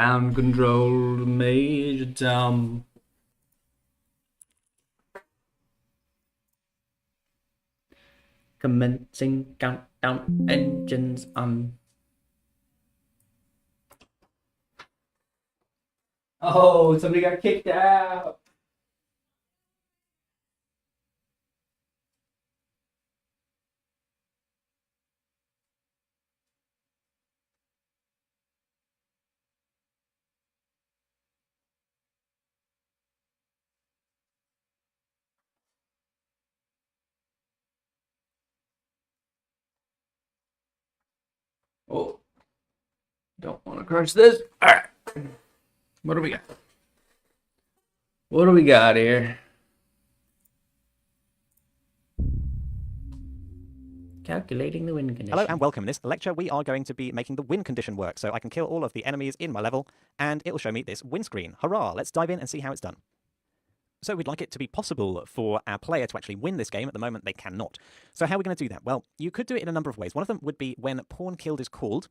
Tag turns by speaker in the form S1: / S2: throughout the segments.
S1: Ground control, Major Tom. Commencing countdown, engines on. Oh, somebody got kicked out. Oh, don't want to crush this. All right. What do we got? What do we got here? Calculating the win condition.
S2: Hello and welcome. In this lecture, we are going to be making the win condition work, so I can kill all of the enemies in my level, and it will show me this win screen. Hurrah! Let's dive in and see how it's done. So we'd like it to be possible for our player to actually win this game. At the moment, they cannot. So how are we going to do that? Well, you could do it in a number of ways. One of them would be when pawn killed is called,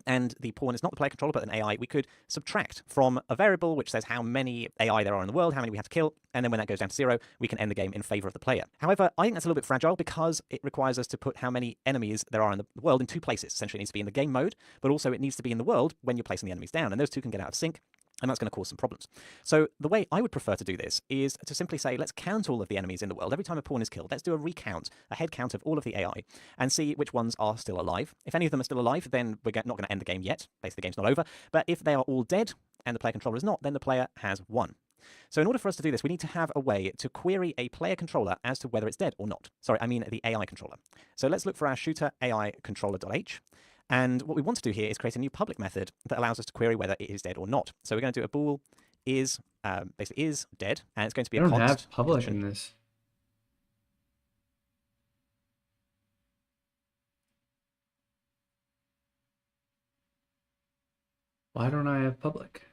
S2: and the pawn is not the player controller but an AI, we could subtract from a variable which says how many AI there are in the world, how many we have to kill, and then when that goes down to 0, we can end the game in favor of the player. However, I think that's a little bit fragile because it requires us to put how many enemies there are in the world in two places. Essentially, it needs to be in the game mode, but also it needs to be in the world when you're placing the enemies down, and those two can get out of sync. And that's going to cause some problems. So the way I would prefer to do this is to simply say, let's count all of the enemies in the world. Every time a pawn is killed, let's do a recount, a head count of all of the AI, and see which ones are still alive. If any of them are still alive, then we're not going to end the game yet. Basically, the game's not over. But if they are all dead and the player controller is not, then the player has won. So in order for us to do this, we need to have a way to query a player controller as to whether it's dead or not. Sorry, I mean the AI controller. So let's look for our shooter AI controller.h. And what we want to do here is create a new public method that allows us to query whether it is dead or not. So we're going to do a bool is, basically is dead, and it's going to be a const.
S1: I don't have public in this. Why don't I have public?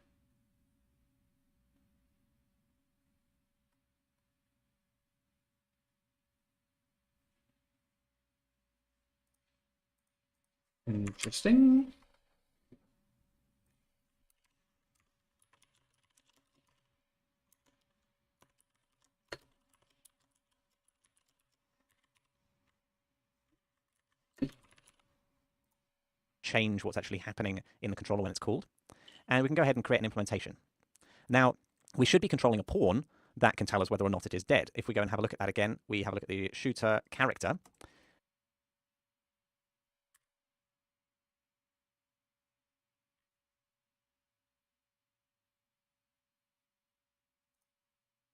S1: Interesting.
S2: Change what's actually happening in the controller when it's called. And we can go ahead and create an implementation. Now, we should be controlling a pawn that can tell us whether or not it is dead. If we go and have a look at that again, we have a look at the shooter character.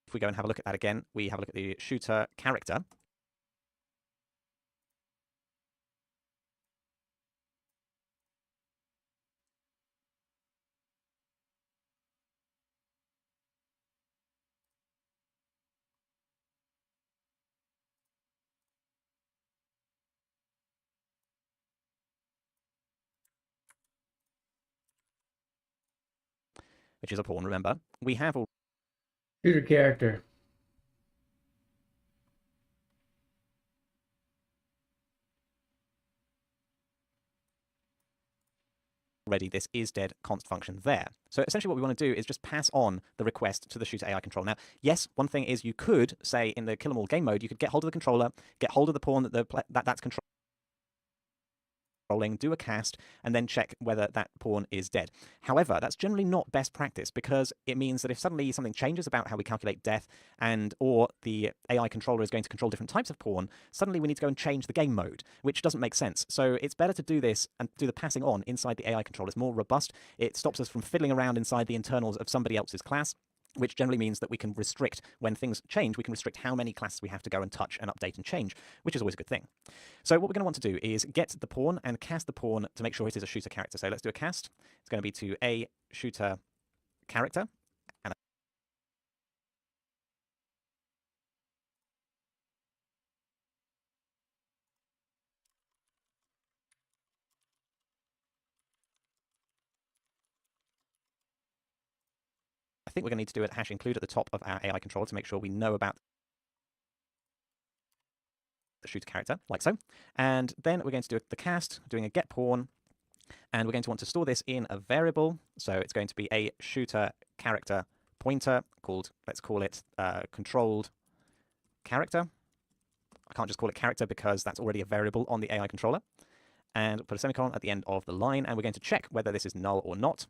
S2: If we go and have a look at that again, we have a look at the shooter character. Which is a pawn, remember. We have
S1: Shooter character.
S2: already this is dead const function there. So essentially what we want to do is just pass on the request to the shooter AI controller. Now, yes, one thing is you could say in the kill 'em all game mode, you could get hold of the controller, get hold of the pawn that's controlling, do a cast, and then check whether that pawn is dead. However, that's generally not best practice because it means that if suddenly something changes about how we calculate death or the AI controller is going to control different types of pawn, suddenly we need to go and change the game mode, which doesn't make sense. So it's better to do this and do the passing on inside the AI controller. It's more robust. It stops us from fiddling around inside the internals of somebody else's class, which generally means that we can restrict, when things change, we can restrict how many classes we have to go and touch and update and change, which is always a good thing. So what we're going to want to do is get the pawn and cast the pawn to make sure it is a shooter character. So let's do a cast. It's going to be to a shooter character. And I think we're going to need to do a hash include at the top of our AI controller to make sure we know about the shooter character, like so. And then we're going to do the cast, doing a get pawn, And we're going to want to store this in a variable. So it's going to be a shooter character pointer called, let's call it controlled character. I can't just call it character because that's already a variable on the AI controller. And put a semicolon at the end of the line, and we're going to check whether this is null or not.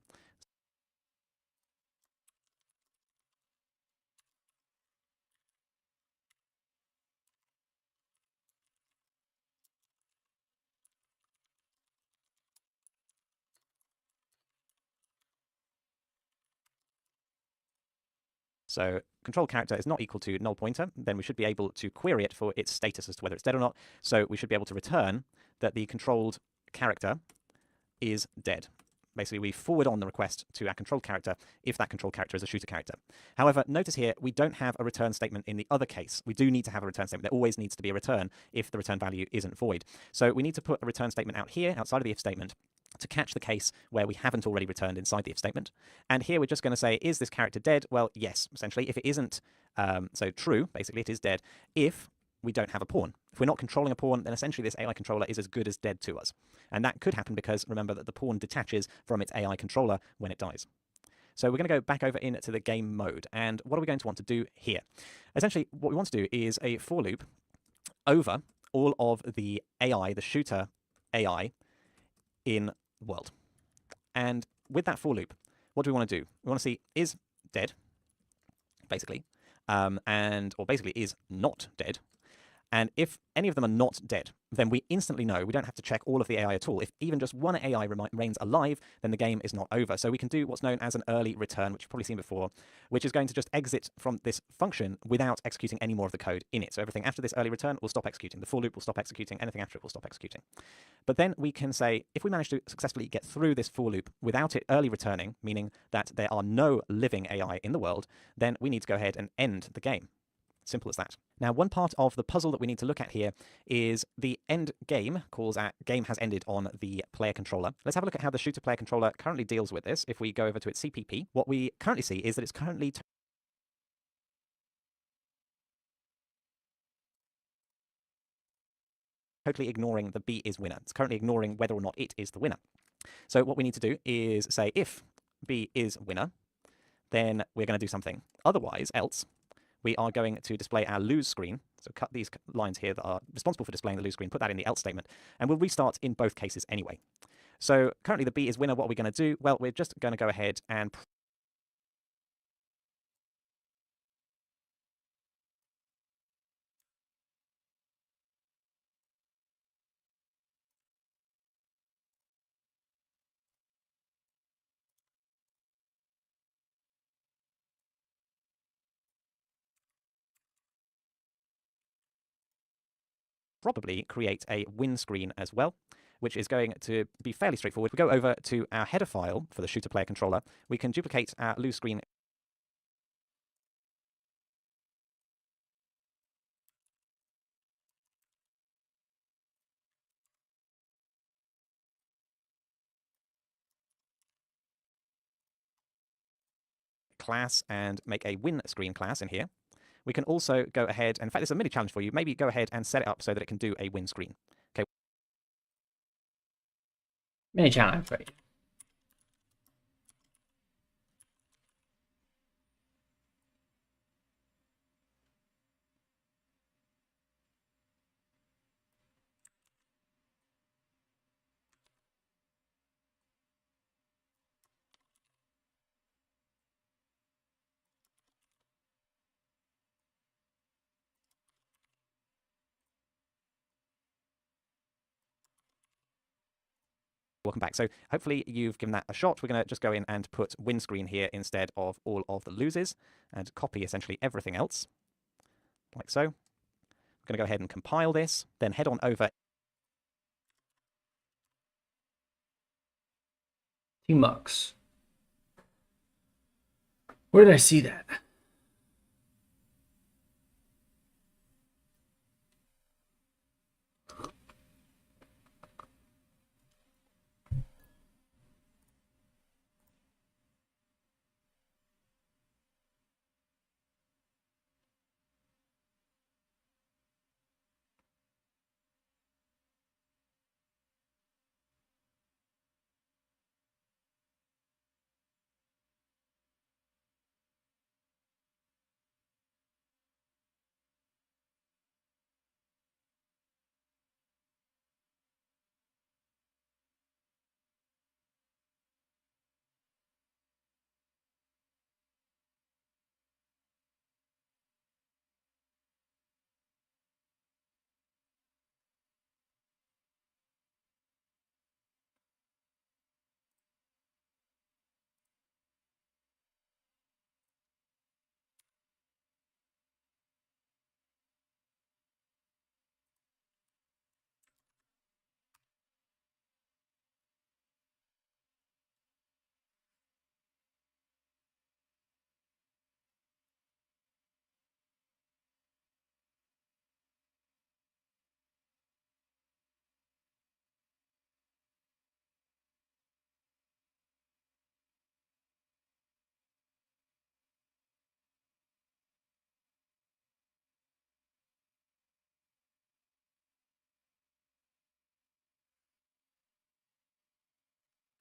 S2: So control character is not equal to null pointer, then we should be able to query it for its status as to whether it's dead or not. So we should be able to return that the controlled character is dead. Basically, we forward on the request to our control character if that control character is a shooter character. However, notice here, we don't have a return statement in the other case. We do need to have a return statement. There always needs to be a return if the return value isn't void. So we need to put a return statement out here, outside of the if statement, to catch the case where we haven't already returned inside the if statement. And here we're just going to say, is this character dead? Well, yes, essentially. If it isn't, so true, basically, it is dead. If we don't have a pawn. If we're not controlling a pawn, then essentially this AI controller is as good as dead to us. And that could happen because remember that the pawn detaches from its AI controller when it dies. So we're going to go back over into the game mode. And what are we going to want to do here? Essentially, what we want to do is a for loop over all of the AI, the shooter AI in the world. And with that for loop, what do we want to do? We want to see is dead, basically, or basically is not dead. And if any of them are not dead, then we instantly know. We don't have to check all of the AI at all. If even just one AI remains alive, then the game is not over. So we can do what's known as an early return, which you've probably seen before, which is going to just exit from this function without executing any more of the code in it. So everything after this early return will stop executing. The for loop will stop executing. Anything after it will stop executing. But then we can say, if we manage to successfully get through this for loop without it early returning, meaning that there are no living AI in the world, then we need to go ahead and end the game. Simple as that. Now, one part of the puzzle that we need to look at here is the end game calls at game has ended on the player controller. Let's have a look at how the shooter player controller currently deals with this. If we go over to its CPP, what we currently see is that it's currently totally ignoring the B is winner. It's currently ignoring whether or not it is the winner. So what we need to do is say if B is winner, then we're going to do something. Otherwise, else, we are going to display our lose screen. So cut these lines here that are responsible for displaying the lose screen, put that in the else statement, and we'll restart in both cases anyway. So currently the B is winner. What are we going to do? Well, we're just going to go ahead and probably create a win screen as well, which is going to be fairly straightforward. We go over to our header file for the shooter player controller. We can duplicate our lose screen class and make a win screen class in here. We can also go ahead, and in fact, this is a mini challenge for you. Maybe go ahead and set it up so that it can do a win screen. Okay.
S1: Mini challenge, right?
S2: Welcome back. So hopefully you've given that a shot. We're going to just go in and put win screen here instead of all of the loses and copy essentially everything else, like so. I'm going to go ahead and compile this, then head on over.
S1: Tmux. Where did I see that?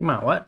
S1: Come on, what?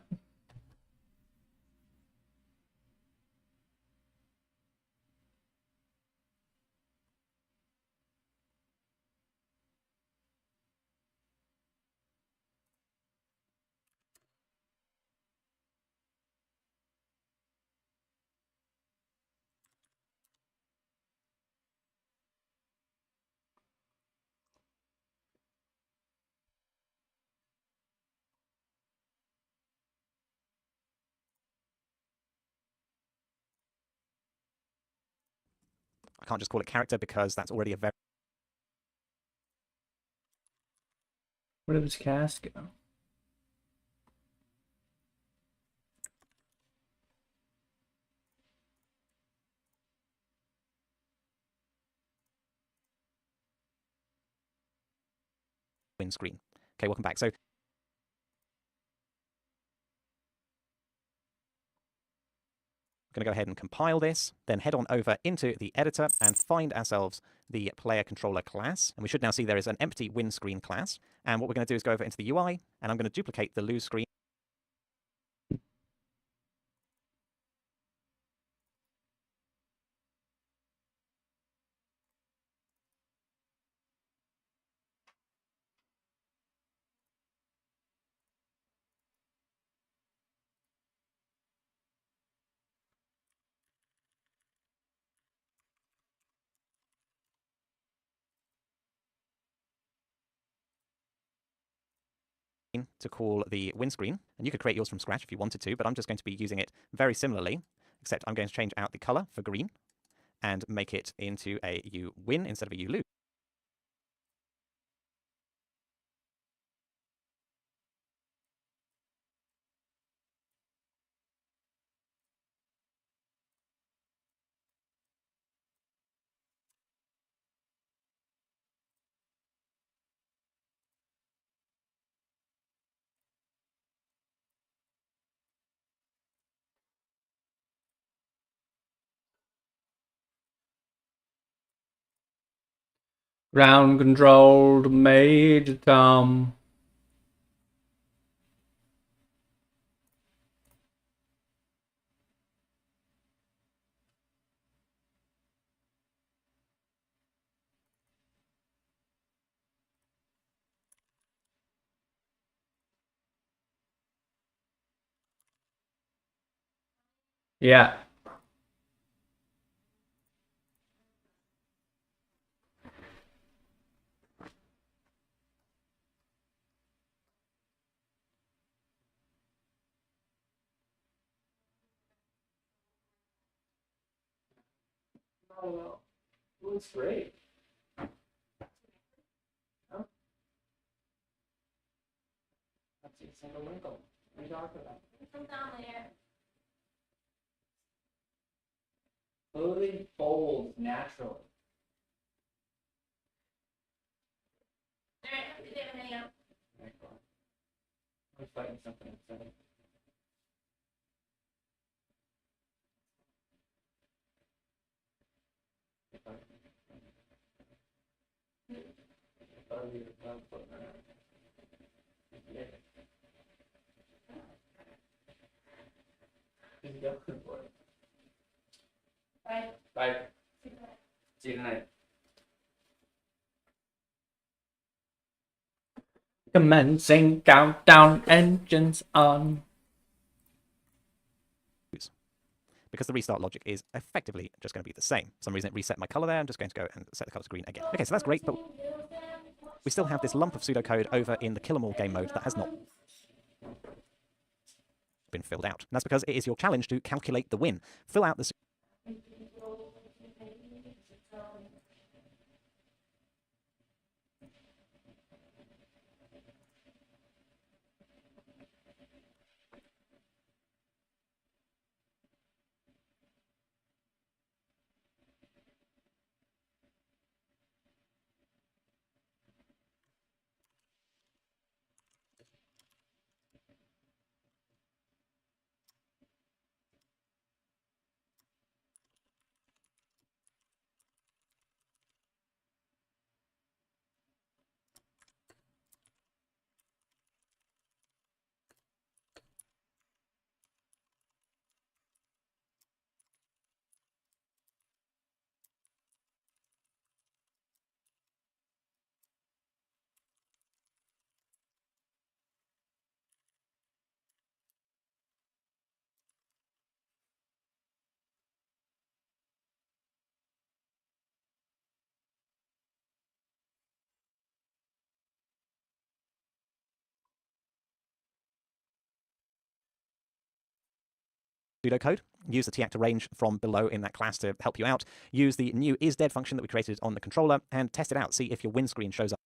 S2: I can't just call it character because that's already a very
S1: Where did this cast go?
S2: win screen. Okay, welcome back. So we're going to go ahead and compile this, then head on over into the editor and find ourselves the player controller class. And we should now see there is an empty win screen class. And what we're going to do is go over into the UI, and I'm going to duplicate the lose screen. To call the win screen, and you could create yours from scratch if you wanted to, but I'm just going to be using it very similarly, except I'm going to change out the color for green and make it into a you win instead of a you lose.
S1: Ground controlled Major Tom. Yeah. Oh, looks great. Huh? That's a single wrinkle. What are you talking about? Come down there. Clothing folds naturally. I'm fighting something inside. Bye. Bye. See you tonight. Commencing countdown, engines on.
S2: Because the restart logic is effectively just going to be the same. For some reason it reset my color there. I'm just going to go and set the color to green again. Okay, so that's great, but we still have this lump of pseudocode over in the Kill 'Em All game mode that has not been filled out. And that's because it is your challenge to calculate the win. Fill out the pseudocode. Use the tactor range from below in that class to help you out. Use the new isDead function that we created on the controller and test it out. See if your win screen shows up.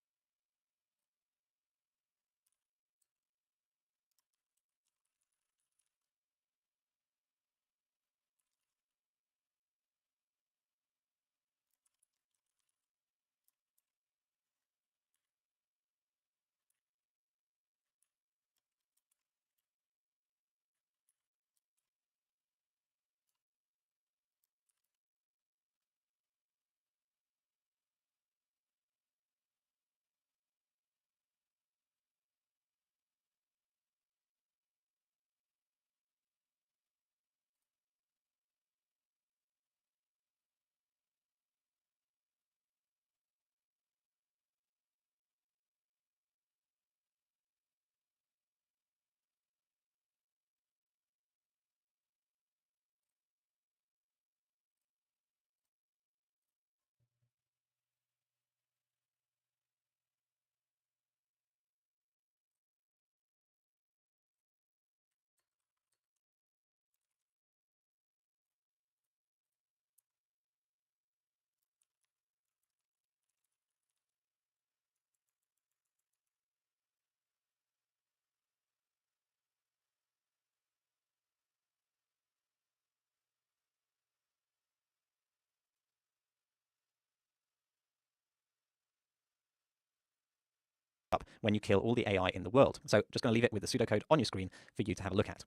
S2: Up when you kill all the AI in the world. So just going to leave it with the pseudocode on your screen for you to have a look at.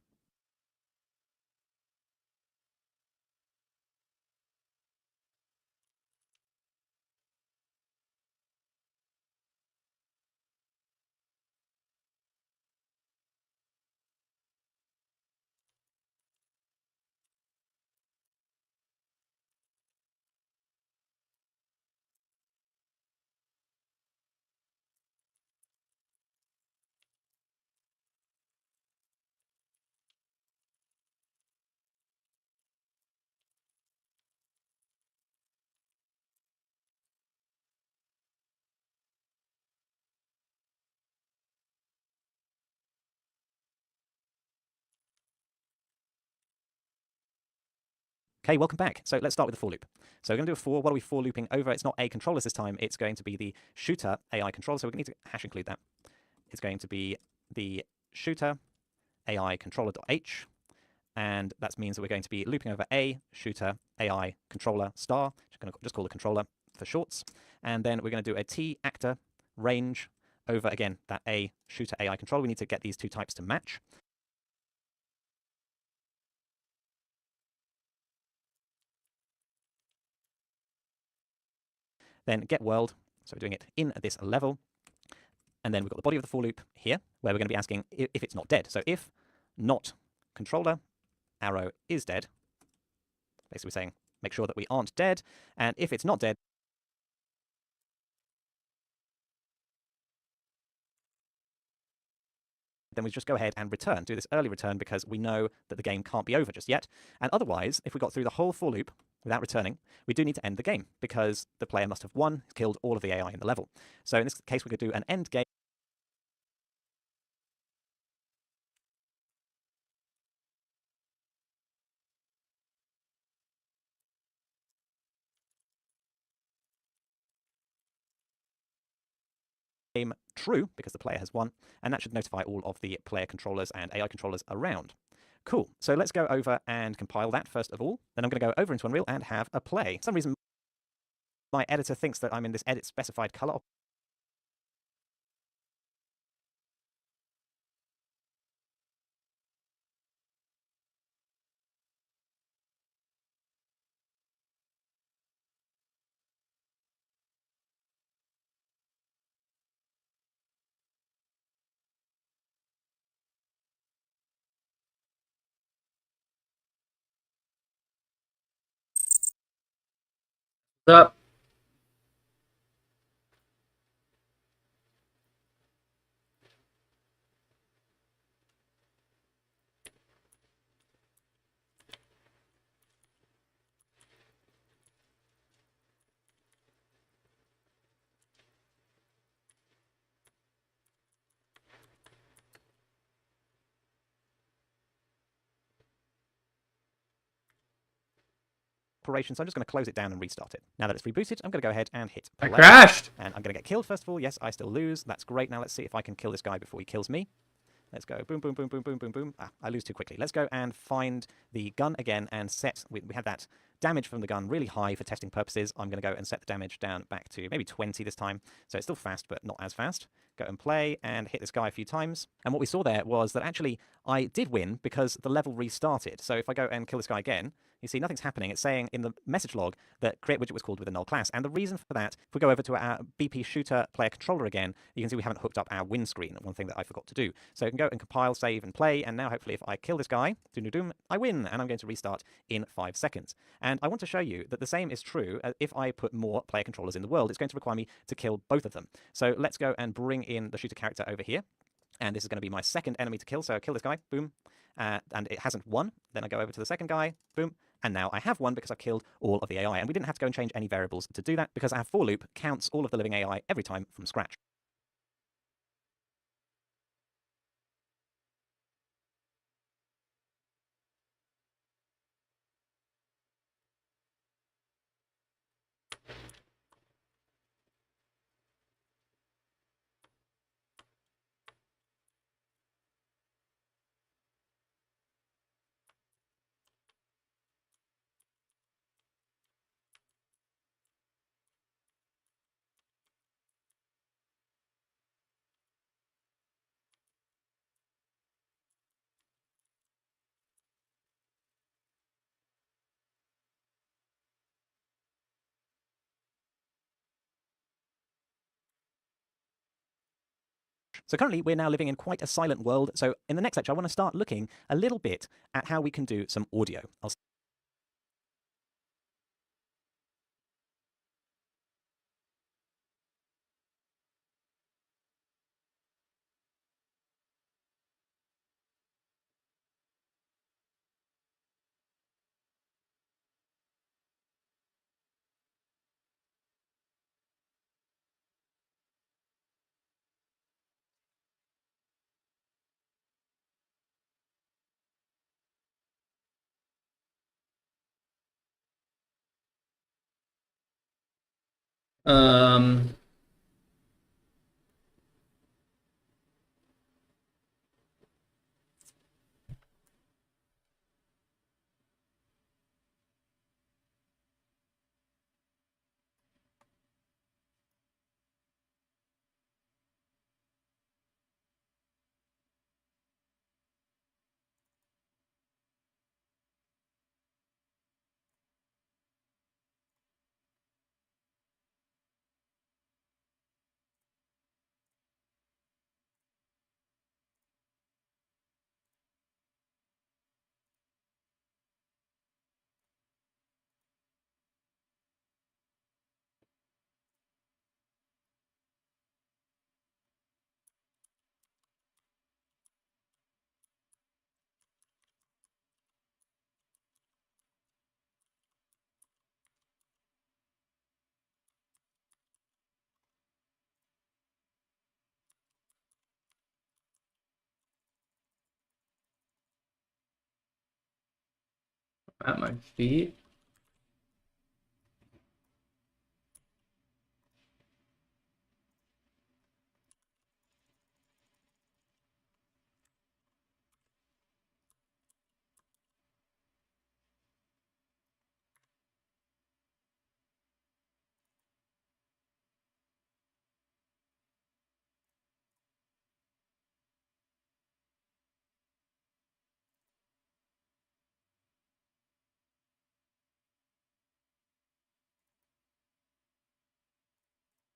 S2: Okay, welcome back. So let's start with the for loop. So we're going to do a for. What are we for looping over? It's not a controllers this time. It's going to be the shooter AI controller. So we need to hash include that. It's going to be the shooter AI controller.h. And that means that we're going to be looping over a shooter AI controller star. Just call the controller for shorts. And then we're going to do a t actor range over, again, that a shooter AI controller. We need to get these two types to match. Then get world, so we're doing it in this level. And then we've got the body of the for loop here, where we're going to be asking if it's not dead. So if not controller, arrow is dead. Basically saying, make sure that we aren't dead. And if it's not dead, then we just go ahead and return, do this early return because we know that the game can't be over just yet. And otherwise, if we got through the whole for loop without returning, we do need to end the game because the player must have won, killed all of the AI in the level. So in this case, we could do an end game. True, because the player has won, and that should notify all of the player controllers and AI controllers around. Cool, so let's go over and compile that first of all. Then I'm going to go over into Unreal and have a play. For some reason, my editor thinks that I'm in this edit specified color.
S1: What's up?
S2: operation, so I'm just going to close it down and restart it. Now that it's rebooted, I'm going to go ahead and hit
S1: I
S2: play.
S1: crashed.
S2: And I'm going to get killed first of all. Yes, I still lose. That's great. Now let's see if I can kill this guy before he kills me. Let's go. Boom, boom, boom, boom, boom, boom, boom. Ah, I lose too quickly. Let's go and find the gun again and set... We had that damage from the gun really high for testing purposes. I'm going to go and set the damage down back to maybe 20 this time. So it's still fast, but not as fast. Go and play and hit this guy a few times. And what we saw there was that actually I did win because the level restarted. So if I go and kill this guy again, you see nothing's happening. It's saying in the message log that create widget was called with a null class. And the reason for that, if we go over to our BP shooter player controller again, you can see we haven't hooked up our win screen, one thing that I forgot to do. So you can go and compile, save, and play. And now hopefully if I kill this guy, doom, I win. And I'm going to restart in 5 seconds. And I want to show you that the same is true if I put more player controllers in the world. It's going to require me to kill both of them. So let's go and bring in the shooter character over here. And this is going to be my second enemy to kill. So I kill this guy, boom. And it hasn't won. Then I go over to the second guy, boom. And now I have won because I've killed all of the AI. And we didn't have to go and change any variables to do that because our for loop counts all of the living AI every time from scratch. So currently we're now living in quite a silent world. So in the next lecture, I want to start looking a little bit at how we can do some audio.
S1: Um, at my feet.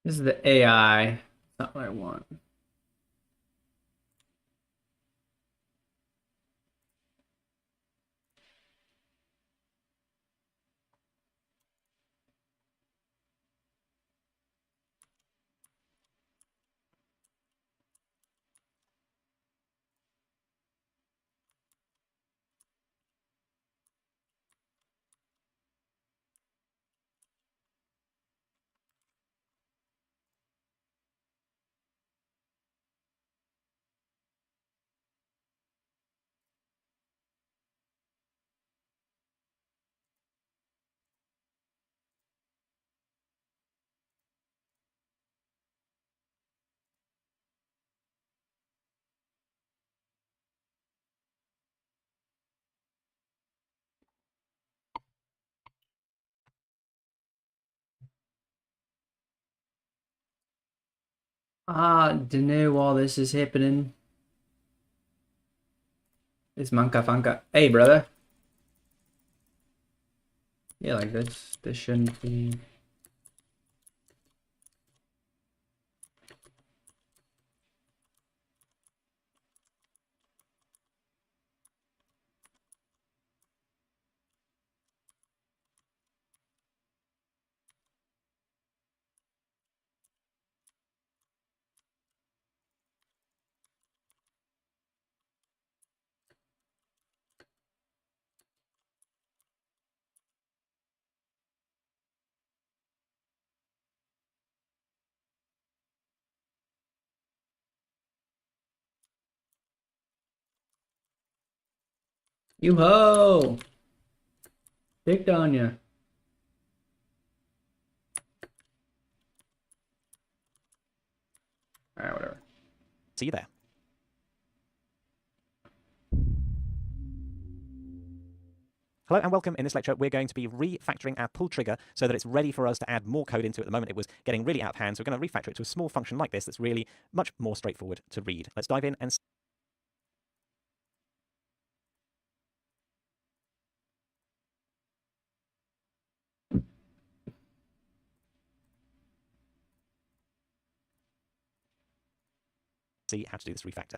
S1: This is the AI. That's not what I want. don't know while this is happening. It's Manka Fanka. Hey, brother. Yeah, like this shouldn't be. You ho! Picked on you. Alright, whatever.
S2: See you there. Hello and welcome. In this lecture, we're going to be refactoring our pull trigger so that it's ready for us to add more code into it. At the moment, it was getting really out of hand, so we're going to refactor it to a small function like this that's really much more straightforward to read. Let's dive in and see how to do this refactor.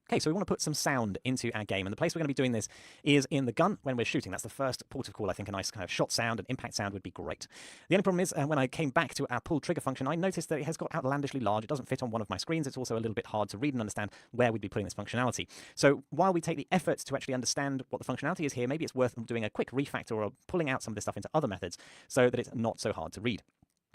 S2: Okay, so we want to put some sound into our game, and the place we're going to be doing this is in the gun when we're shooting. That's the first port of call. I think a nice kind of shot sound and impact sound would be great. The only problem is when I came back to our pull trigger function, I noticed that it has got outlandishly large. It doesn't fit on one of my screens. It's also a little bit hard to read and understand where we'd be putting this functionality. So while we take the effort to actually understand what the functionality is here, maybe it's worth doing a quick refactor or pulling out some of this stuff into other methods so that it's not so hard to read.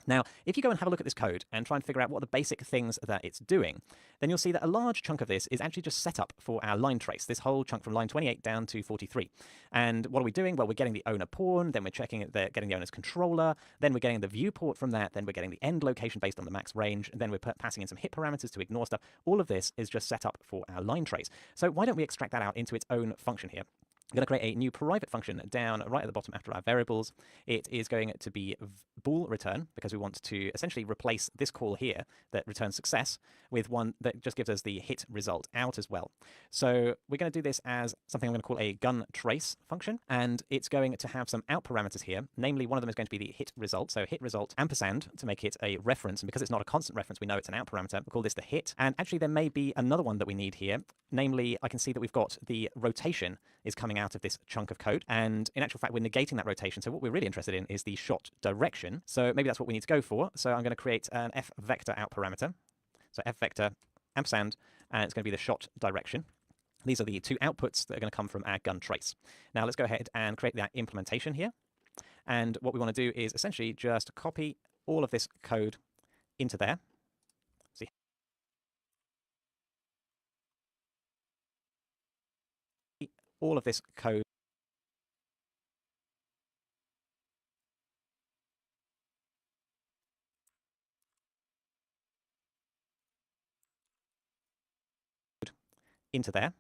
S2: Now, if you go and have a look at this code and try and figure out what are the basic things that it's doing, then you'll see that a large chunk of this is actually just set up for our line trace, this whole chunk from line 28 down to 43. And what are we doing? Well, we're getting the owner pawn, then we're checking getting the owner's controller, then we're getting the viewport from that, then we're getting the end location based on the max range, and then we're passing in some hit parameters to ignore stuff. All of this is just set up for our line trace. So why don't we extract that out into its own function here? I'm going to create a new private function down right at the bottom after our variables. It is going to be bool return because we want to essentially replace this call here that returns success with one that just gives us the hit result out as well. So we're going to do this as something I'm going to call a gun trace function, and it's going to have some out parameters here. Namely, one of them is going to be the hit result. So hit result ampersand to make it a reference, and because it's not a constant reference, we know it's an out parameter. We'll call this the hit. And actually, there may be another one that we need here. Namely, I can see that we've got the rotation is coming out of this chunk of code. And in actual fact, we're negating that rotation. So what we're really interested in is the shot direction. So maybe that's what we need to go for. So I'm going to create an f vector out parameter. So f vector ampersand, and it's going to be the shot direction. These are the two outputs that are going to come from our gun trace. Now let's go ahead and create that implementation here. And what we want to do is essentially just copy all of this code into there. See, all of this code into there.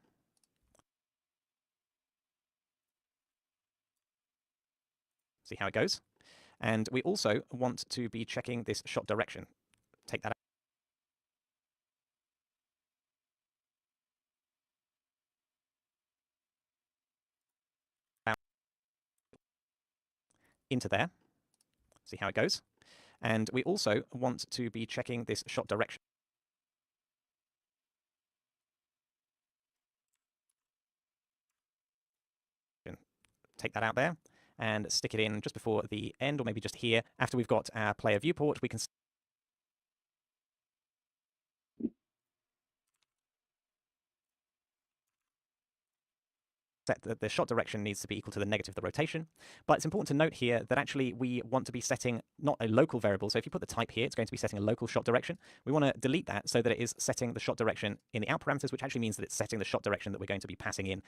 S2: See how it goes. And we also want to be checking this shot direction. Take that out into there. See how it goes. And we also want to be checking this shot direction. Take that out there and stick it in just before the end, or maybe just here. After we've got our player viewport, we can set that the shot direction needs to be equal to the negative of the rotation. But it's important to note here that actually we want to be setting not a local variable. So if you put the type here, it's going to be setting a local shot direction. We want to delete that so that it is setting the shot direction in the out parameters, which actually means that it's setting the shot direction that we're going to be passing in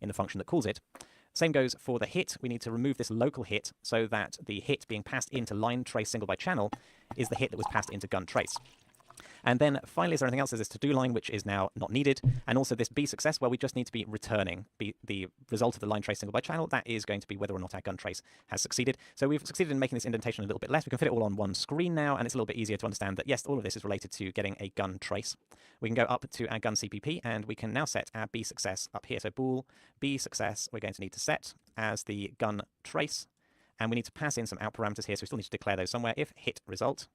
S2: in the function that calls it. Same goes for the hit. We need to remove this local hit so that the hit being passed into line trace single by channel is the hit that was passed into gun trace. And then finally, is there anything else? There's this to-do line, which is now not needed. And also this be success, where we just need to be returning the result of the line trace single by channel. That is going to be whether or not our gun trace has succeeded. So we've succeeded in making this indentation a little bit less. We can fit it all on one screen now, and it's a little bit easier to understand that, yes, all of this is related to getting a gun trace. We can go up to our gun CPP, and we can now set our be success up here. So bool be success, we're going to need to set as the gun trace. And we need to pass in some out parameters here, so we still need to declare those somewhere. If hit result,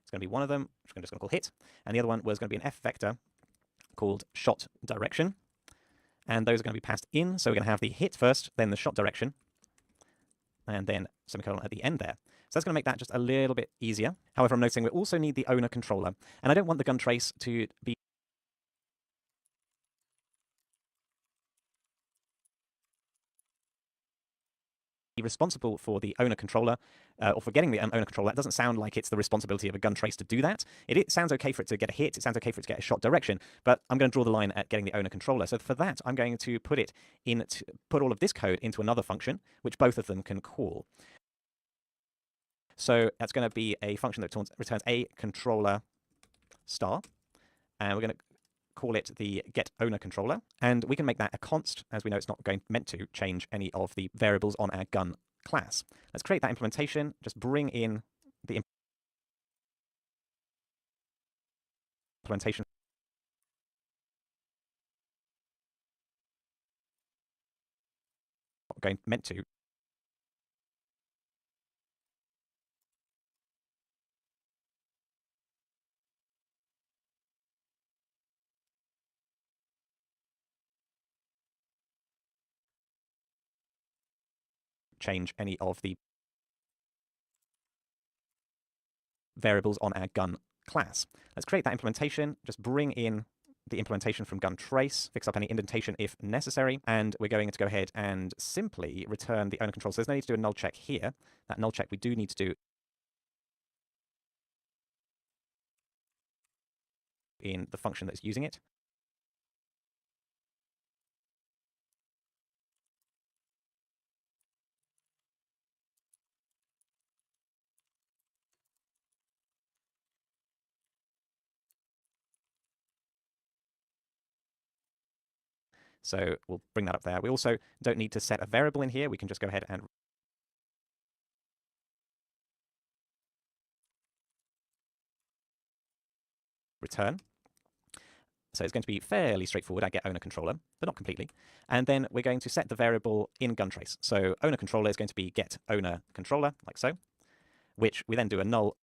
S2: it's going to be one of them, which I'm just going to call hit. And the other one was going to be an F vector called shot direction. And those are going to be passed in. So we're going to have the hit first, then the shot direction, and then semicolon at the end there. So that's going to make that just a little bit easier. However, I'm noticing we also need the owner controller. And I don't want the gun trace to be responsible for the owner controller, or for getting the owner controller. That doesn't sound like it's the responsibility of a gun trace to do that. It sounds okay for it to get a hit, it sounds okay for it to get a shot direction, but I'm going to draw the line at getting the owner controller. So for that, I'm going to put all of this code into another function, which both of them can call. So that's going to be a function that returns a controller star, and we're going to call it the get owner controller, and we can make that a const, as we know it's not meant to change any of the variables on our gun class. Let's create that implementation, just bring in the implementation meant to change any of the variables on our gun class. Let's create that implementation, just bring in the implementation from gun trace, fix up any indentation if necessary, and we're going to go ahead and simply return the owner control. So there's no need to do a null check here. That null check we do need to do in the function that's using it. So we'll bring that up there. We also don't need to set a variable in here. We can just go ahead and return. So it's going to be fairly straightforward. I get owner controller, but not completely. And then we're going to set the variable in gun trace. So owner controller is going to be get owner controller, like so, which we then do a null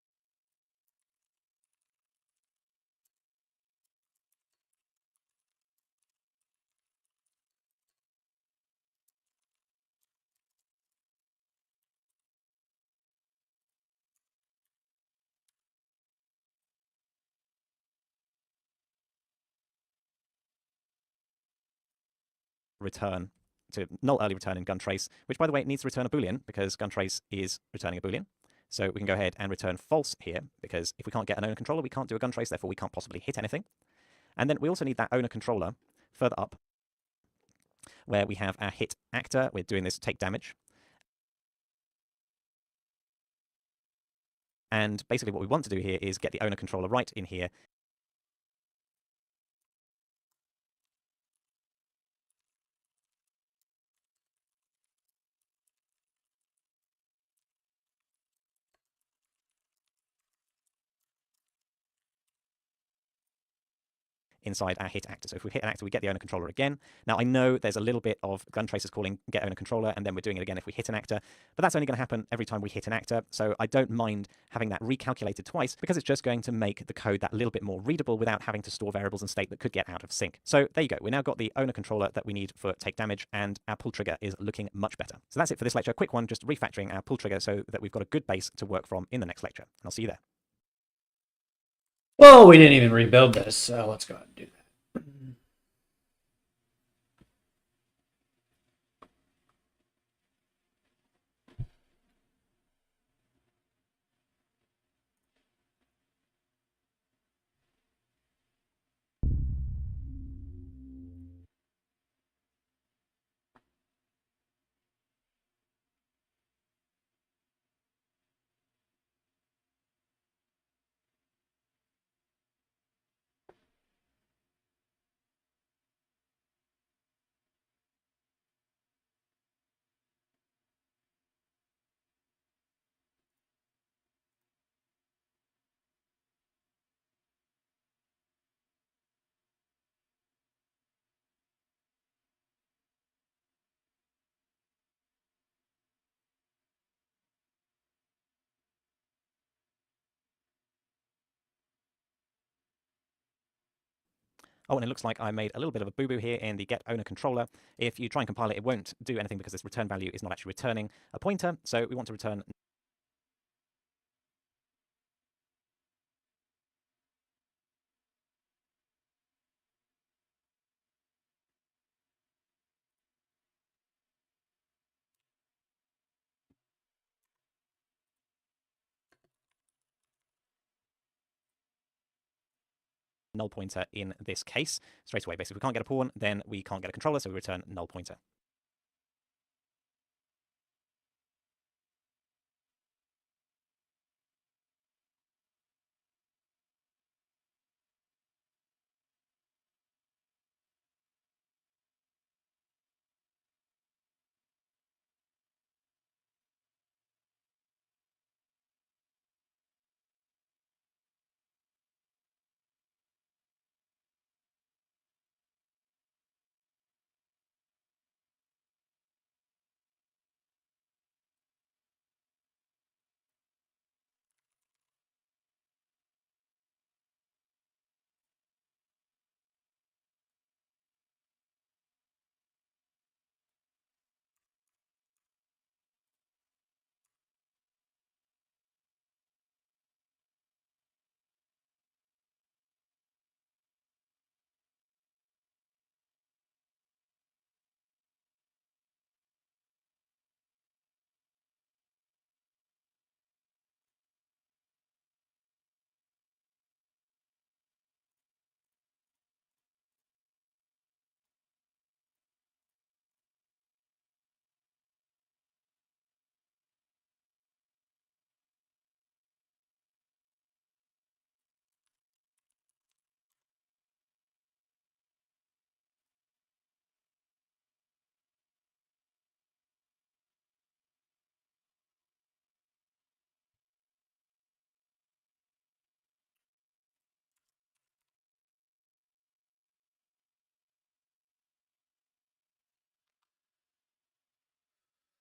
S2: return to null early return in gun trace, which by the way, it needs to return a Boolean because gun trace is returning a Boolean. So we can go ahead and return false here, because if we can't get an owner controller, we can't do a gun trace, therefore we can't possibly hit anything. And then we also need that owner controller further up, where we have our hit actor. We're doing this take damage. And basically what we want to do here is get the owner controller right in here. Inside our hit actor. So if we hit an actor, we get the owner controller again. Now I know there's a little bit of gun traces calling get owner controller, and then we're doing it again if we hit an actor, but that's only going to happen every time we hit an actor. So I don't mind having that recalculated twice, because it's just going to make the code that little bit more readable without having to store variables and state that could get out of sync. So there you go. We now got the owner controller that we need for take damage, and our pull trigger is looking much better. So that's it for this lecture. Quick one, just refactoring our pull trigger so that we've got a good base to work from in the next lecture. And I'll see you there.
S1: Well, we didn't even rebuild this, so let's go ahead and do that.
S2: Oh, and it looks like I made a little bit of a boo-boo here in the get owner controller. If you try and compile it, it won't do anything because this return value is not actually returning a pointer. So we want to return. Null pointer in this case straight away. Basically, if we can't get a pawn, then we can't get a controller, so we return null pointer.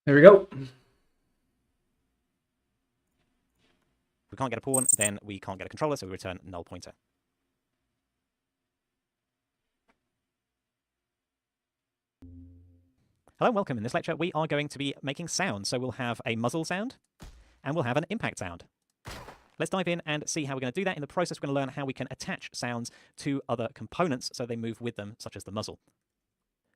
S1: There we go.
S2: If we can't get a pawn, then we can't get a controller, so we return null pointer. Hello and welcome. In this lecture, we are going to be making sounds. So we'll have a muzzle sound, and we'll have an impact sound. Let's dive in and see how we're going to do that. In the process, we're going to learn how we can attach sounds to other components so they move with them, such as the muzzle.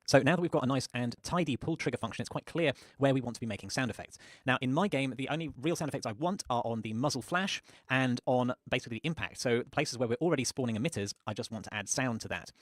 S2: So now that we've got a nice and tidy pull trigger function, it's quite clear where we want to be making sound effects. Now, in my game, the only real sound effects I want are on the muzzle flash and on basically the impact. So places where we're already spawning emitters, I just want to add sound to that.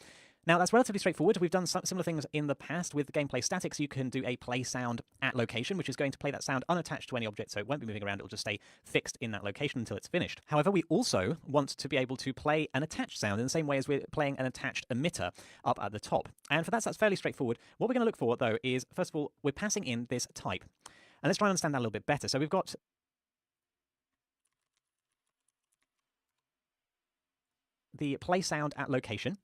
S2: Now, that's relatively straightforward. We've done similar things in the past with gameplay statics. You can do a play sound at location, which is going to play that sound unattached to any object, so it won't be moving around. It'll just stay fixed in that location until it's finished. However, we also want to be able to play an attached sound in the same way as we're playing an attached emitter up at the top. And for that, that's fairly straightforward. What we're going to look for, though, is, first of all, we're passing in this type. And let's try and understand that a little bit better. So we've got the play sound at location.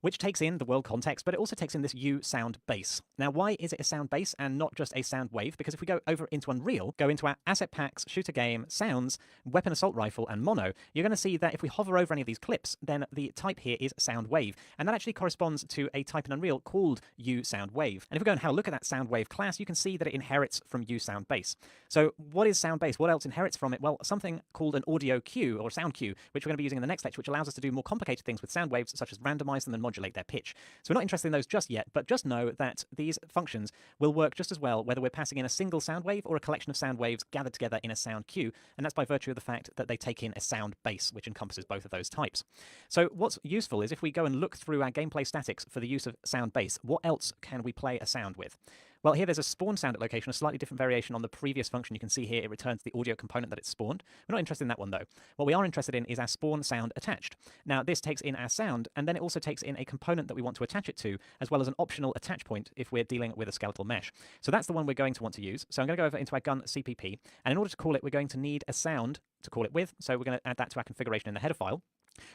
S2: Which takes in the world context, but it also takes in this U sound base. Now, why is it a sound base and not just a sound wave? Because if we go over into Unreal, go into our asset packs, shooter game, sounds, weapon assault rifle, and mono, you're going to see that if we hover over any of these clips, then the type here is sound wave. And that actually corresponds to a type in Unreal called U sound wave. And if we go and have a look at that sound wave class, you can see that it inherits from U sound base. So what is sound base? What else inherits from it? Well, something called an audio cue or sound cue, which we're going to be using in the next lecture, which allows us to do more complicated things with sound waves, such as randomize them and modulate their pitch. So we're not interested in those just yet, but just know that these functions will work just as well whether we're passing in a single sound wave or a collection of sound waves gathered together in a sound cue, and that's by virtue of the fact that they take in a sound base, which encompasses both of those types. So what's useful is if we go and look through our gameplay statics for the use of sound base, what else can we play a sound with? Well, here there's a spawn sound at location, a slightly different variation on the previous function. You can see here it returns the audio component that it's spawned. We're not interested in that one, though. What we are interested in is our spawn sound attached. Now, this takes in our sound, and then it also takes in a component that we want to attach it to, as well as an optional attach point if we're dealing with a skeletal mesh. So that's the one we're going to want to use. So I'm going to go over into our gun CPP, and in order to call it, we're going to need a sound to call it with. So we're going to add that to our configuration in the header file,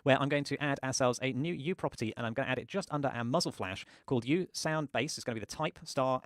S2: where I'm going to add ourselves a new U property, and I'm going to add it just under our muzzle flash called U sound base. It's going to be the type star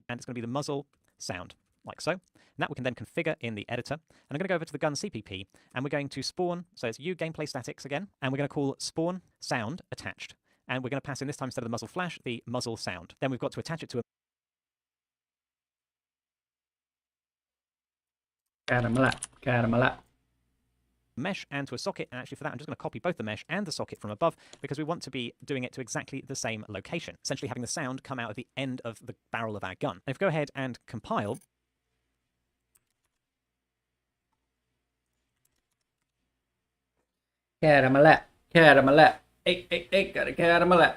S2: and it's going to be the muzzle sound, like so. And that we can then configure in the editor. And I'm going to go over to the gun CPP, and we're going to spawn, so it's U gameplay statics again, and we're going to call spawn sound attached. And we're going to pass in this time, instead of the muzzle flash, the muzzle sound. Then we've got to attach it to a
S1: Caramela.
S2: mesh and to a socket. And actually for that, I'm just going to copy both the mesh and the socket from above, because we want to be doing it to exactly the same location, essentially having the sound come out at the end of the barrel of our gun. And if we go ahead and compile,
S1: Caramela. Hey, got a caramela.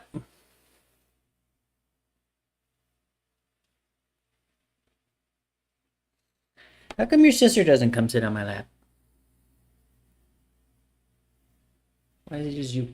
S1: How come your sister doesn't come sit on my lap? Why is it just you?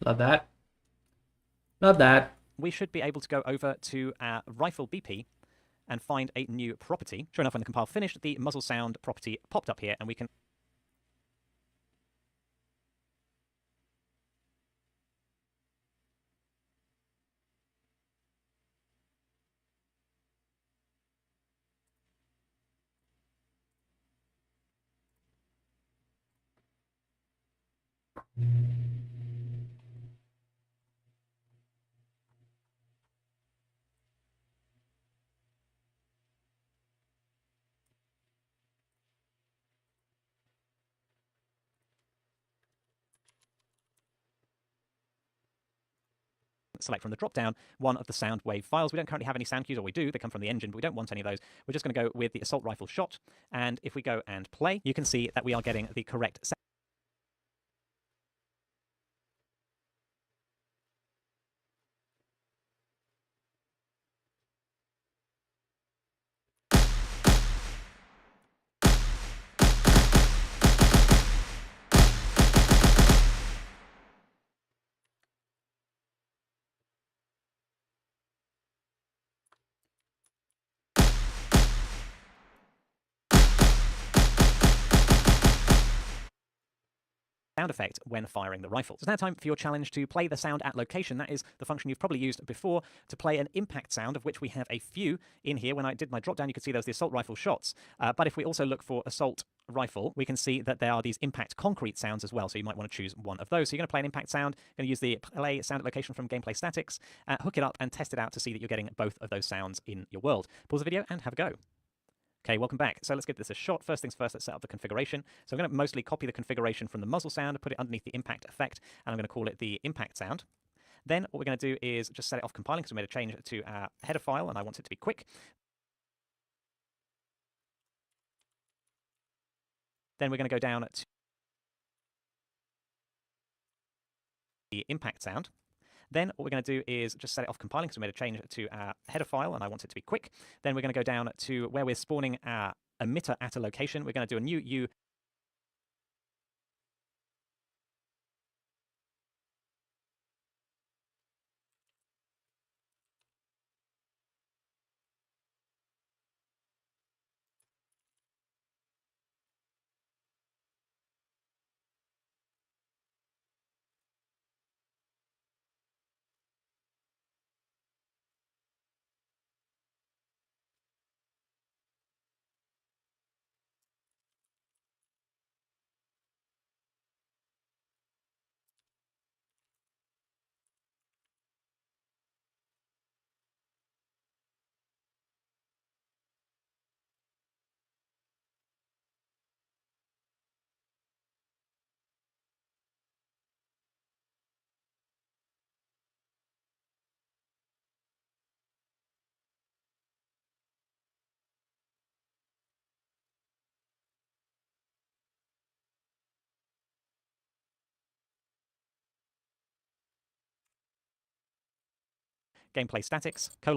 S1: Love that. Love that.
S2: we should be able to go over to our rifle BP and find a new property. Sure enough, when the compile finished, the muzzle sound property popped up here, and we can select from the drop-down one of the sound wave files. We don't currently have any sound cues, or we do. They come from the engine, but we don't want any of those. We're just going to go with the assault rifle shot. And if we go and play, you can see that we are getting the correct sound. Sound effect when firing the rifle. So it's now time for your challenge to play the sound at location. That is the function you've probably used before to play an impact sound, of which we have a few in here. When I did my drop down, you could see there was the assault rifle shots. But if we also look for assault rifle, we can see that there are these impact concrete sounds as well. So you might want to choose one of those. So you're going to play an impact sound, going to use the play sound at location from gameplay statics, hook it up and test it out to see that you're getting both of those sounds in your world. Pause the video and have a go. Okay, welcome back. So let's give this a shot. First things first, let's set up the configuration. So I'm going to mostly copy the configuration from the muzzle sound, put it underneath the impact effect, and I'm going to call it the impact sound. Then what we're going to do is just set it off compiling, because we made a change to our header file, and I want it to be quick. Then we're going to go down to the impact sound. Then what we're going to do is just set it off compiling, because we made a change to our header file, and I want it to be quick. Then we're going to go down to where we're spawning our emitter at a location. We're going to do a new U. Gameplay statics, : and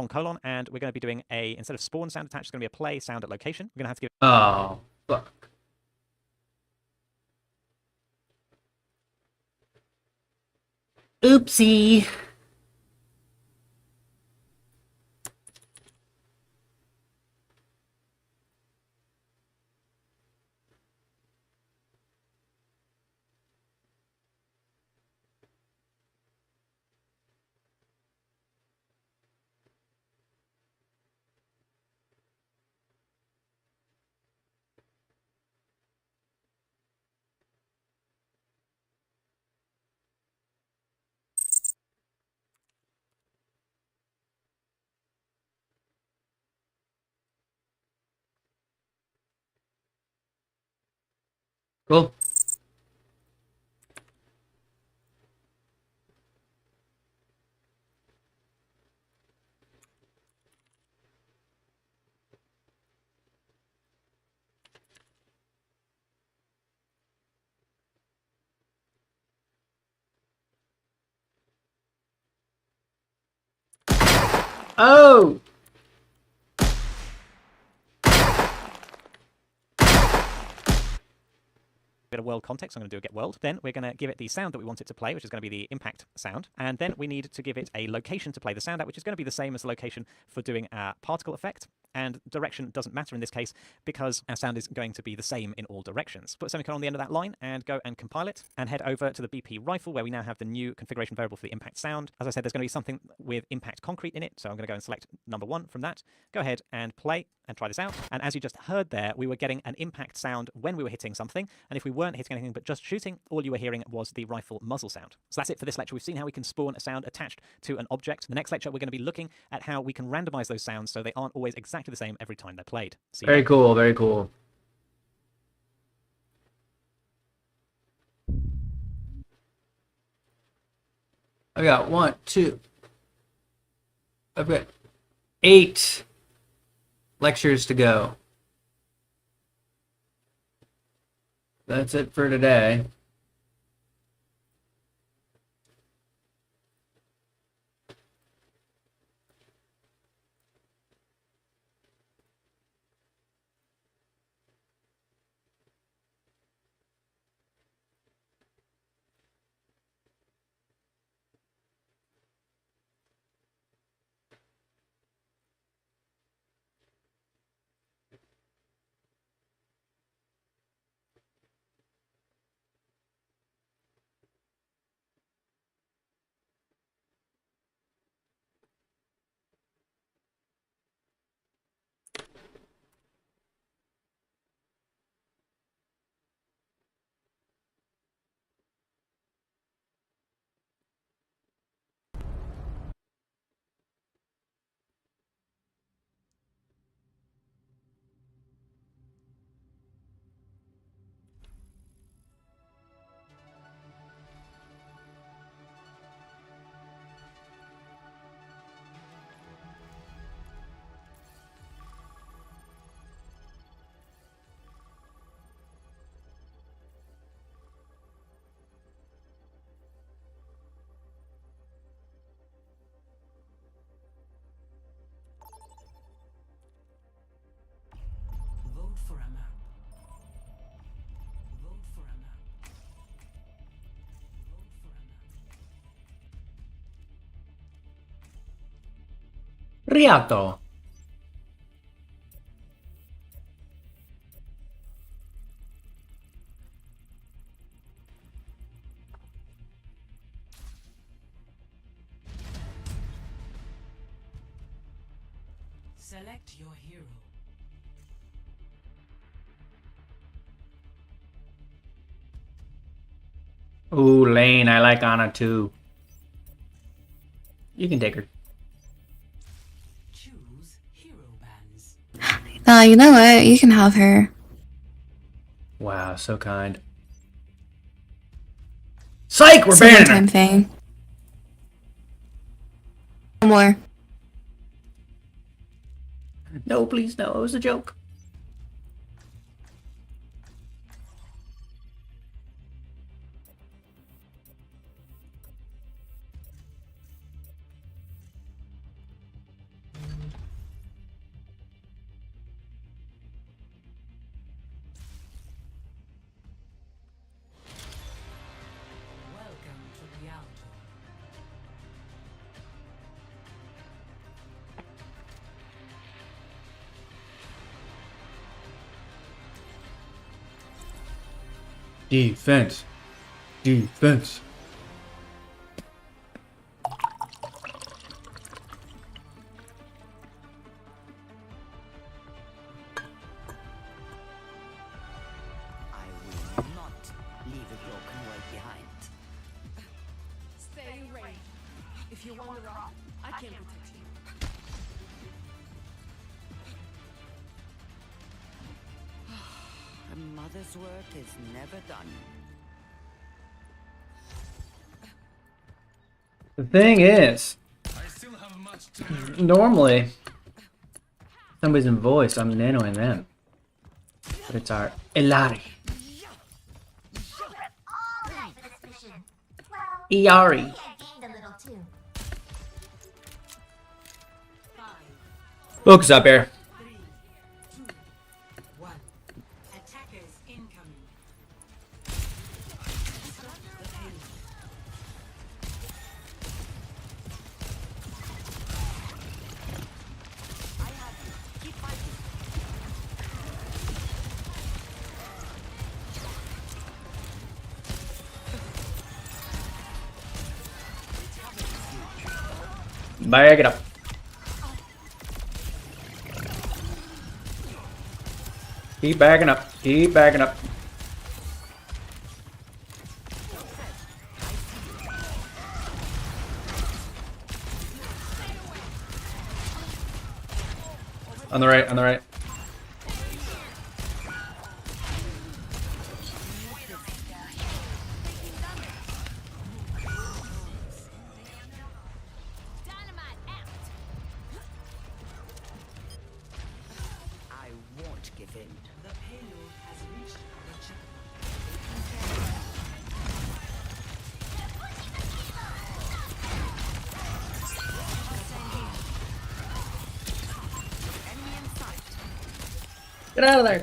S2: we're going to be doing a, instead of spawn sound attached, it's going to be a play sound at location. We're going to have to give
S1: Oh, fuck. Oopsie. Cool. Oh!
S2: Bit of world context. I'm going to do a get world. Then we're going to give it the sound that we want it to play, which is going to be the impact sound. And then we need to give it a location to play the sound at, which is going to be the same as the location for doing our particle effect. And direction doesn't matter in this case because our sound is going to be the same in all directions. Put a semicolon on the end of that line and go and compile it and head over to the BP rifle where we now have the new configuration variable for the impact sound. As I said, there's going to be something with impact concrete in it. So I'm going to go and select number 1 from that. Go ahead and play and try this out. And as you just heard there, we were getting an impact sound when we were hitting something. And if we weren't hitting anything but just shooting, all you were hearing was the rifle muzzle sound. So that's it for this lecture. We've seen how we can spawn a sound attached to an object. The next lecture, we're going to be looking at how we can randomize those sounds so they aren't always exactly the same every time they're played. See you
S1: Very
S2: then.
S1: cool, very cool. I got 1, 2. I've got 8 lectures to go. That's it for today.
S3: Vote for a map. Vote for a map. Vote for a map.
S1: Riato.
S3: Select your hero.
S1: Ooh, Lane, I like Anna too. You can take her.
S3: Choose hero bands.
S4: You know what? You can have her.
S1: Wow, so kind. Psych, we're
S4: It's a
S1: banning
S4: one-time
S1: her.
S4: thing. No more.
S1: No, please, no. It was a joke.
S3: Welcome to Rialto.
S1: Defense. Defense.
S5: I will not leave a broken world behind.
S6: Stay ready. If you wander off, I can protect you.
S5: A mother's work is never done.
S1: The thing is, normally, somebody's in voice, I'm nanoing them. But it's our Ilari.
S7: Alright for this mission. Well,
S1: Iari.
S7: I gained a little too.
S1: Focus up here.
S3: 3, 2, 1. Attackers incoming. Stop the pain.
S5: I have you. Keep fighting.
S1: Bag it up. Keep bagging up. Keep bagging up. On the right, on the right.
S5: I won't give in.
S3: The payload has reached the checkpoint.
S5: Enemy in sight.
S1: Get out of there.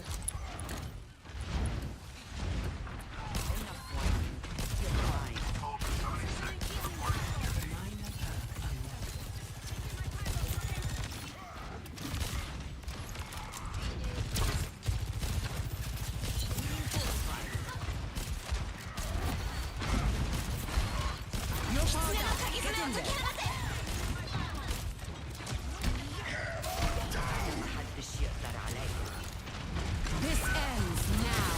S5: Enough whining. You're mine. No power down. Get in there. محدش يقدر عليا.
S6: This ends now.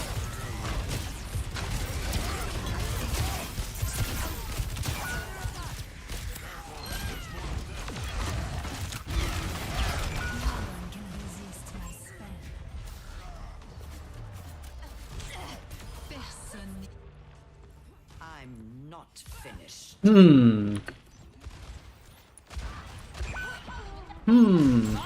S5: I'm not finished.
S1: Hmm. Hmm.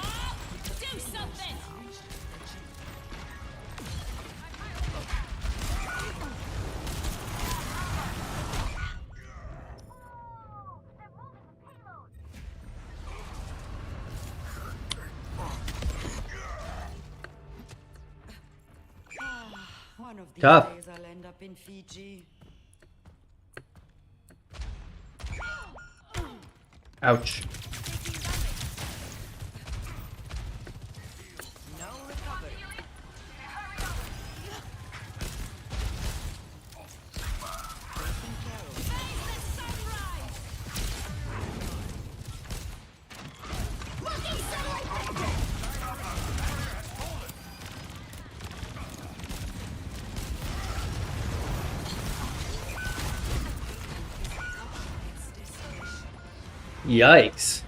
S5: One of these
S1: Tough.
S5: days I'll end up in Fiji.
S1: Ouch.
S5: No recovery. Taking care of.
S1: Yikes.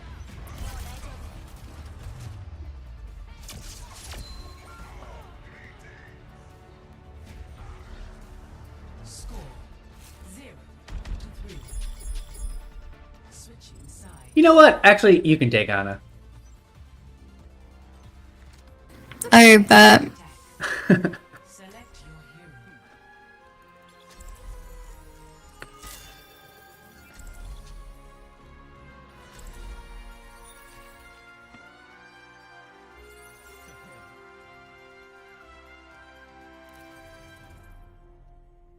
S3: Score 0-3. Switching sides.
S1: You know what? Actually, you can take Ana.
S4: I bet.
S3: Attack. Select your hero.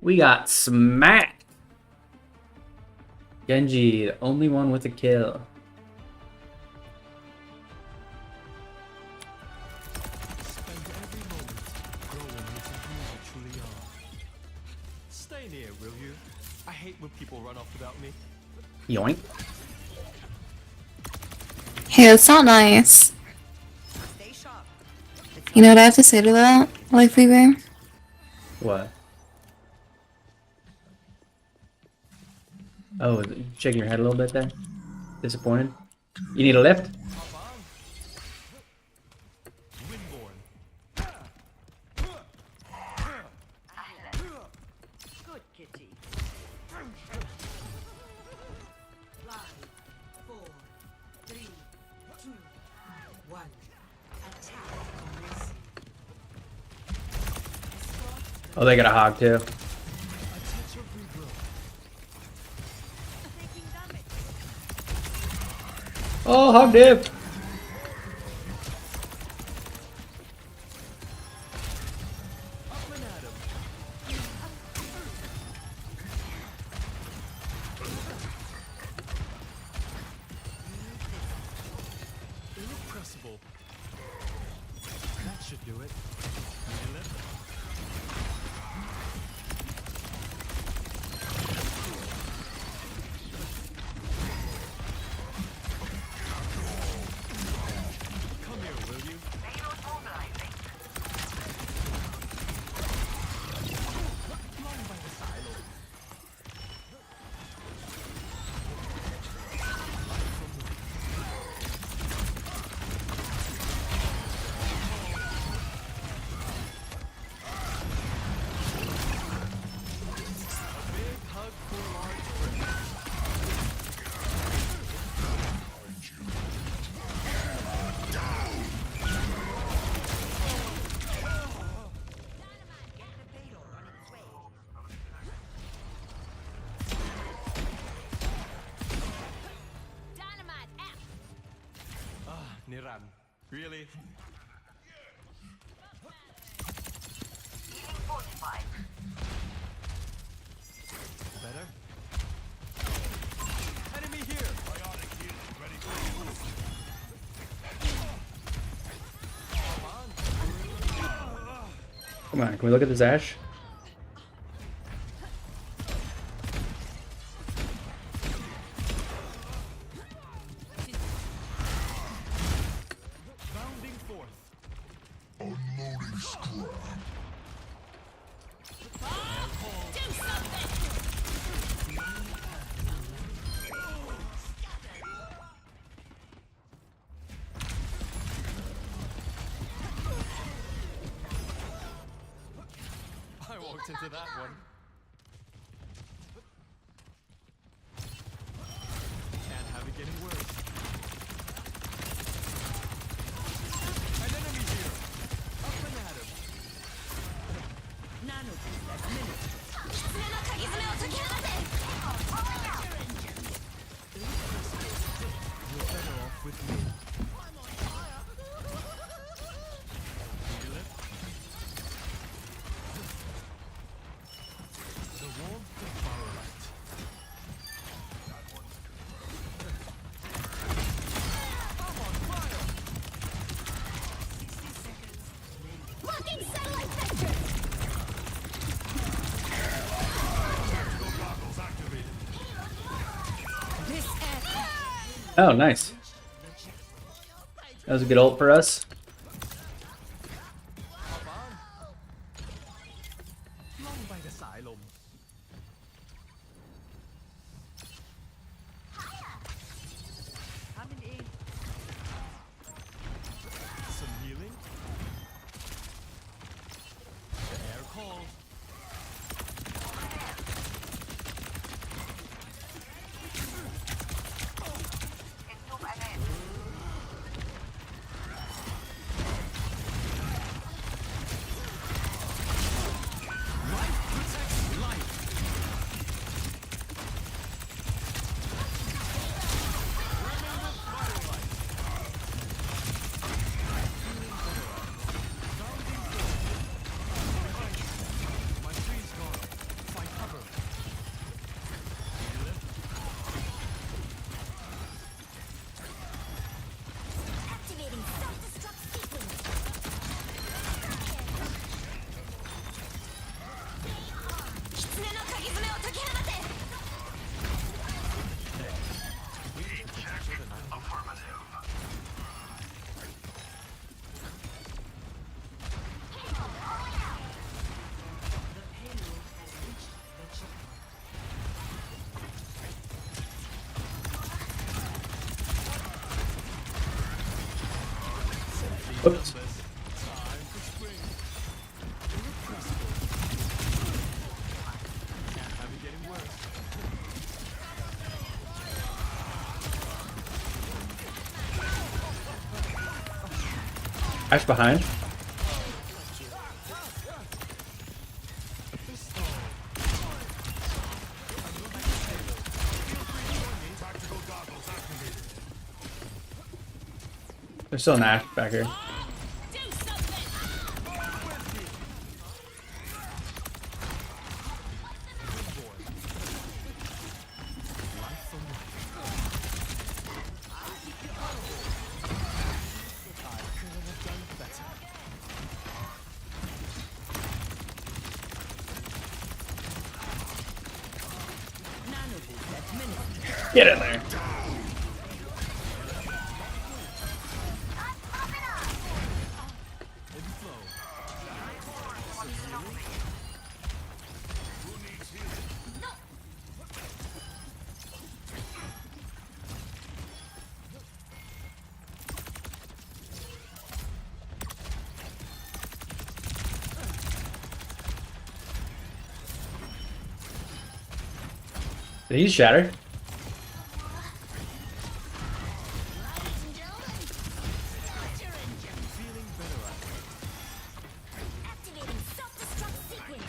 S1: We got smacked. Genji, the only one with a kill.
S8: will you? I hate when people run off without me.
S1: Yoink.
S4: Hey, that's not nice.
S5: Stay sharp.
S4: You know what I have to say to that, Life Weaver?
S1: What? Oh, shaking your head a little bit there? Disappointed? You need a lift?
S8: Windborn.
S6: Good kitty. 5, 4, 3, 2, 1. Attack commence.
S1: Oh, they got a hog too. Oh, hog dip!
S8: Irrepressible. That should do it. Nail it. Come here, will you? Long by the silo. Big hug for large friends. Ah, Niran. Really? Better? Enemy here!
S1: Come on, can we look at this Ash?
S8: Bounding forth. I walked into that one. Can't have it getting worse. An enemy here. Up and at him.
S6: Nano princess minute.
S8: You're better off with me. Feel it? The warmth of firelight. I'm on fire!
S1: Oh, nice. That was a good ult for us.
S8: Long by the silo.
S6: Coming in.
S8: Some healing. The air calls.
S1: Oops.
S8: Time for spring. Can't have it getting worse.
S1: Ash behind. There's still an Ash back here. Get in there. Did he shatter?
S7: Activating self-destruct sequence.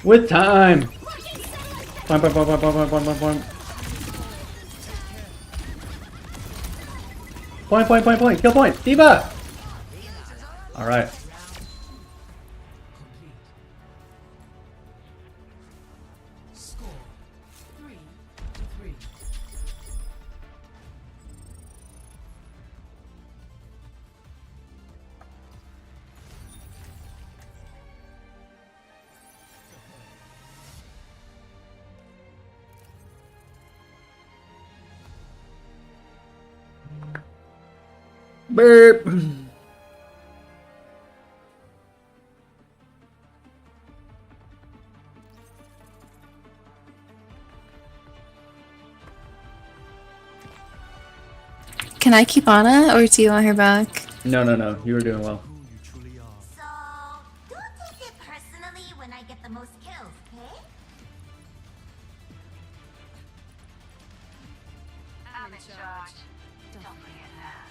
S1: With time. Point, point, point, point, point, point, point, point. Point, point, point, point. Kill point. D.Va. All right.
S6: Score 3-3.
S1: Burp.
S4: Can I keep Anna, or do you want her back?
S1: No, no, no. You were doing well.
S8: Who you truly are.
S7: So, don't take it personally when I get the most kills, okay?
S6: I'm in charge. Don't forget that.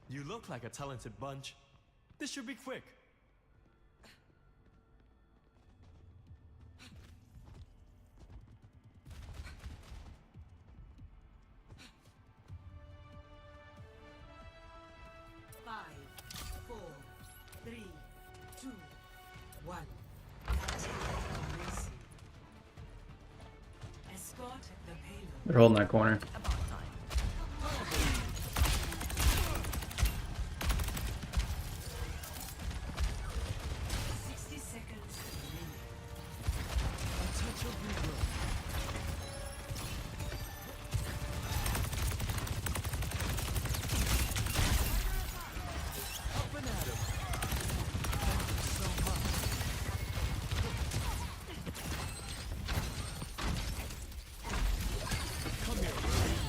S8: You look like a talented bunch. This should be quick.
S6: Five, 4, 3, 2, 1. Escort the payload.
S1: They're holding that corner.
S5: About time.
S8: A touch of regrowth. Up and at 'em. Thank you so much. Come here, baby.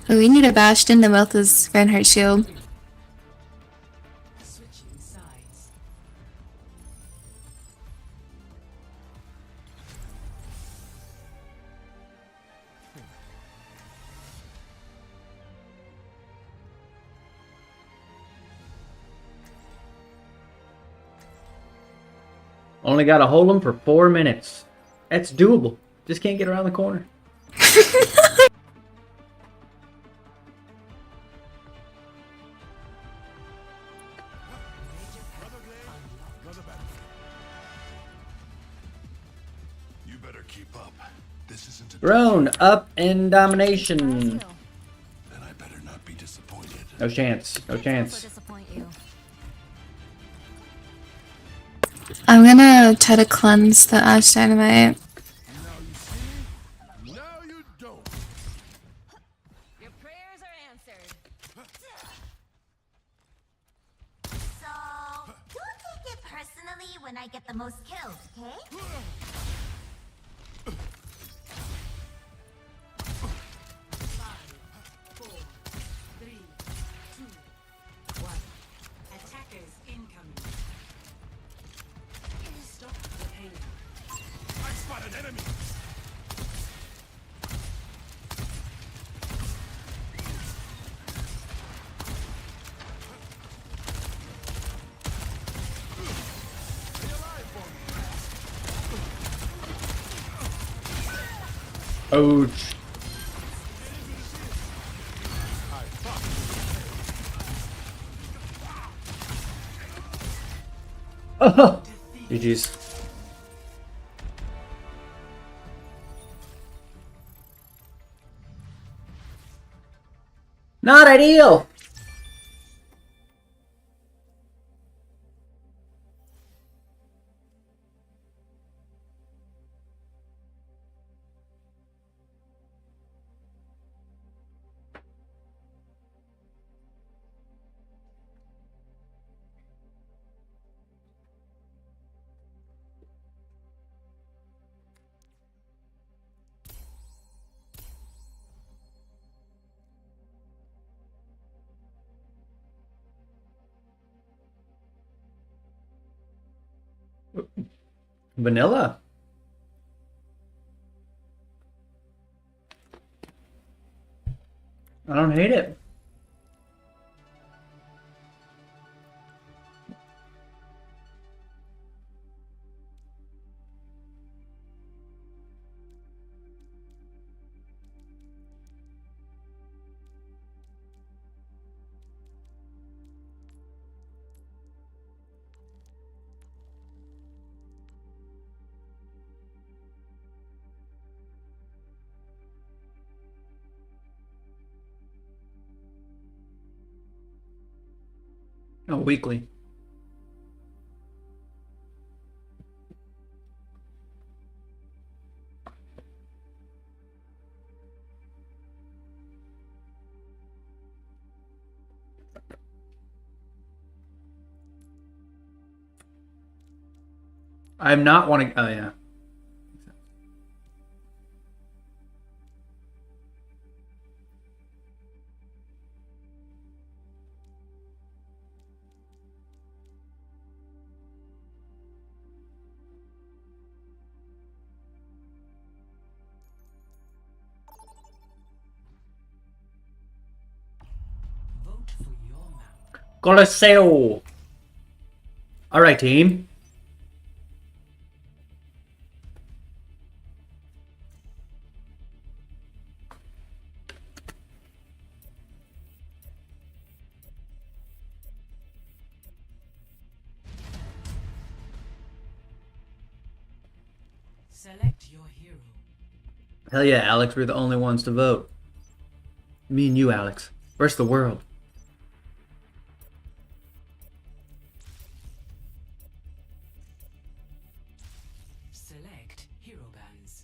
S4: Oh, we need a Bastion to melt this Reinhardt shield.
S6: Switching sides.
S1: Only got to hold him for 4 minutes. That's doable. Just can't get around the corner.
S8: You better keep up. This isn't a
S1: Grown up in domination.
S8: then I better not be disappointed.
S1: No chance. No chance.
S7: disappoint you.
S4: I'm gonna try to cleanse the Ash Dynamite.
S8: Now you don't.
S6: Your prayers are answered.
S7: So, don't take it personally when I get the most kills, okay?
S6: 4, 3, 2, 1. Attackers incoming. Stop the pain.
S8: I spot an enemy.
S1: Ouch. Oh, GG's. Not ideal. Vanilla. I don't hate it. Oh, weekly. I'm not wanting. Oh yeah.
S6: Vote for your mount.
S1: Colosseo. All right, team.
S6: Select your hero.
S1: Hell yeah, Alex. We're the only ones to vote. Me and you, Alex. Versus the world.
S6: Select hero bands.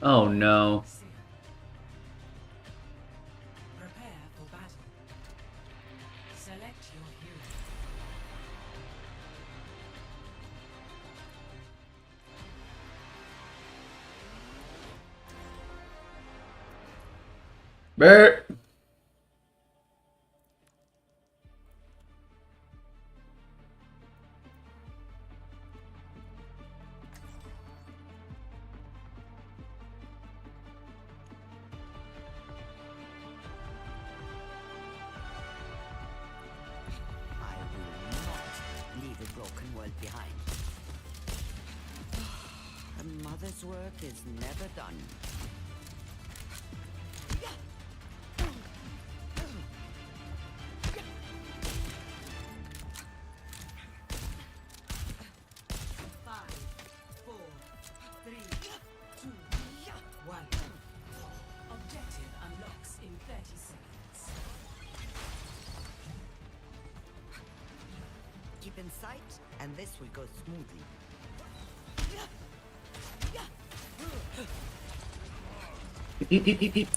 S1: Oh no.
S3: Prepare for battle. Select your hero.
S1: Bert.
S5: I will not leave a broken world behind. A mother's work is never done.
S3: Five, four, three, two, one. Objective unlocks in 30 seconds.
S5: Keep in sight, and this will go smoothly.
S1: Eep, eep, eep, eep.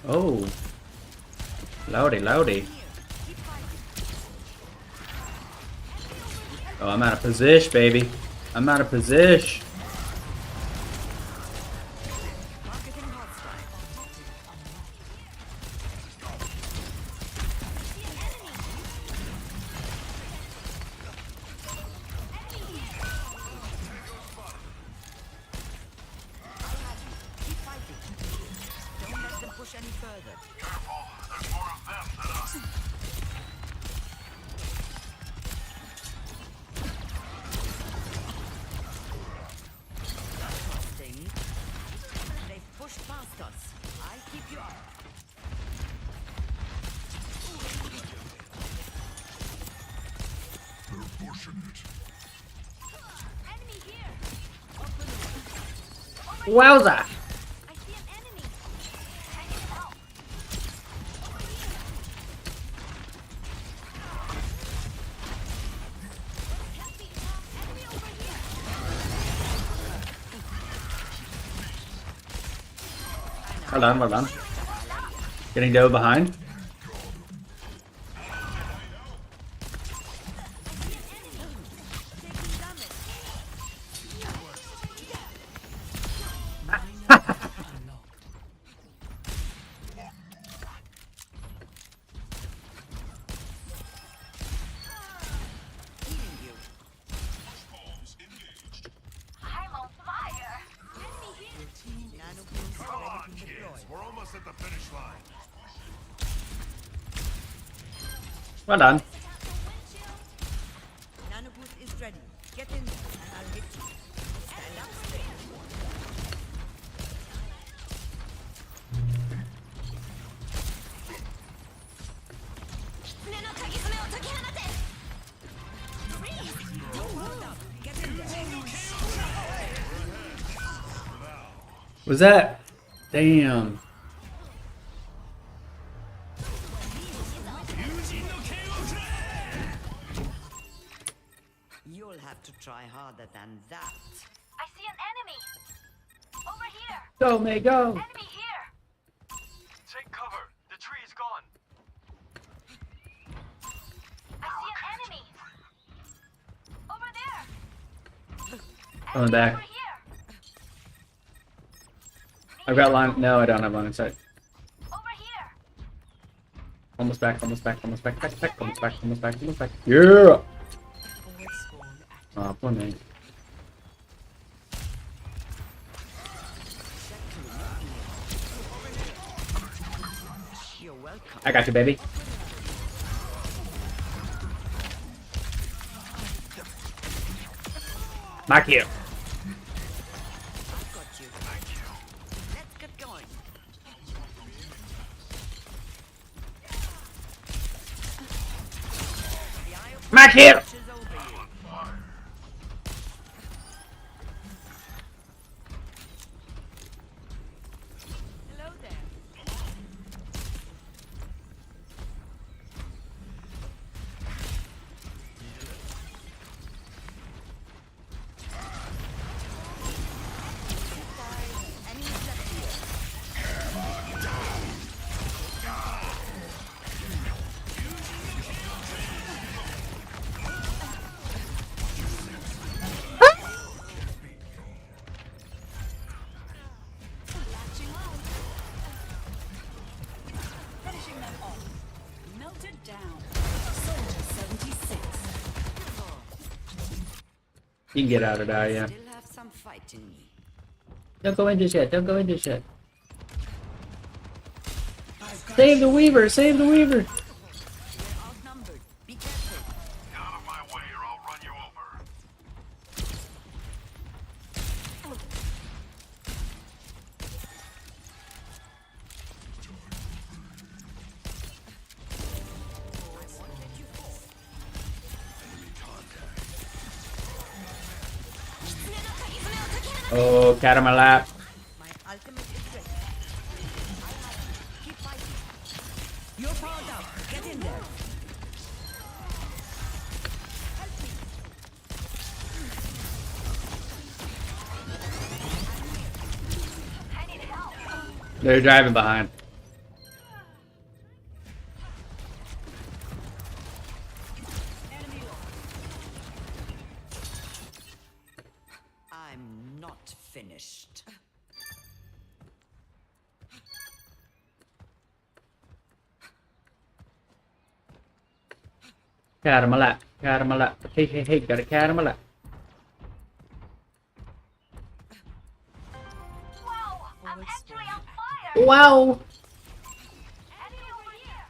S1: Oh. Loudy, loudy. Oh, I'm out of position, baby. I'm out of position.
S5: Targeting hostile. Keep fighting. Don't let them push any further. Sting. They've pushed past us. I'll keep you up.
S7: Enemy here.
S1: Wowza.
S7: I see an enemy. I need help. Help me. Enemy over here.
S1: Well done. Getting dough behind.
S5: Taking damage.
S3: Unlocked.
S5: Healing you.
S7: I'm on fire. Enemy here.
S5: Nanobooms ready to deploy.
S8: We're almost at the finish line.
S1: Well done.
S5: Nanoboost is ready. Get in there, and I'll hit you. Stand up straight. Get in there.
S1: Was that? Damn.
S5: You'll have to try harder than that.
S7: I see an enemy. Over here.
S1: Go, May, go.
S7: Enemy here.
S8: Take cover. The tree is gone.
S7: I see an enemy. Over there.
S1: On the back.
S7: Over here.
S1: I've got line. No, I don't have line of sight.
S7: Over here.
S1: Almost back. Almost back. Almost back. Almost back. Almost back. Almost back. Almost back. Yeah.
S3: Forward spawn active.
S1: Oh, poor May.
S5: You're welcome.
S1: I got you, baby. Back you.
S5: I've got you. Let's get going. The eye of
S1: Back here.
S5: is over you. Hello there. Any
S1: You can get out of there, yeah.
S5: Still have some fight in me.
S1: Don't go into shit. Don't go into shit. Save the Weaver. Save the Weaver.
S5: We're outnumbered. Be careful.
S8: Out of my way or I'll run you over.
S1: Oh, cat on my lap.
S5: My ultimate is ready. Keep fighting. You're powered up. Get in there.
S1: They're driving behind.
S5: I'm not finished.
S1: Cat on my lap. Cat on my lap. Hey, hey, hey. Got a cat on my lap.
S7: Whoa! I'm actually on fire!
S1: Wow.
S7: Enemy over here!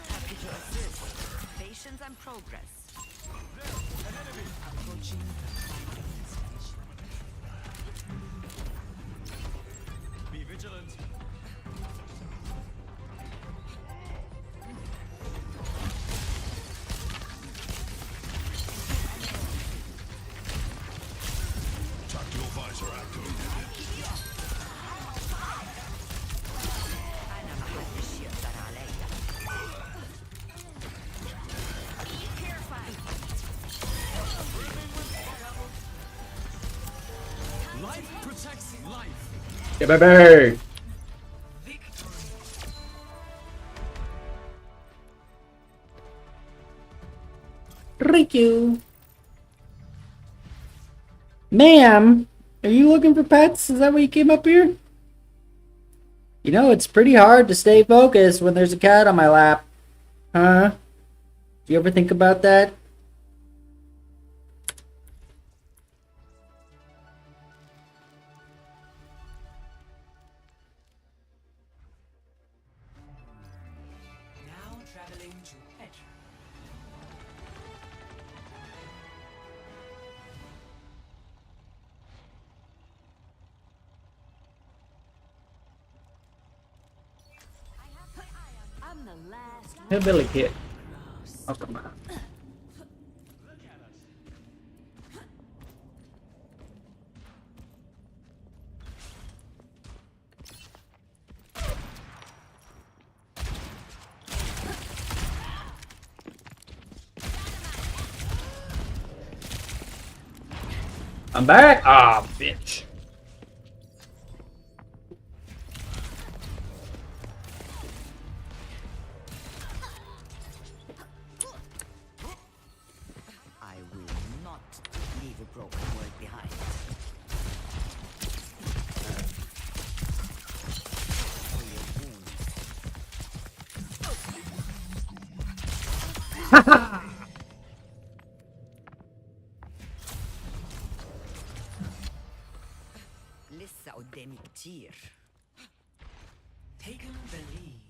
S5: Happy to assist. Patience and progress.
S3: Approaching the final station.
S8: Be vigilant. Tactical visor activated.
S5: أنا محدش يقدر عليا.
S8: Life protects life.
S1: Yeah, baby. Thank you. Ma'am, are you looking for pets? Is that why you came up here? You know, it's pretty hard to stay focused when there's a cat on my lap. Huh? Do you ever think about that?
S3: Now traveling to Petra.
S5: I'm the last one.
S1: Hillbilly kid. Oh, come on. I'm back. Ah, bitch.
S5: I will not leave a broken world behind. For your wounds. لسه قدامي كتير.
S3: Taken the lead.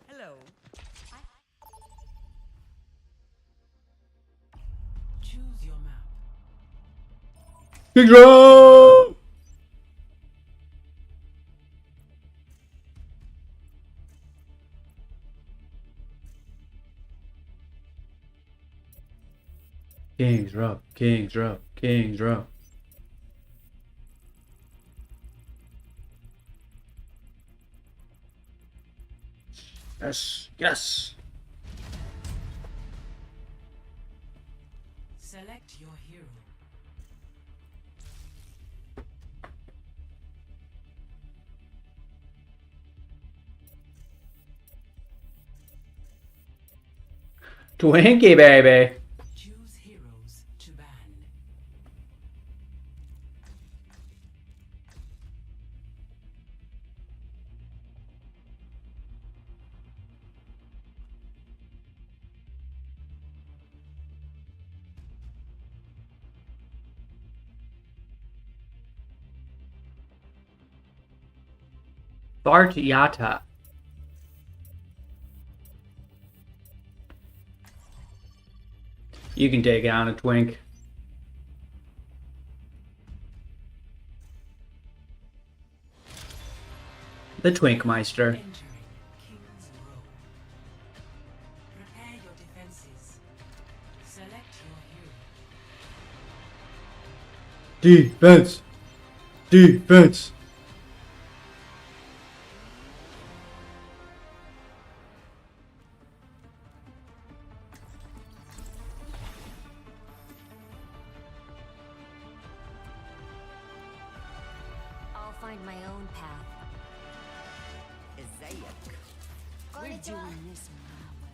S5: Hello.
S3: Choose your map.
S1: Big drum. Kings row, Kings row, Kings row. Yes. Yes.
S3: Select your hero.
S1: Twinkie, baby.
S3: Choose heroes to ban.
S1: Bart Yata. You can take it on a twink. The Twinkmeister.
S3: Entering King's Row. Prepare your defenses. Select your hero.
S1: Defense. Defense.
S7: I'll find my own path.
S5: We're doing this my way.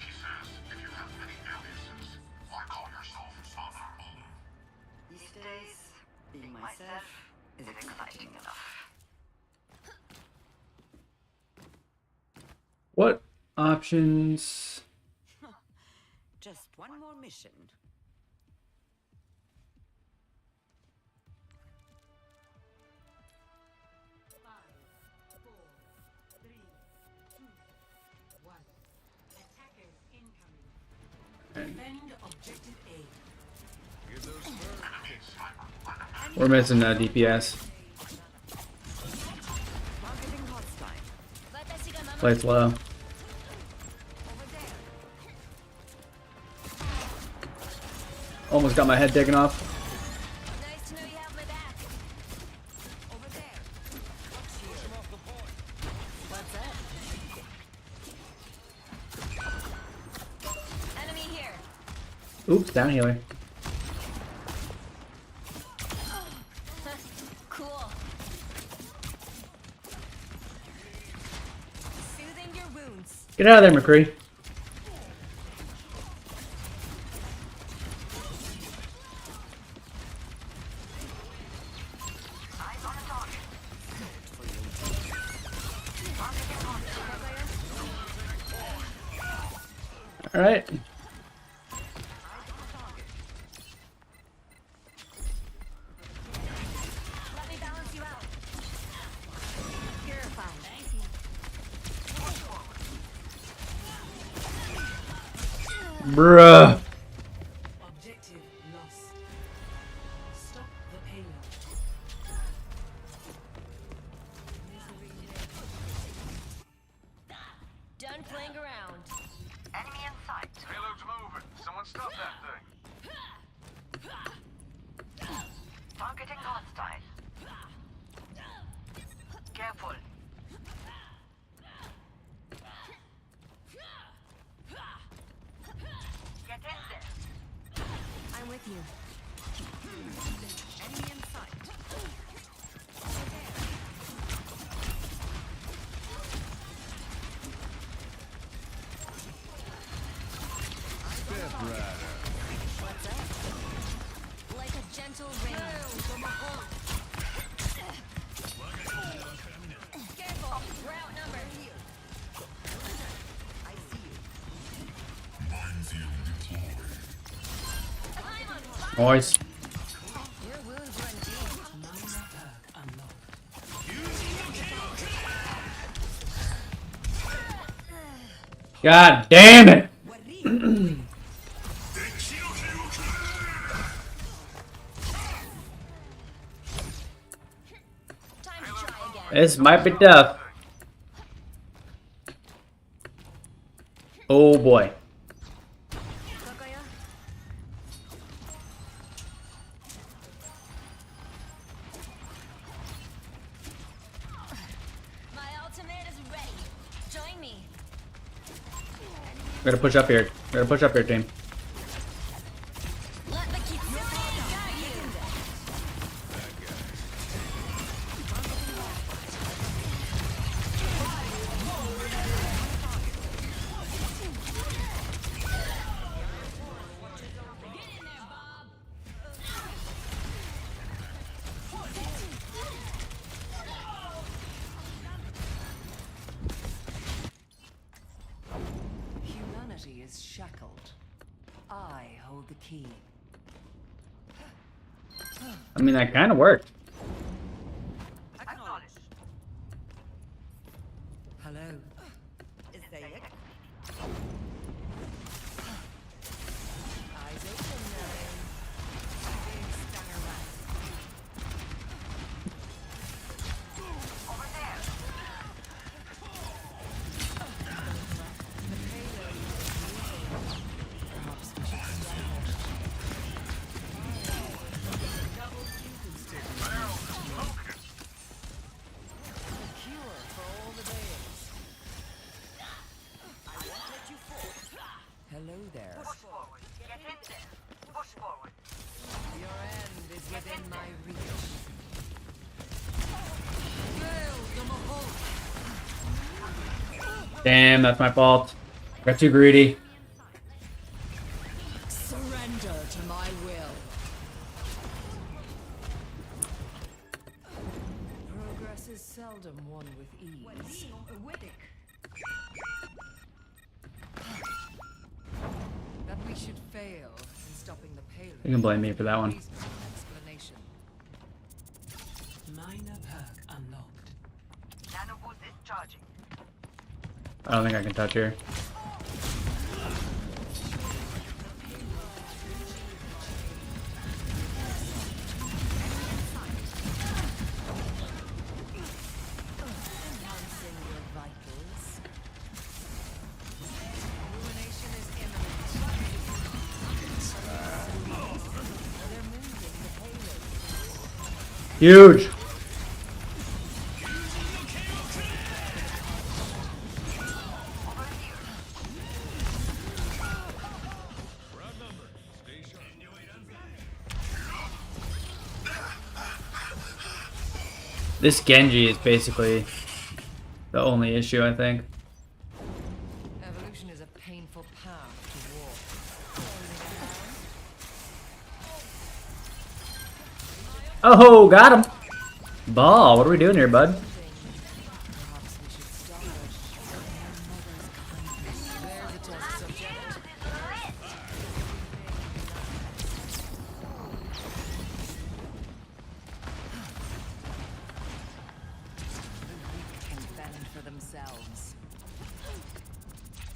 S8: He says, if you have many aliases, why call yourself Father Olu?
S5: These days, being myself is exciting enough.
S1: What options?
S5: Just one more mission.
S3: Defend objective A.
S1: We're missing DPS.
S5: Targeting hostile.
S1: Plays low. Almost got my head taken off.
S7: Nice to know you have my back.
S5: Over there.
S7: What's that? Enemy here.
S1: Oops, down healer.
S7: Cool. Soothing your wounds.
S1: Get out of there, McCree. All right.
S7: Let me balance you out. Purify. Thank you.
S1: Bruh.
S3: Objective lost. Stop the payload.
S7: Done playing around.
S5: Enemy in sight.
S8: Payload's moving. Someone stop that thing.
S5: Targeting hostile. Careful. Get in there.
S7: I'm with you.
S5: Enemy in sight.
S7: What's up? Like a gentle rain. Careful, we're outnumbered.
S5: I see you.
S8: Minefield deployed.
S7: I'm on fire.
S1: Nice.
S7: Your wounds run deep.
S3: Minor perk unlocked.
S1: God damn it.
S7: Time to try again.
S1: This might be tough. Oh boy.
S7: Kokoya?
S1: Gotta push up here. Gotta push up here, team.
S5: Let the Kitsune guide you.
S3: Humanity is shackled. I hold the key.
S1: I mean, that kind of worked.
S3: Hello. Eyes open now. Big stanger rat. Perhaps we should start. The cure for all the days. Hello there. Your end is within my reach.
S1: Damn, that's my fault. Got too greedy.
S3: Surrender to my will. Progress is seldom won with ease. That we should fail in stopping the payload.
S1: You can blame me for that one.
S3: Reasonable explanation.
S6: Minor perk unlocked.
S1: I don't think I can touch here.
S3: Enhancing your vitals. Ruination is imminent. They're moving the payload.
S1: Huge. This Genji is basically the only issue, I think.
S3: Evolution is a painful path to walk.
S1: Oh, got him. Ball, what are we doing here, bud?
S3: Perhaps we should start. There's a test subject. Can fend for themselves.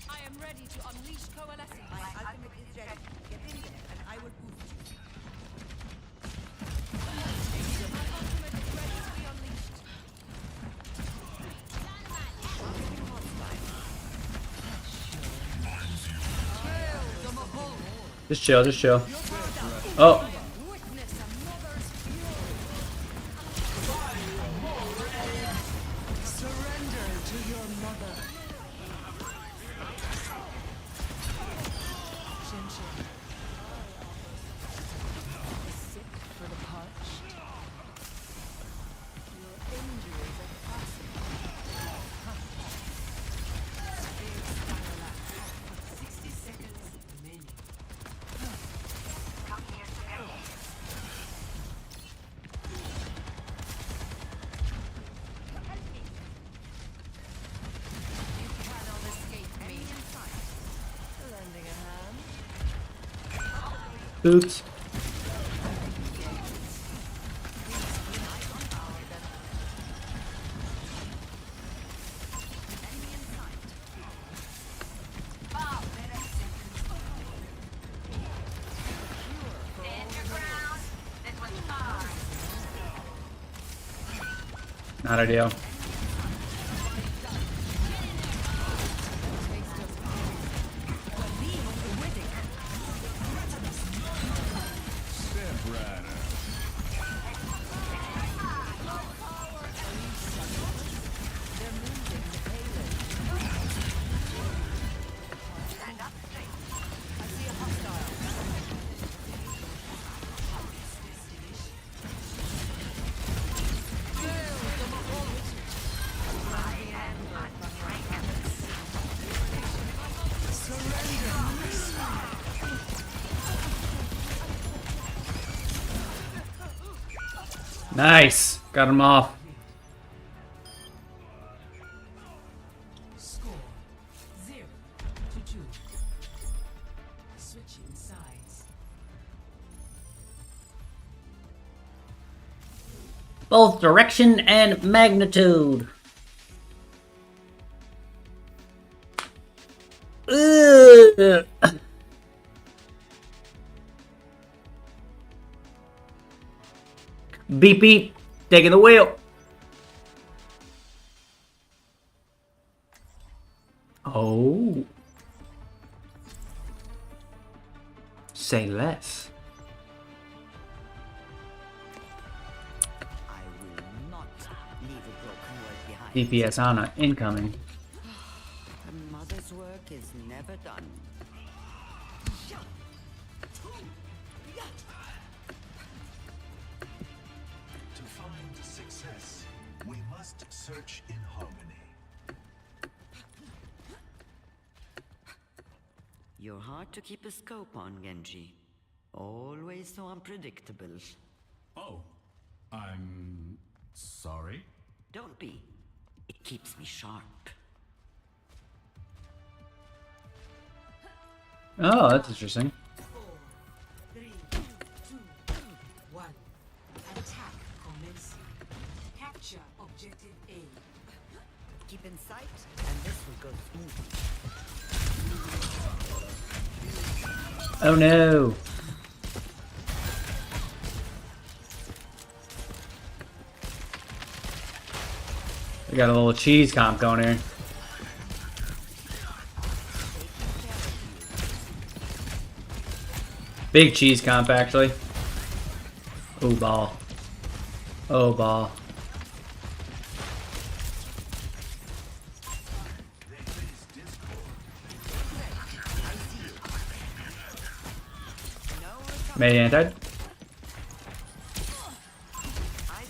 S5: I am ready to unleash coalescing.
S6: My ultimate is ready. Get in there and I will boost you.
S5: My ultimate is ready to be unleashed.
S1: Just chill, just chill. Oh,
S5: Witness a mother's
S3: Surrender to your mother. Chin chin. Sick for the parched. Your injuries are passing.
S6: 60 seconds remaining.
S5: You cannot escape me.
S3: Lending a hand.
S1: oops. Not ideal. Nice. Got him off.
S6: Score 0-2. Switching sides.
S1: Both direction and magnitude. Ugh. Beep beep. Taking the wheel. Oh. Say less.
S5: I will not leave a broken world behind.
S1: DPS Ana incoming.
S5: A mother's work is never done.
S8: To find success, we must search in harmony.
S5: You're hard to keep a scope on, Genji. Always so unpredictable.
S8: Oh, I'm sorry.
S5: Don't be. It keeps me sharp.
S1: Oh, that's interesting.
S6: 4, 3, 2, 1. Attack commencing. Capture objective A.
S5: Keep in sight, and this will go smoothly.
S1: Oh no. We got a little cheese comp going here. Big cheese comp, actually. Oh, ball. Oh, ball. Made anti.
S5: Eyes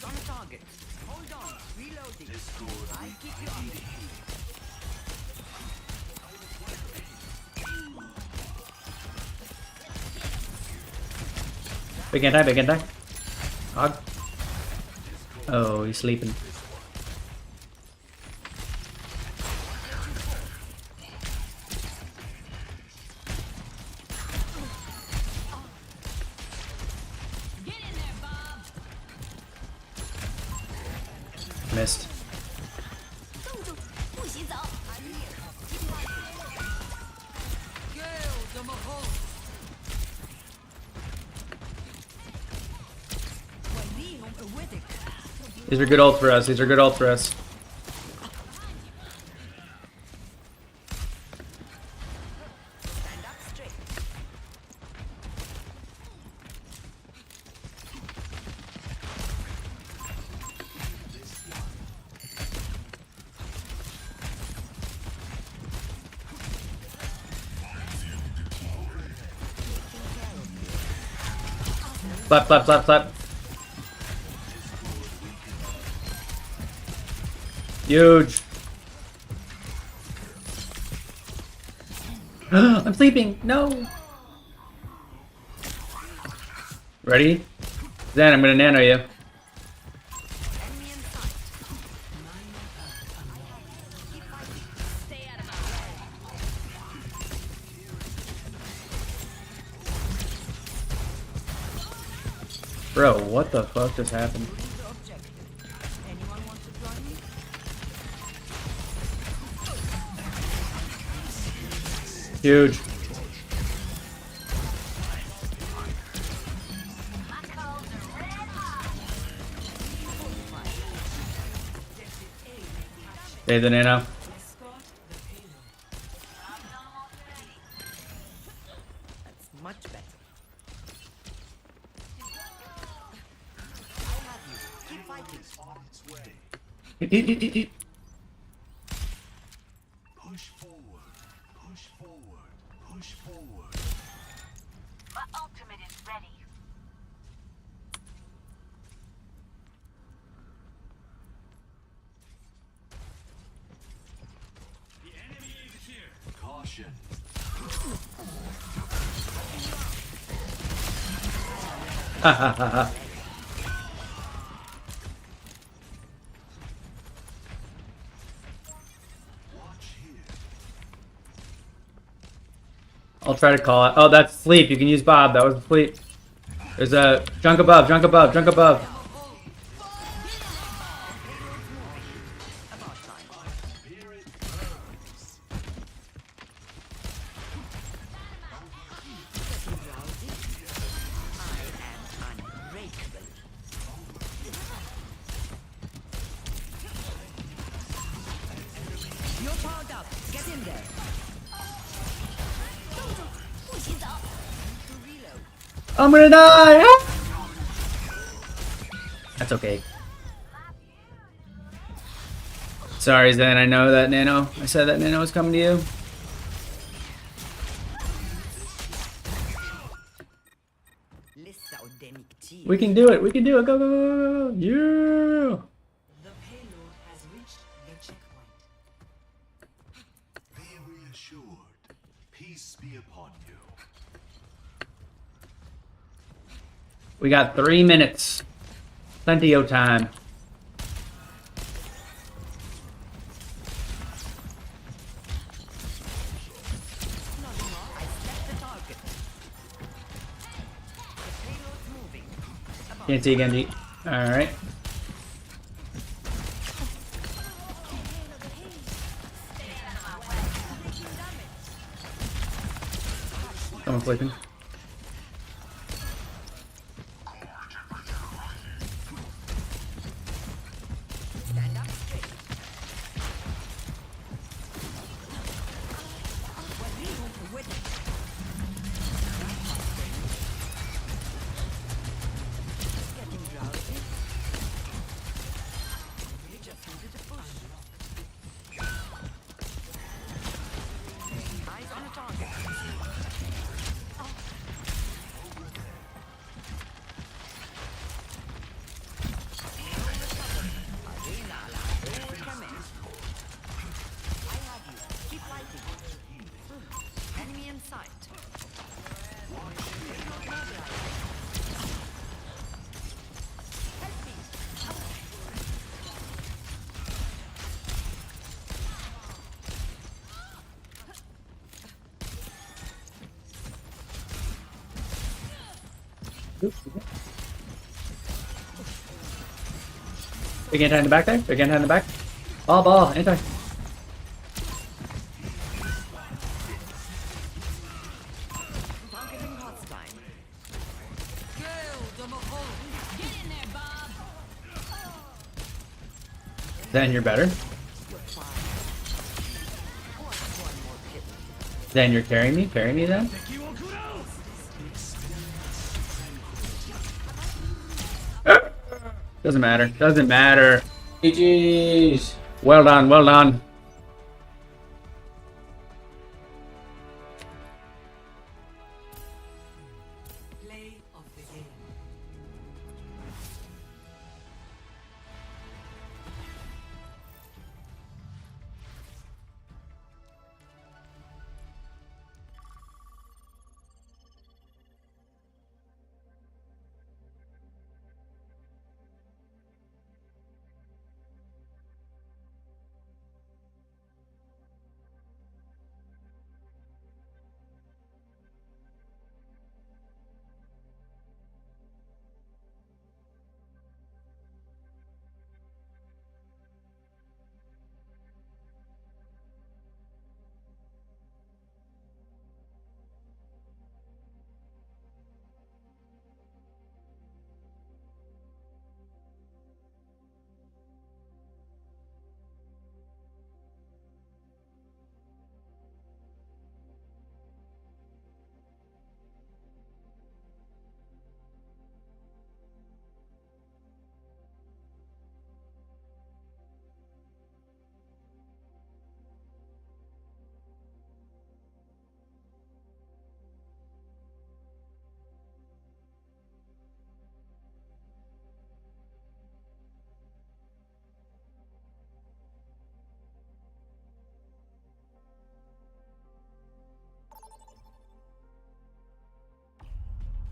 S5: on target. Hold on. Reloading. I'll keep you updated.
S1: Big anti, big anti. Hog. Oh, he's sleeping. Missed.
S7: 冻住，不许走！
S1: These are good ult for us. These are good ult for us.
S5: Stand up straight.
S1: Flap, flap, flap, flap. Huge. I'm sleeping. No. Ready? Then I'm gonna nano you.
S5: Enemy in sight. Stay out of my way.
S1: Bro, what the fuck just happened?
S5: The objective. Anyone want to join me?
S1: Huge. Save the nano.
S5: That's much better. I have you. Keep fighting.
S8: On its way.
S1: Huge.
S8: Push forward. Push forward. Push forward.
S7: My ultimate is ready.
S8: Caution.
S1: I'll try to call it. Oh, that's sleep. You can use Bob. That was sleep. There's a junk above, junk above, junk above.
S5: You're powered up. Get in there.
S1: I'm gonna die! Ah! That's okay. Sorry, Zen. I know that Nano. I said that Nano was coming to you. We can do it. We can do it. Go, go, go, go, go. Yeah!
S3: The payload has reached the checkpoint.
S8: Be reassured. Peace be upon you.
S1: We got 3 minutes. Plenty of time. Can't see Genji. Alright. Someone flipping.
S5: Enemy in sight.
S1: Big anti in the back there. Big anti in the back. Ball, ball, anti.
S5: Targeting hostile. Kill the Mahone. Get in there, Bob.
S1: Then you're better. Then you're carrying me. Carry me then. Doesn't matter. Doesn't matter. GG's. Well done. Well done.
S3: Play of the game.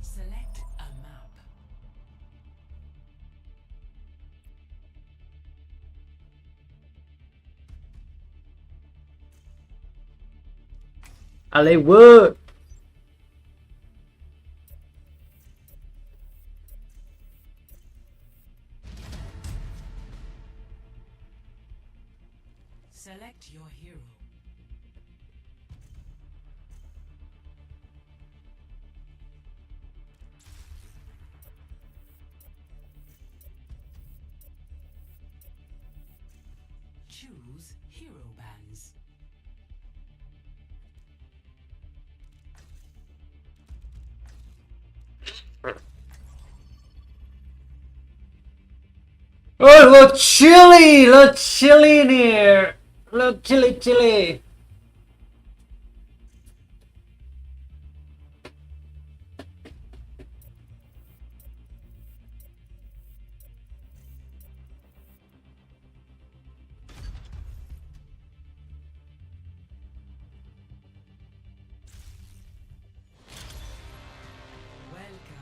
S3: Select a map.
S1: Hollywood.
S3: Select your hero. Choose hero bands.
S1: Oh, little chilly in here. Little chilly.
S3: Welcome to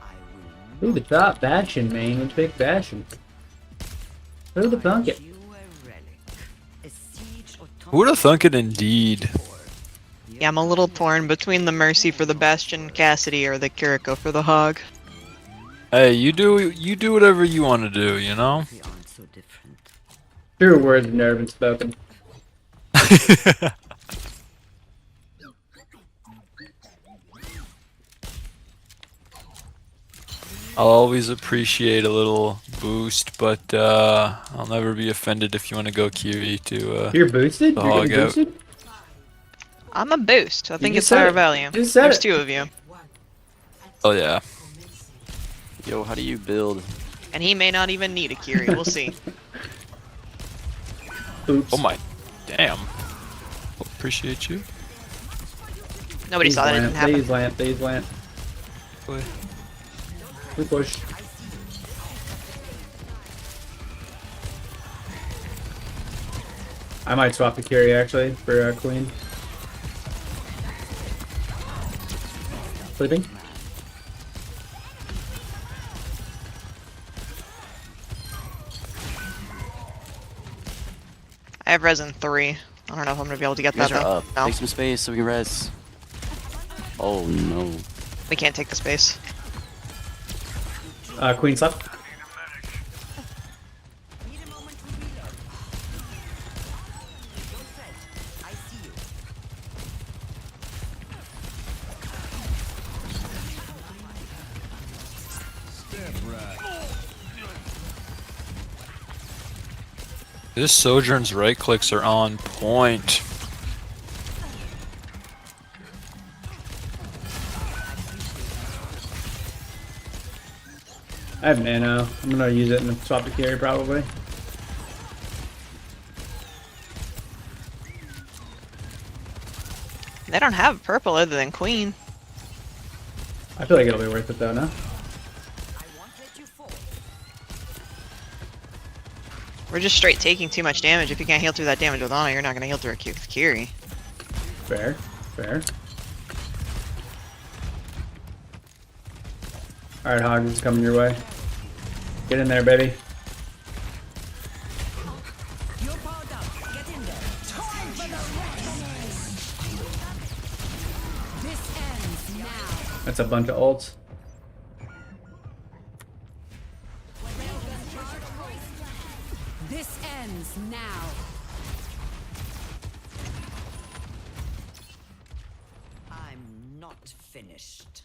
S3: Hollywood.
S1: Ooh, the top Bastion, man. Let's pick Bastion. Who the thunk it?
S5: You a relic. A siege
S9: Who'da thunk it indeed?
S10: Yeah, I'm a little torn between the Mercy for the Bastion Cassidy or the Kiriko for the Hog.
S9: Hey, you do whatever you want to do, you know?
S5: We aren't so different.
S1: True words have never been spoken.
S9: I'll always appreciate a little boost, but I'll never be offended if you want to go Kiri to
S1: You're boosted?
S9: the
S1: You're
S9: hog
S1: getting
S9: out.
S1: boosted?
S10: I'm a boost. I think
S1: just
S10: it's
S1: said
S10: higher
S1: it.
S10: value.
S1: You just said
S10: There's
S1: it.
S10: two of you.
S9: Oh yeah.
S11: Yo, how do you build?
S10: And he may not even need a Kiri. We'll see.
S1: Oops.
S9: Oh my, damn. Appreciate you.
S10: Nobody saw that. It didn't happen.
S1: These lamp.
S9: Boy.
S1: We push. I might swap the Curie actually for Queen. Sleeping.
S10: I have resin 3. I don't know if I'm gonna be able to get
S11: You guys
S10: that
S11: are
S10: though.
S11: up.
S10: No,
S11: Take some space so we can res. Oh no.
S10: we can't take the space.
S1: Queen slept.
S5: Need a moment to reload. Don't fret. I see you.
S9: This Sojourn's right clicks are on point.
S1: I have nano. I'm gonna use it and swap the Curie probably.
S10: They don't have purple other than Queen.
S1: I feel like it'll be worth it though, no?
S5: I won't let you fall.
S10: We're just straight taking too much damage. If you can't heal through that damage with Ana, you're not gonna heal through a Kiri.
S1: Fair. Fair. Alright, Hog, it's coming your way. Get in there, baby.
S5: You're powered up. Get in there. Time for the reckoning. This ends now.
S1: That's a bunch of ults.
S5: This ends now. I'm not finished.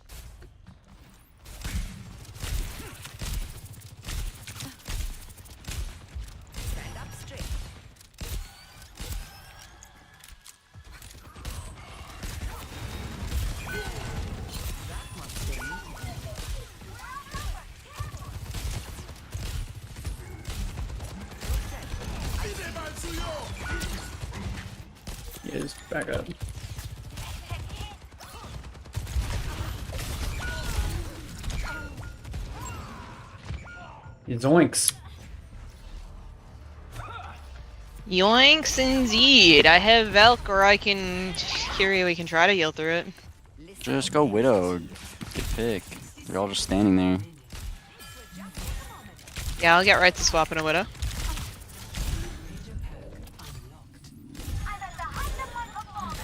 S5: Stand up straight. That must sting.
S1: Yeah, just back up. Yeah, zoinks.
S10: Yoinks indeed. I have Valk, or I can Kyrie. We can try to heal through it.
S11: Just go Widow. Get pick. They're all just standing there.
S10: Yeah, I'll get right to swapping a Widow.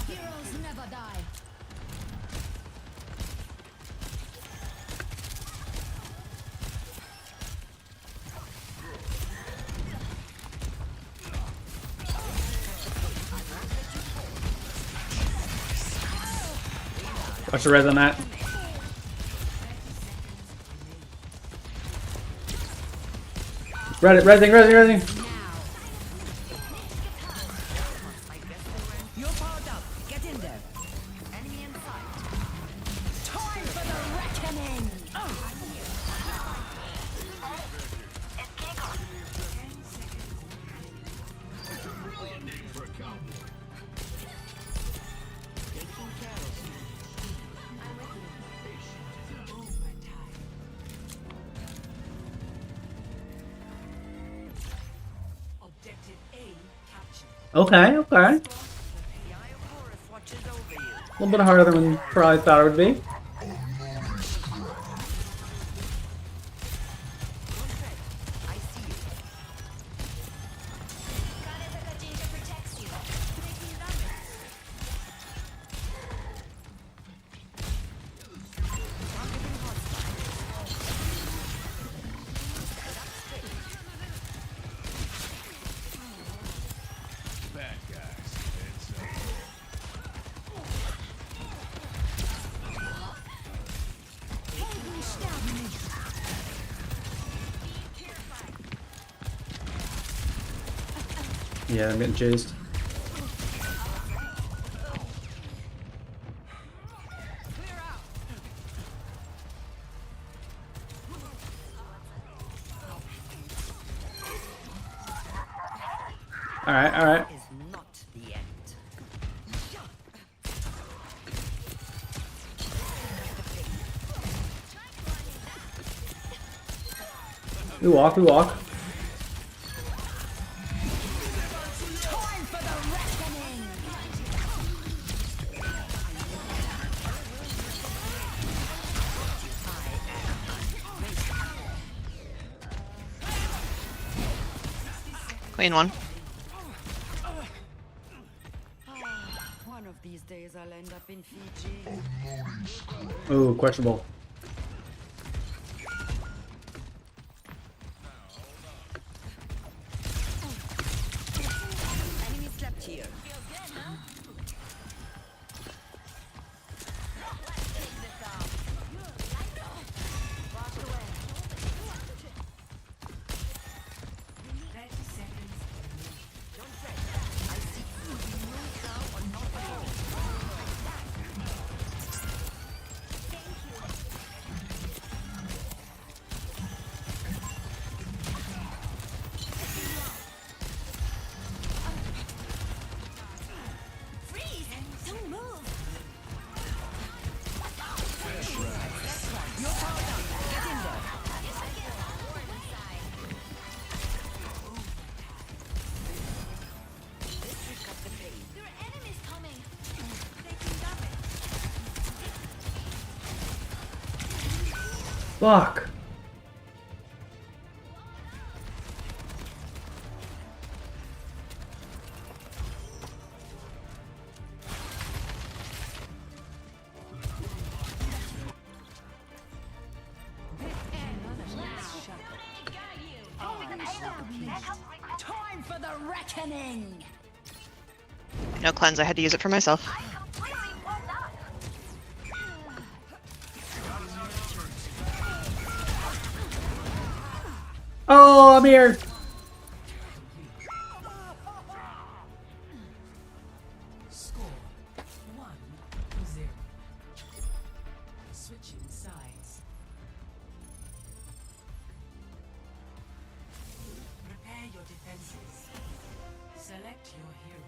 S5: Heroes never die.
S1: Watch the res on that. Resing.
S5: You're powered up. Get in there. Enemy in sight. Time for the reckoning. Objective A captured.
S1: Okay. A
S5: Watches over you.
S1: little bit harder than we probably thought it would be.
S5: I see you.
S1: Yeah, I'm getting chased. Alright.
S5: Is not the end.
S1: We walk.
S5: Time for the reckoning.
S10: Queen one.
S5: One of these days I'll end up in Fiji.
S1: Ooh, questionable.
S5: Enemy slept here. Freeze! Don't move! You're powered up. Get in there. There are enemies coming. Taking damage.
S1: Fuck.
S5: Time for the reckoning!
S10: No cleanse. I had to use it for myself.
S1: Oh, I'm here.
S6: Score 1-0. Switching sides. Prepare your defenses. Select your hero.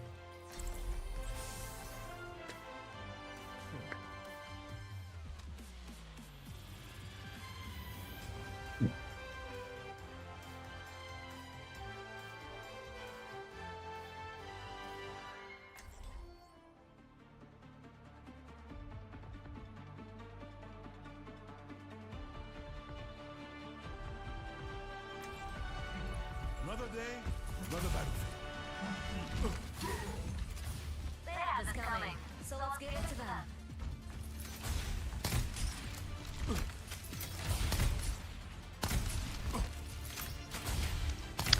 S7: They have us coming, so let's get to them.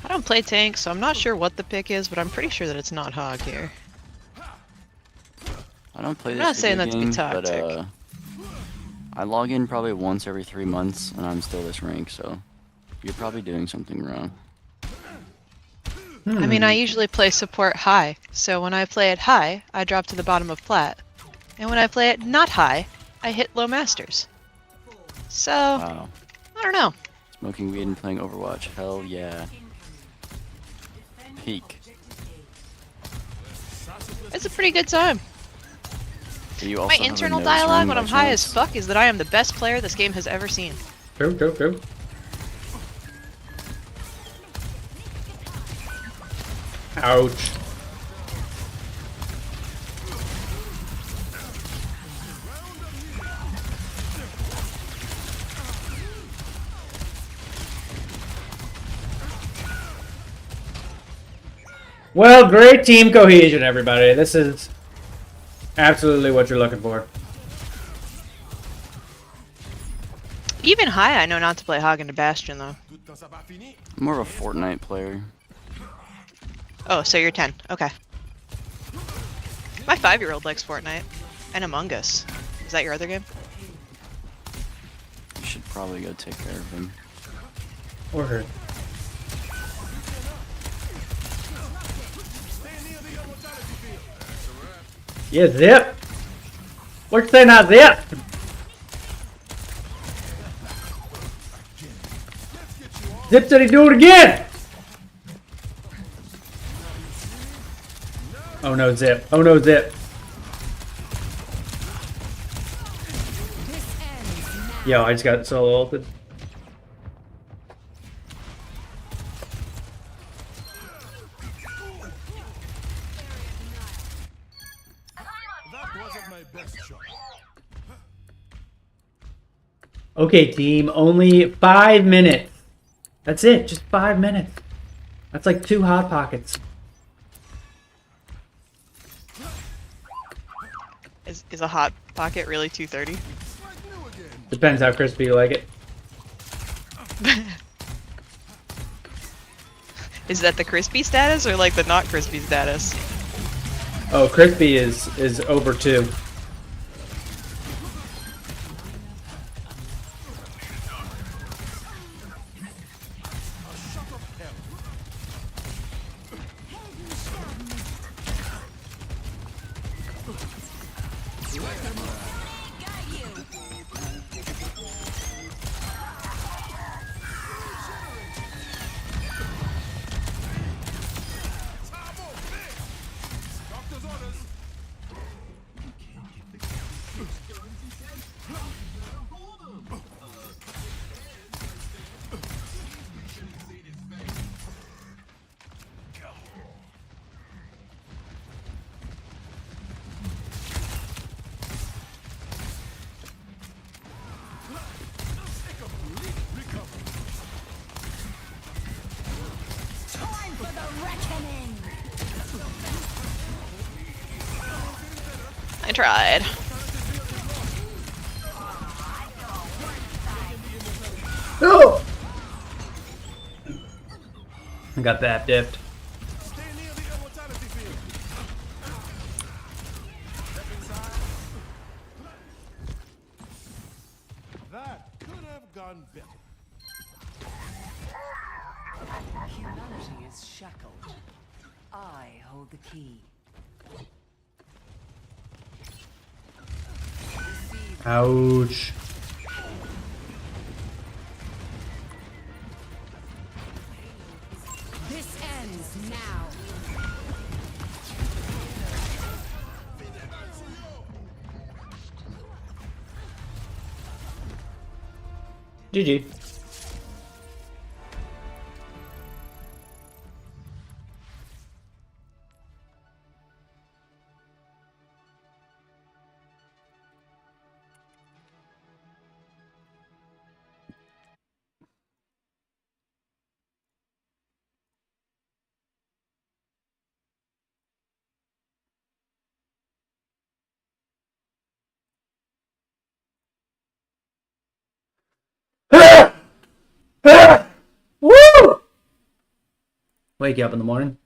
S10: I don't play tank, so I'm not sure what the pick is, but I'm pretty sure that it's not Hog here.
S11: I don't play
S10: I'm
S11: this
S10: not saying
S11: video
S10: that to be
S11: game,
S10: toxic.
S11: but I log in probably once every 3 months, and I'm still this rank, so you're probably doing something wrong.
S10: I mean, I usually play support high, so when I play it high, I drop to the bottom of plat. And when I play it not high, I hit low masters. So,
S11: Wow.
S10: I don't know.
S11: Smoking weed and playing Overwatch. Hell yeah. Peak.
S10: It's a pretty good time.
S11: Do you also
S10: My
S11: have a
S10: internal
S11: nose
S10: dialogue
S11: ring
S10: when
S11: by
S10: I'm high as
S11: chance?
S10: fuck is that I am the best player this game has ever seen.
S1: True, true, true. Ouch. Well, great team cohesion, everybody. This is absolutely what you're looking for.
S10: Even high, I know not to play Hog into Bastion, though.
S11: I'm more of a Fortnite player.
S10: Oh, so you're 10. Okay. My 5-year-old likes Fortnite. And Among Us. Is that your other game?
S11: You should probably go take care of him.
S1: Or her. Yeah, zip. What'd you say, not zip? Zip said he'd do it again. Oh no, Zip. Oh no, Zip. Yo, I just got solo ulted. Okay, team, only 5 minutes. That's it, just 5 minutes. That's like 2 hot pockets.
S10: Is a hot pocket really 230?
S1: Depends how crispy you like it.
S10: Is that the crispy status or like the not crispy status?
S1: Oh, crispy is over 2.
S10: I tried.
S1: Oh! I got that dipped.
S8: That could have gone better.
S6: Humanity is shackled. I hold the key.
S1: Ouch.
S5: This ends now.
S1: GG. Wake you up in the morning.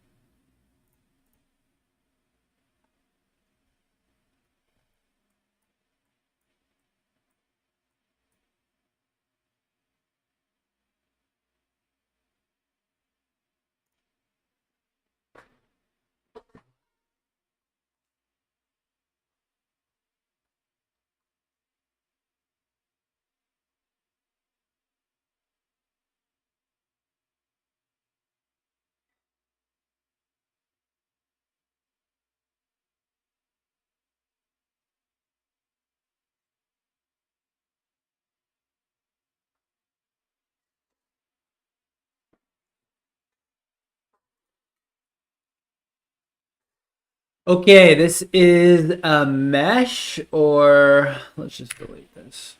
S1: Okay, this is a mesh, or let's just delete this.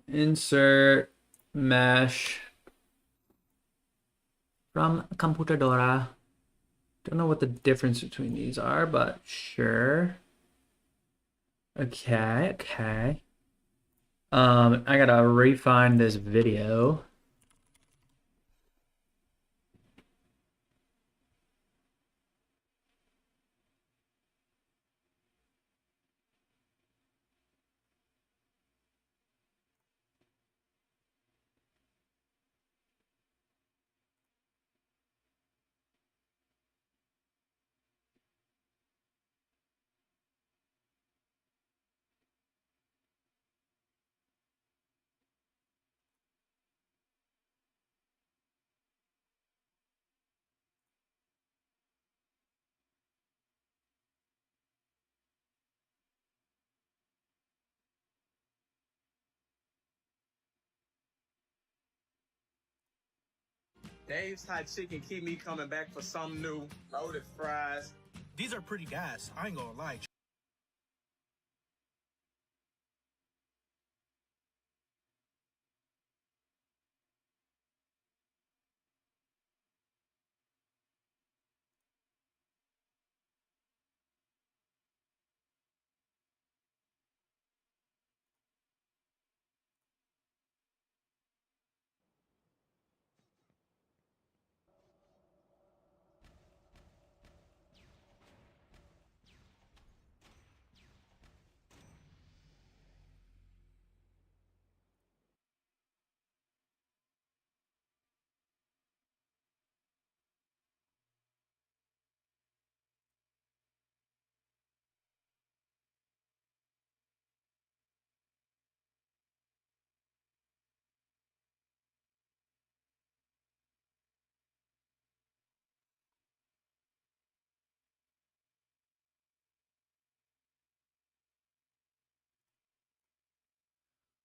S1: Insert mesh from Computadora. Don't know what the difference between these are, but sure. Okay. I gotta refine this video.
S12: Dave's Hot Chicken keep me coming back for something new. Loaded fries.
S13: These are pretty guys. I ain't gonna lie.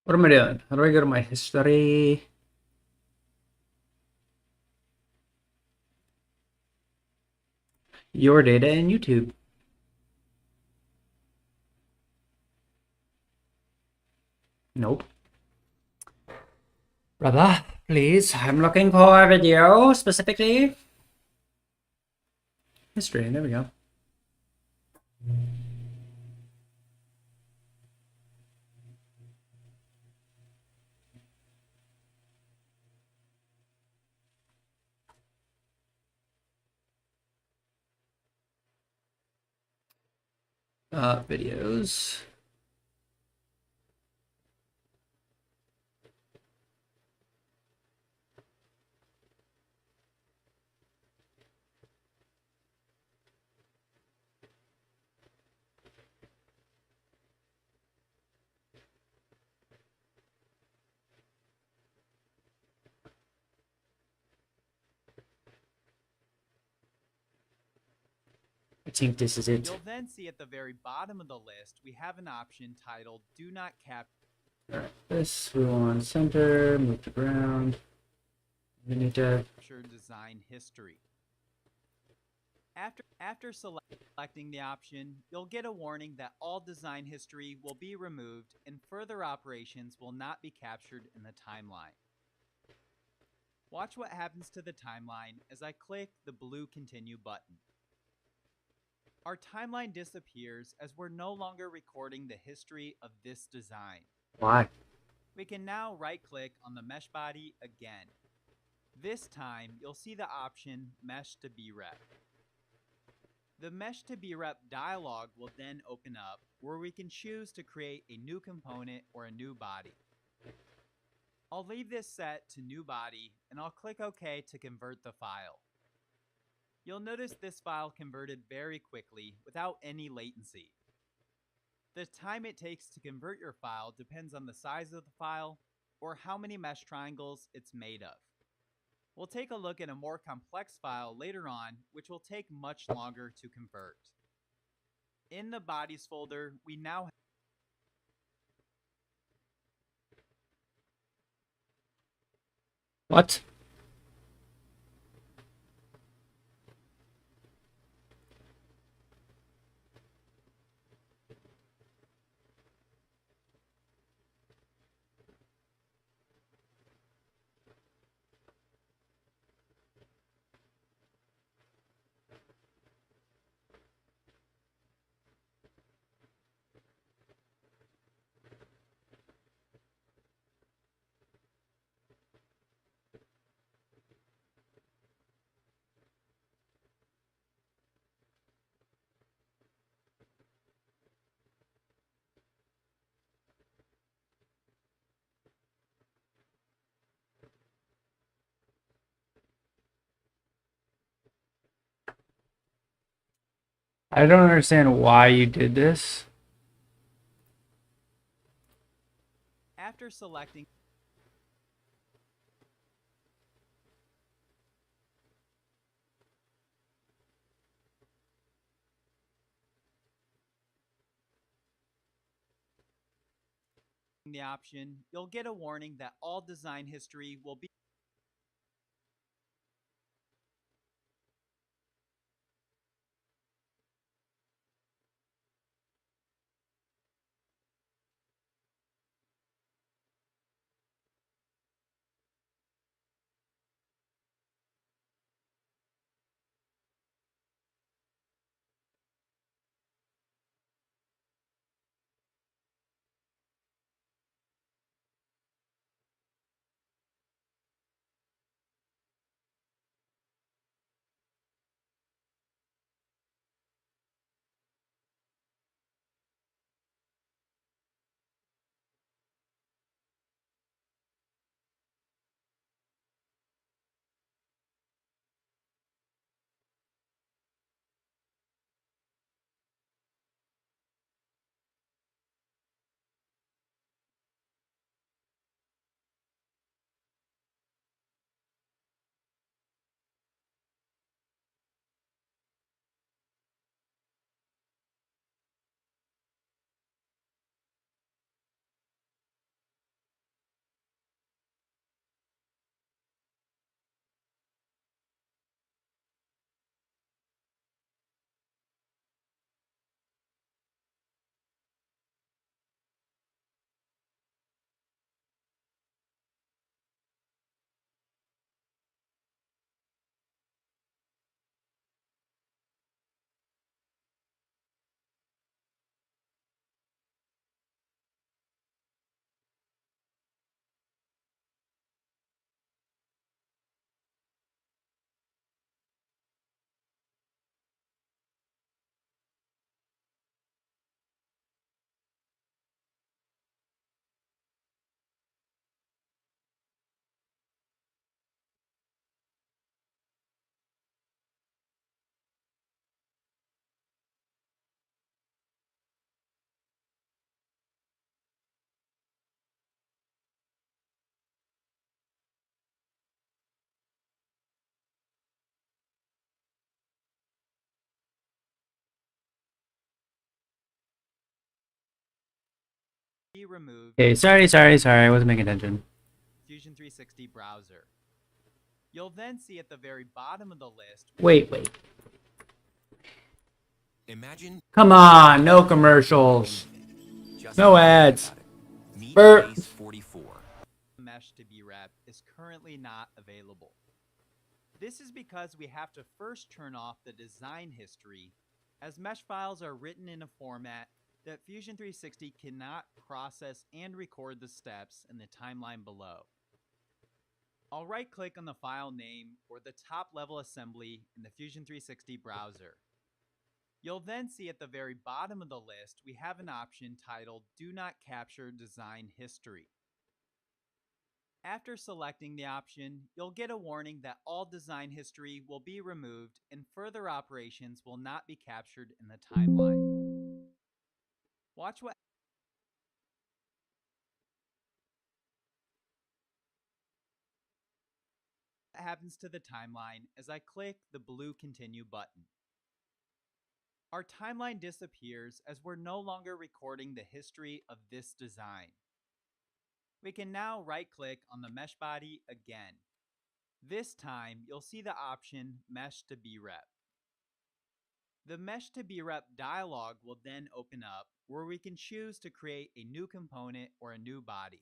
S1: What am I doing? How do I go to my history? Your data and YouTube. Nope. Brother, please. I'm looking for a video specifically. History. There we go. Videos. I think this is it.
S14: You'll then see at the very bottom of the list, we have an option titled Do Not Capture.
S1: Alright, this we want center, move to ground. We need to
S14: Design history. After selecting the option, you'll get a warning that all design history will be removed and further operations will not be captured in the timeline. Watch what happens to the timeline as I click the blue continue button. Our timeline disappears as we're no longer recording the history of this design.
S1: Why?
S14: We can now right-click on the mesh body again. This time, you'll see the option Mesh to BREP. The Mesh to BREP dialog will then open up where we can choose to create a new component or a new body. I'll leave this set to new body and I'll click OK to convert the file. You'll notice this file converted very quickly without any latency. The time it takes to convert your file depends on the size of the file or how many mesh triangles it's made of. We'll take a look at a more complex file later on, which will take much longer to convert. In the bodies folder, we now have
S1: What? I don't understand why you did this.
S14: after selecting the option, you'll get a warning that all design history will be removed.
S1: Okay, sorry. I wasn't paying attention.
S14: Fusion 360 browser. You'll then see at the very bottom of the list.
S1: Wait.
S15: Imagine.
S1: Come on, no commercials. No ads. Burp.
S15: 44.
S14: Mesh to BREP is currently not available. This is because we have to first turn off the design history, as mesh files are written in a format that Fusion 360 cannot process and record the steps in the timeline below. I'll right-click on the file name or the top-level assembly in the Fusion 360 browser. You'll then see at the very bottom of the list, we have an option titled Do Not Capture Design History. After selecting the option, you'll get a warning that all design history will be removed and further operations will not be captured in the timeline. Watch what happens to the timeline as I click the blue Continue button. Our timeline disappears as we're no longer recording the history of this design. We can now right-click on the mesh body again. This time, you'll see the option Mesh to BREP. The Mesh to BREP dialog will then open up where we can choose to create a new component or a new body.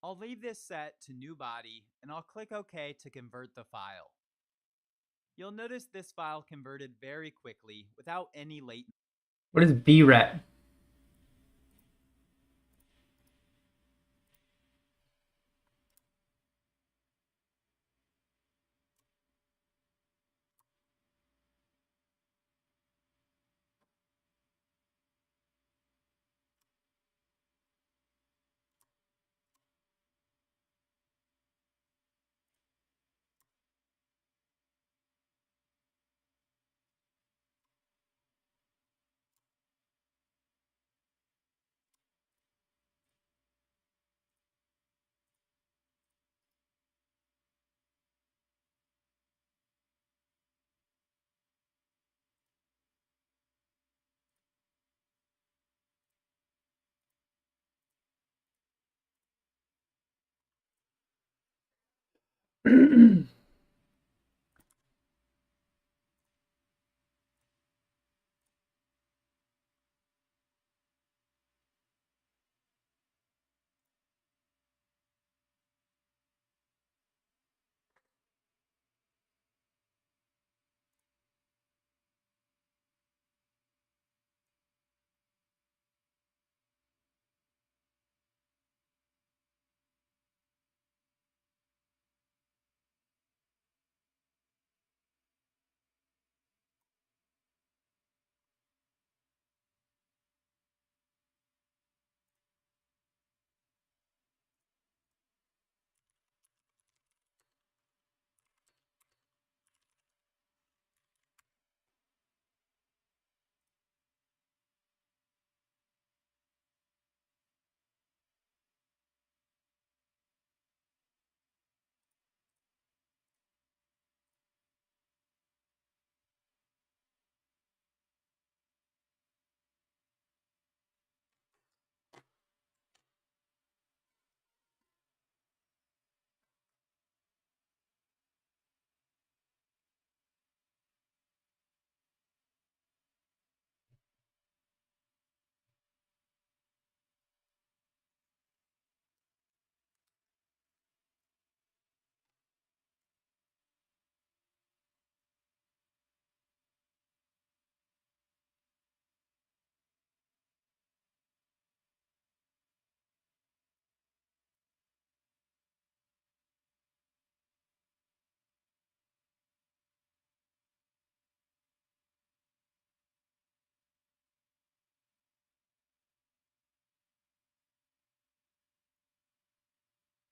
S14: I'll leave this set to new body and I'll click OK to convert the file. You'll notice this file converted very quickly without any latency.
S1: What is BREP?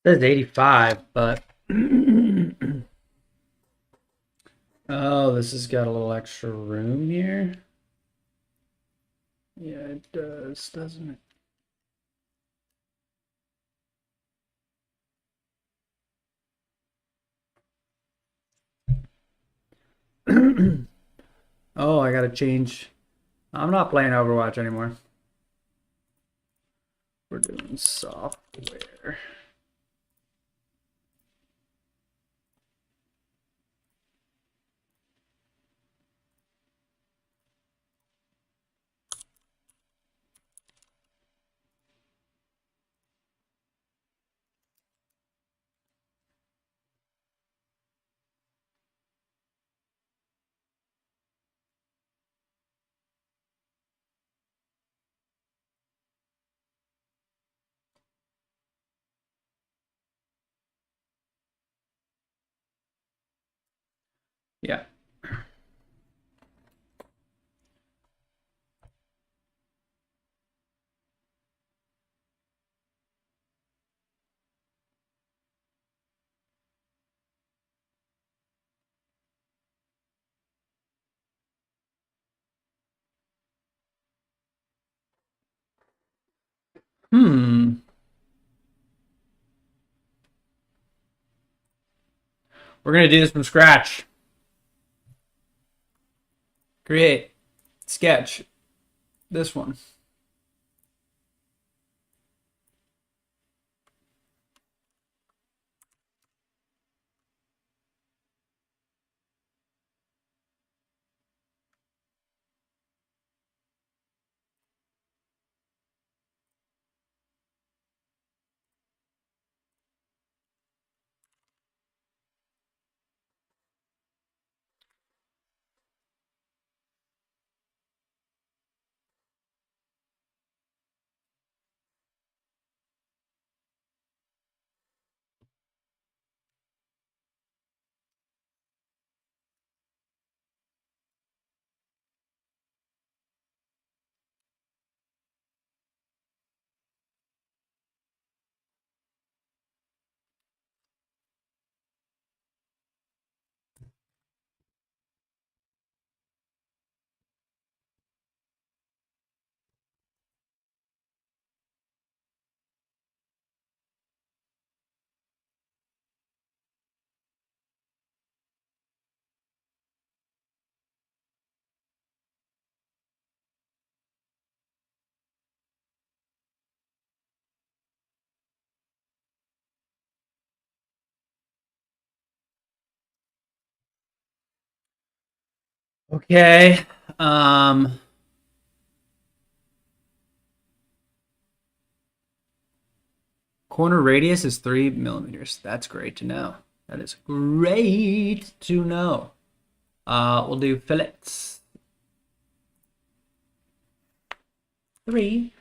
S1: It says 85, but oh, this has got a little extra room here. Yeah, it does, doesn't it? Oh, I gotta change. I'm not playing Overwatch anymore. We're doing software. Yeah. Hmm. We're gonna do this from scratch. Create, sketch, this one. Okay. Corner radius is 3 millimeters. That's great to know. That is great to know. We'll do fillets. 3.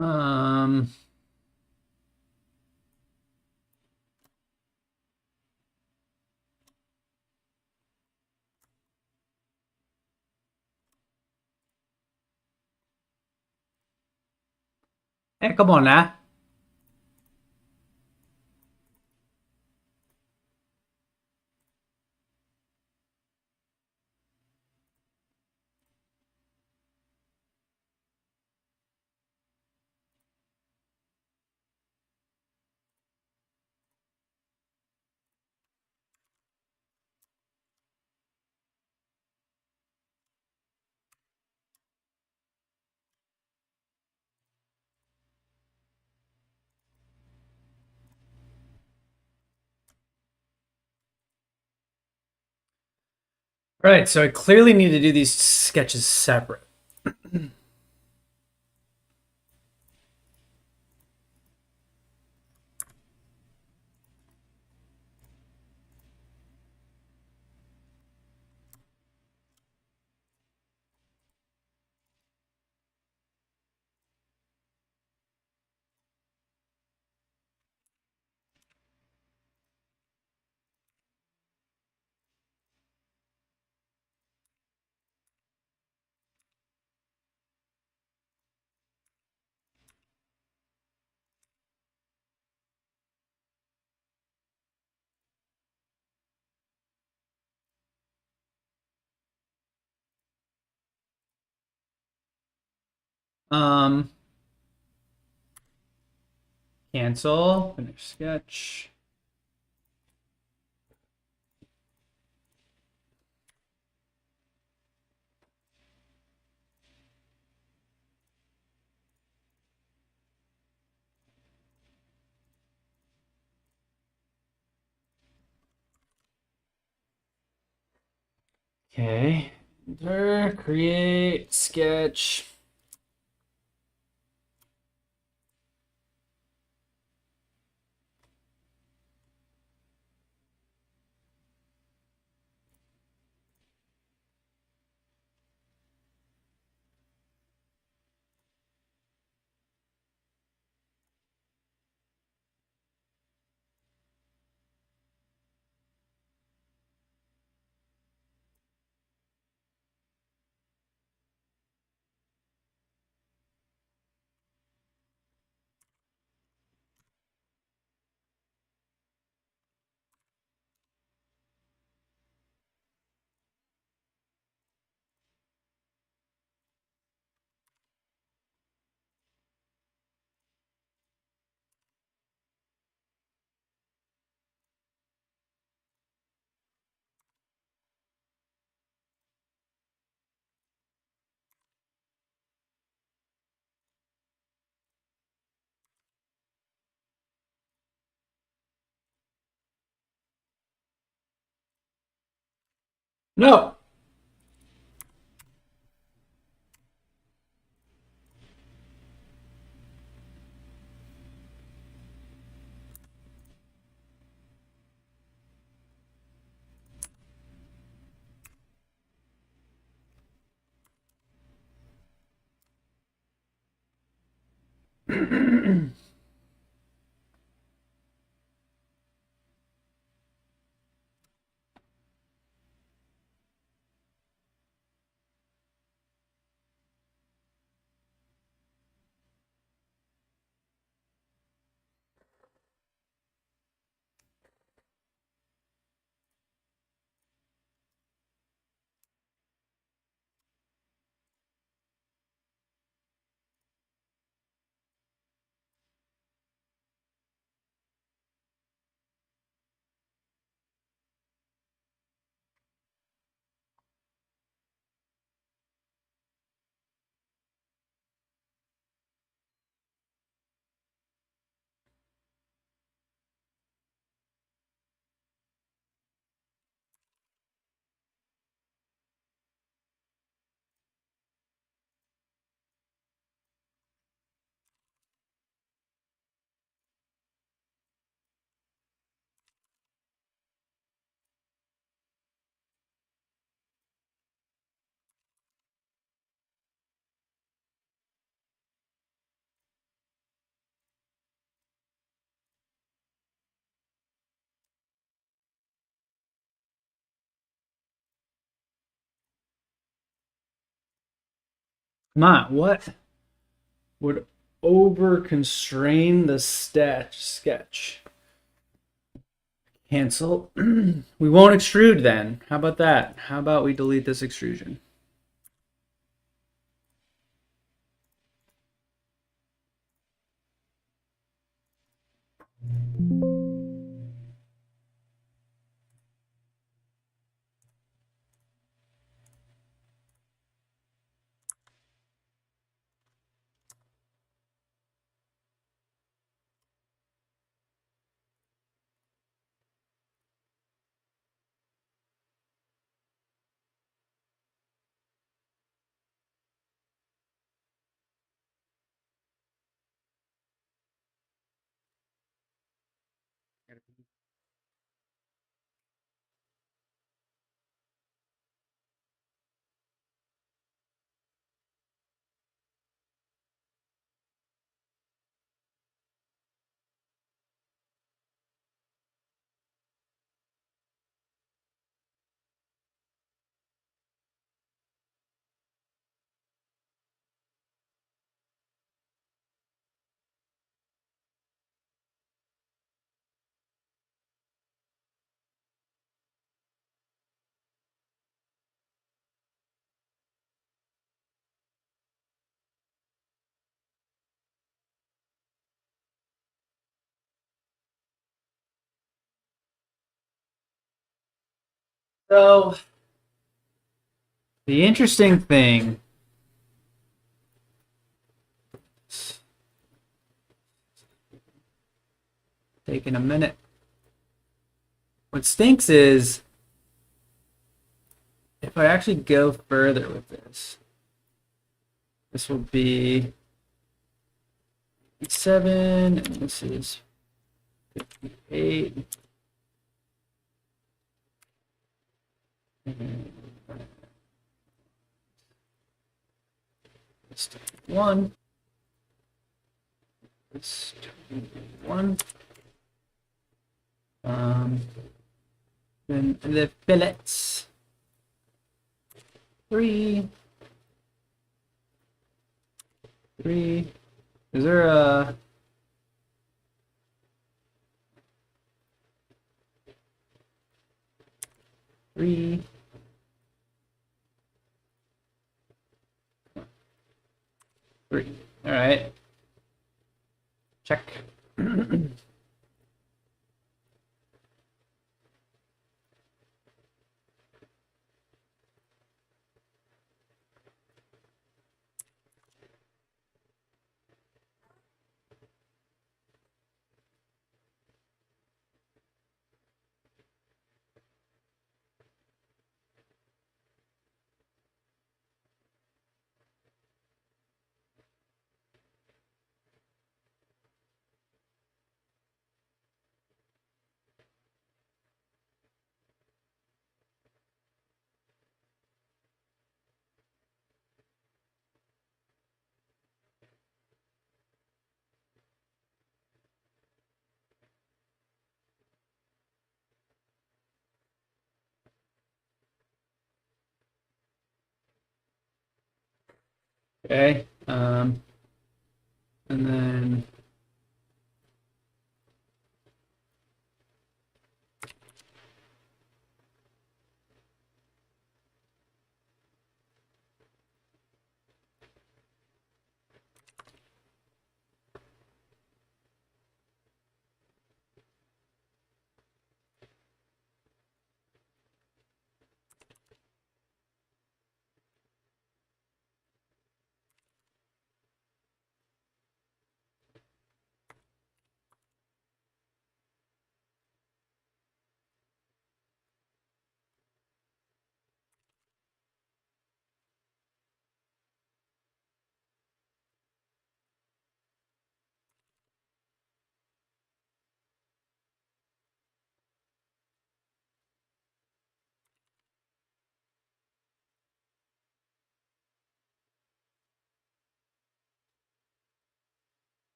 S1: Um. Hey, come on now. All right, so I clearly need to do these sketches separate. Um, cancel, finish sketch. Okay, enter, create, sketch. No. Come on, what would over constrain the sketch? Cancel. We won't extrude then. How about that? How about we delete this extrusion? So, the interesting thing taking a minute. What stinks is if I actually go further with this will be 7, and this is 58. This 1. This 1. Then the fillets. 3. Is there a... Three. All right. Check. Okay. And then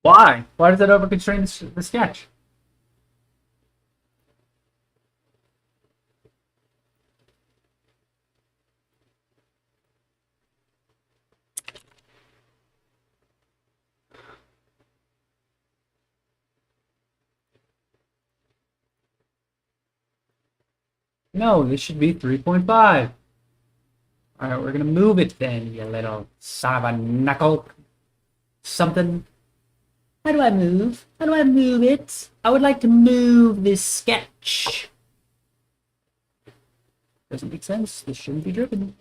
S1: Why? Why does that over-constrain the sketch? No, this should be 3.5. Alright, we're gonna move it then, you little son of a knuckle. Something. How do I move? How do I move it? I would like to move this sketch. Doesn't make sense. This shouldn't be driven.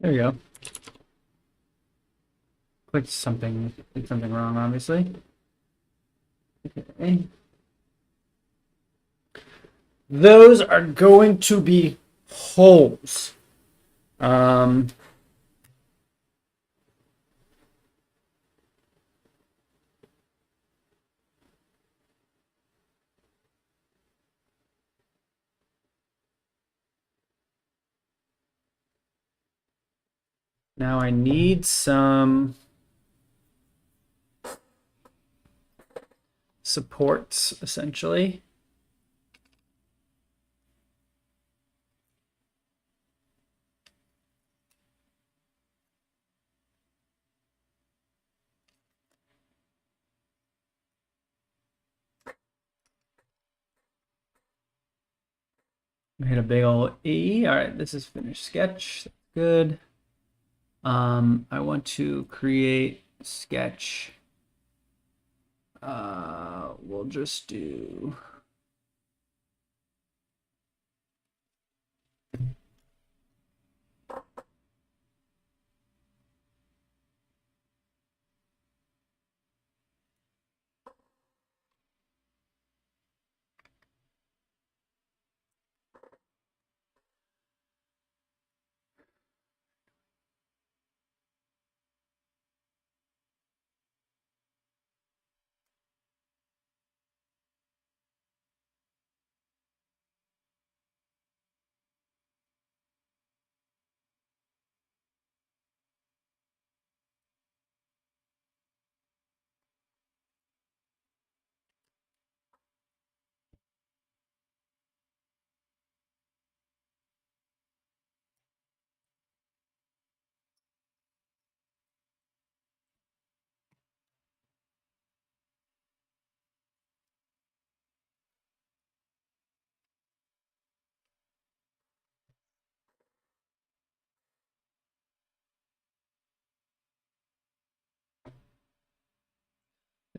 S1: There you go. Clicked something. Did something wrong, obviously. Okay. Those are going to be holes. Now I need some supports, essentially. We hit a big old E. All right, this is finished sketch. That's good. I want to create sketch. We'll just do.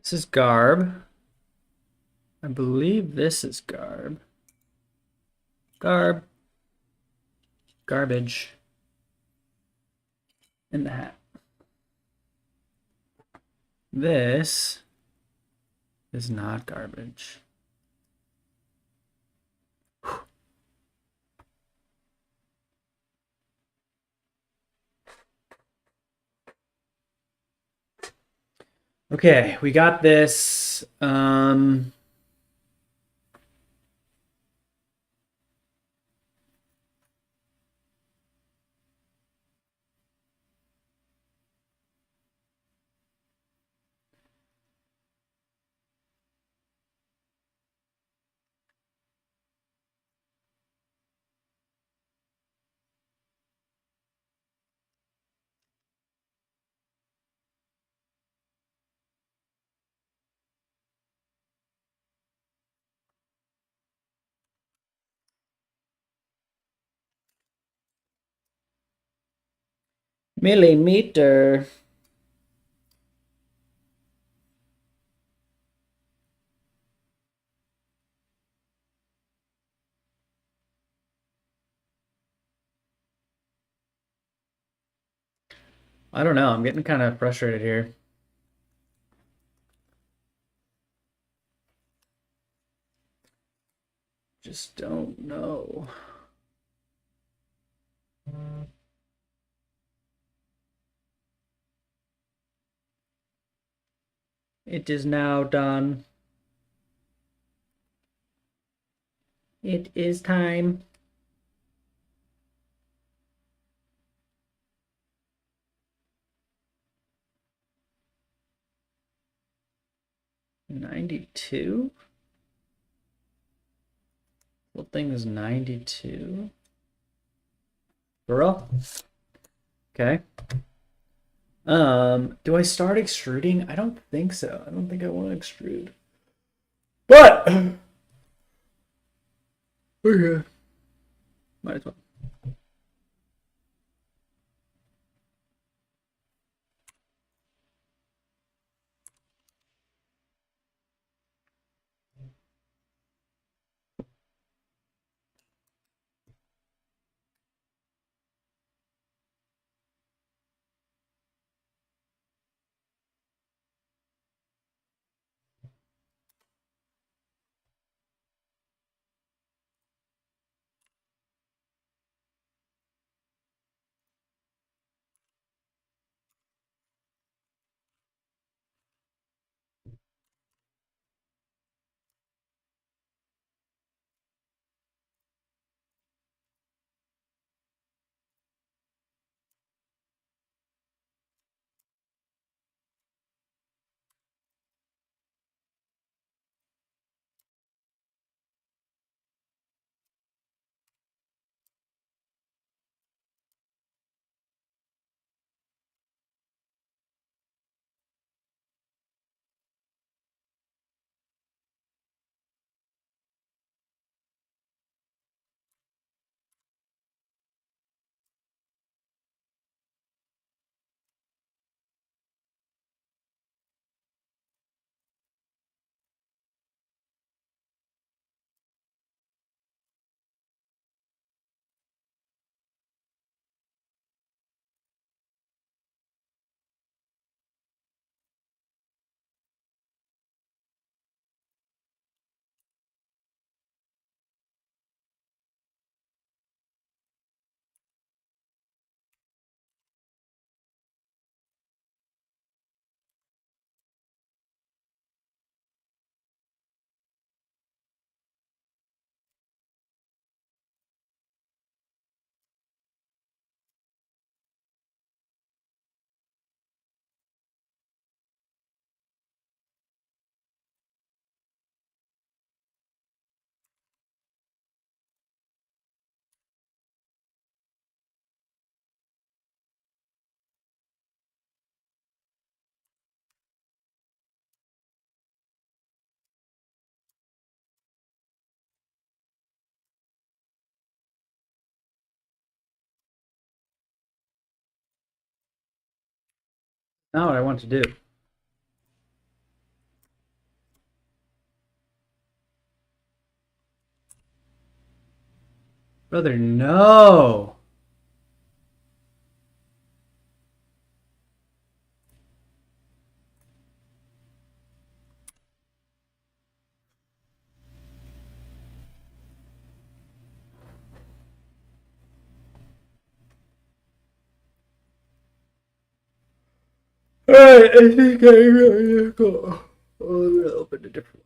S1: This is garb. I believe this is garb. Garb. Garbage. In the hat. This is not garbage. Okay, we got this. Millimeter. I don't know. I'm getting kind of frustrated here. Just don't know. It is now done. It is time. $92? What thing is 92? For real? Okay. Do I start extruding? I don't think so. I don't think I want to extrude. But okay. Might as well. Not what I want to do. Brother, no. Alright, I think I'm gonna go. I'm gonna open a different one.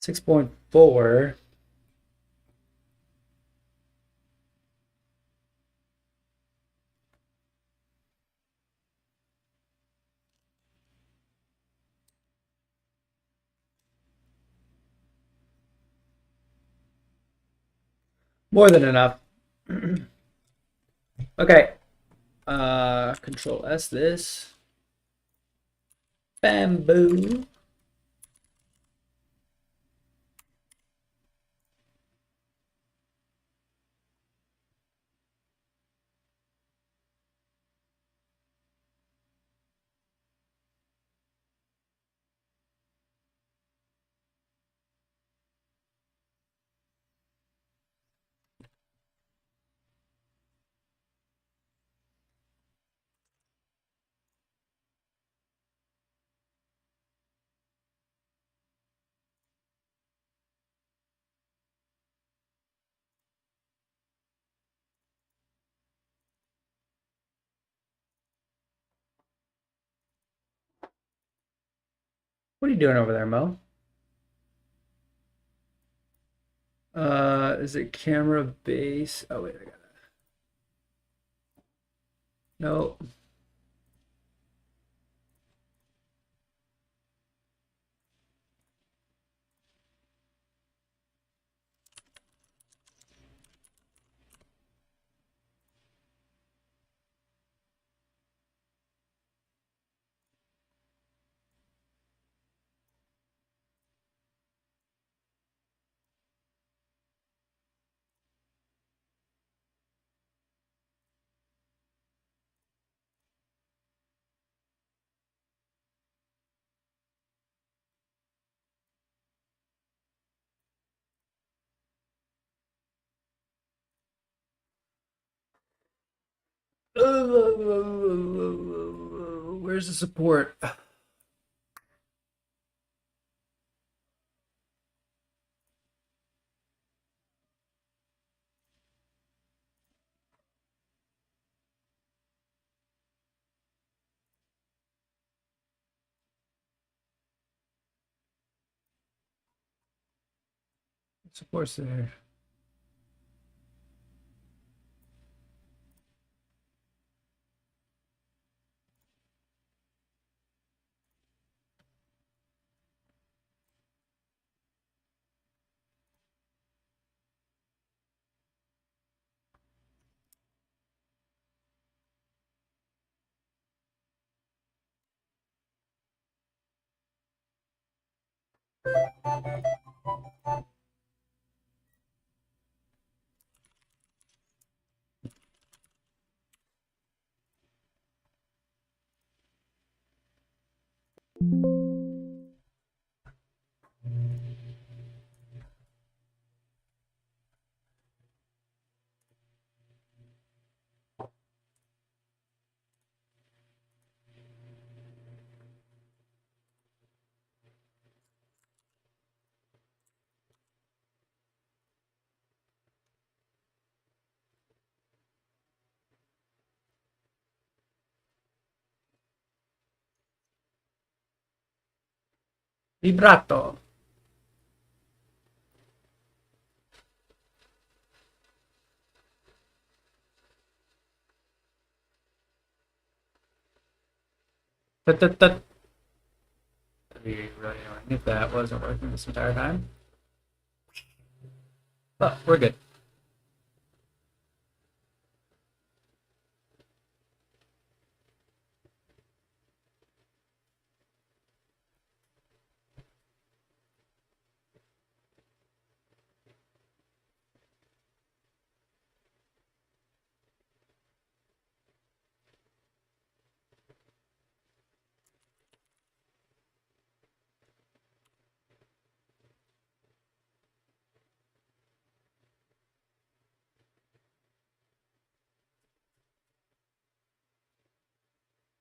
S1: 6.4. More than enough. Okay. Control S this. Bamboo. What are you doing over there, Mo? Is it camera base? Oh wait, I got it. No. Where's the support? Support's there. Vibrato. Tut. We really annoying if that wasn't working this entire time. But we're good.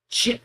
S1: Shit.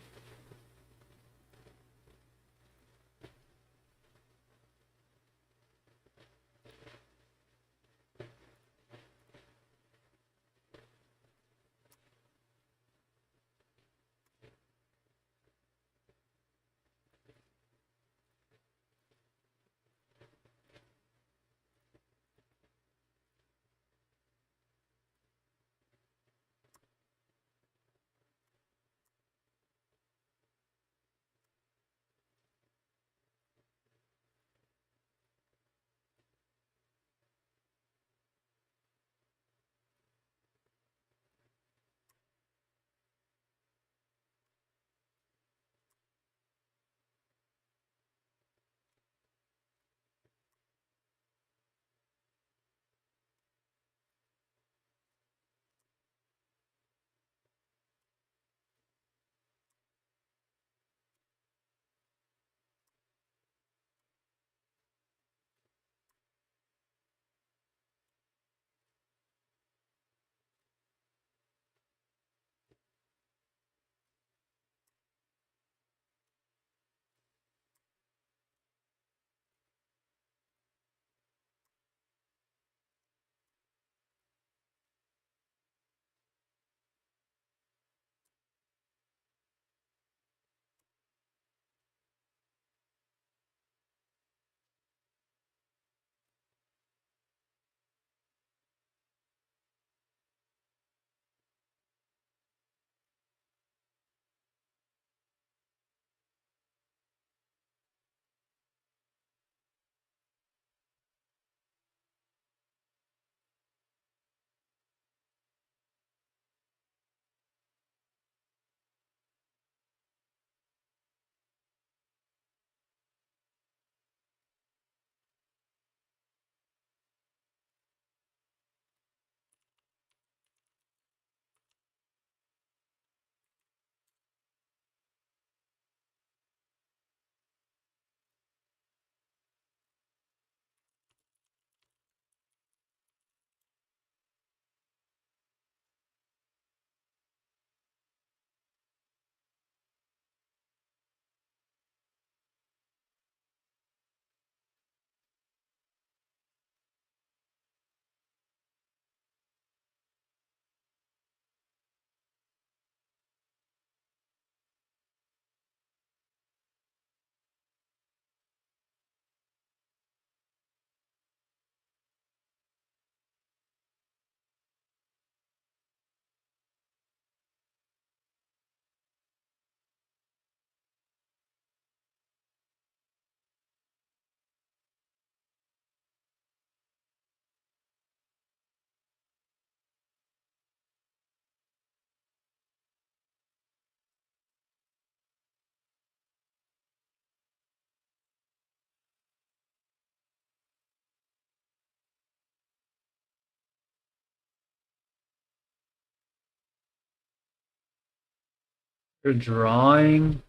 S1: You're drawing.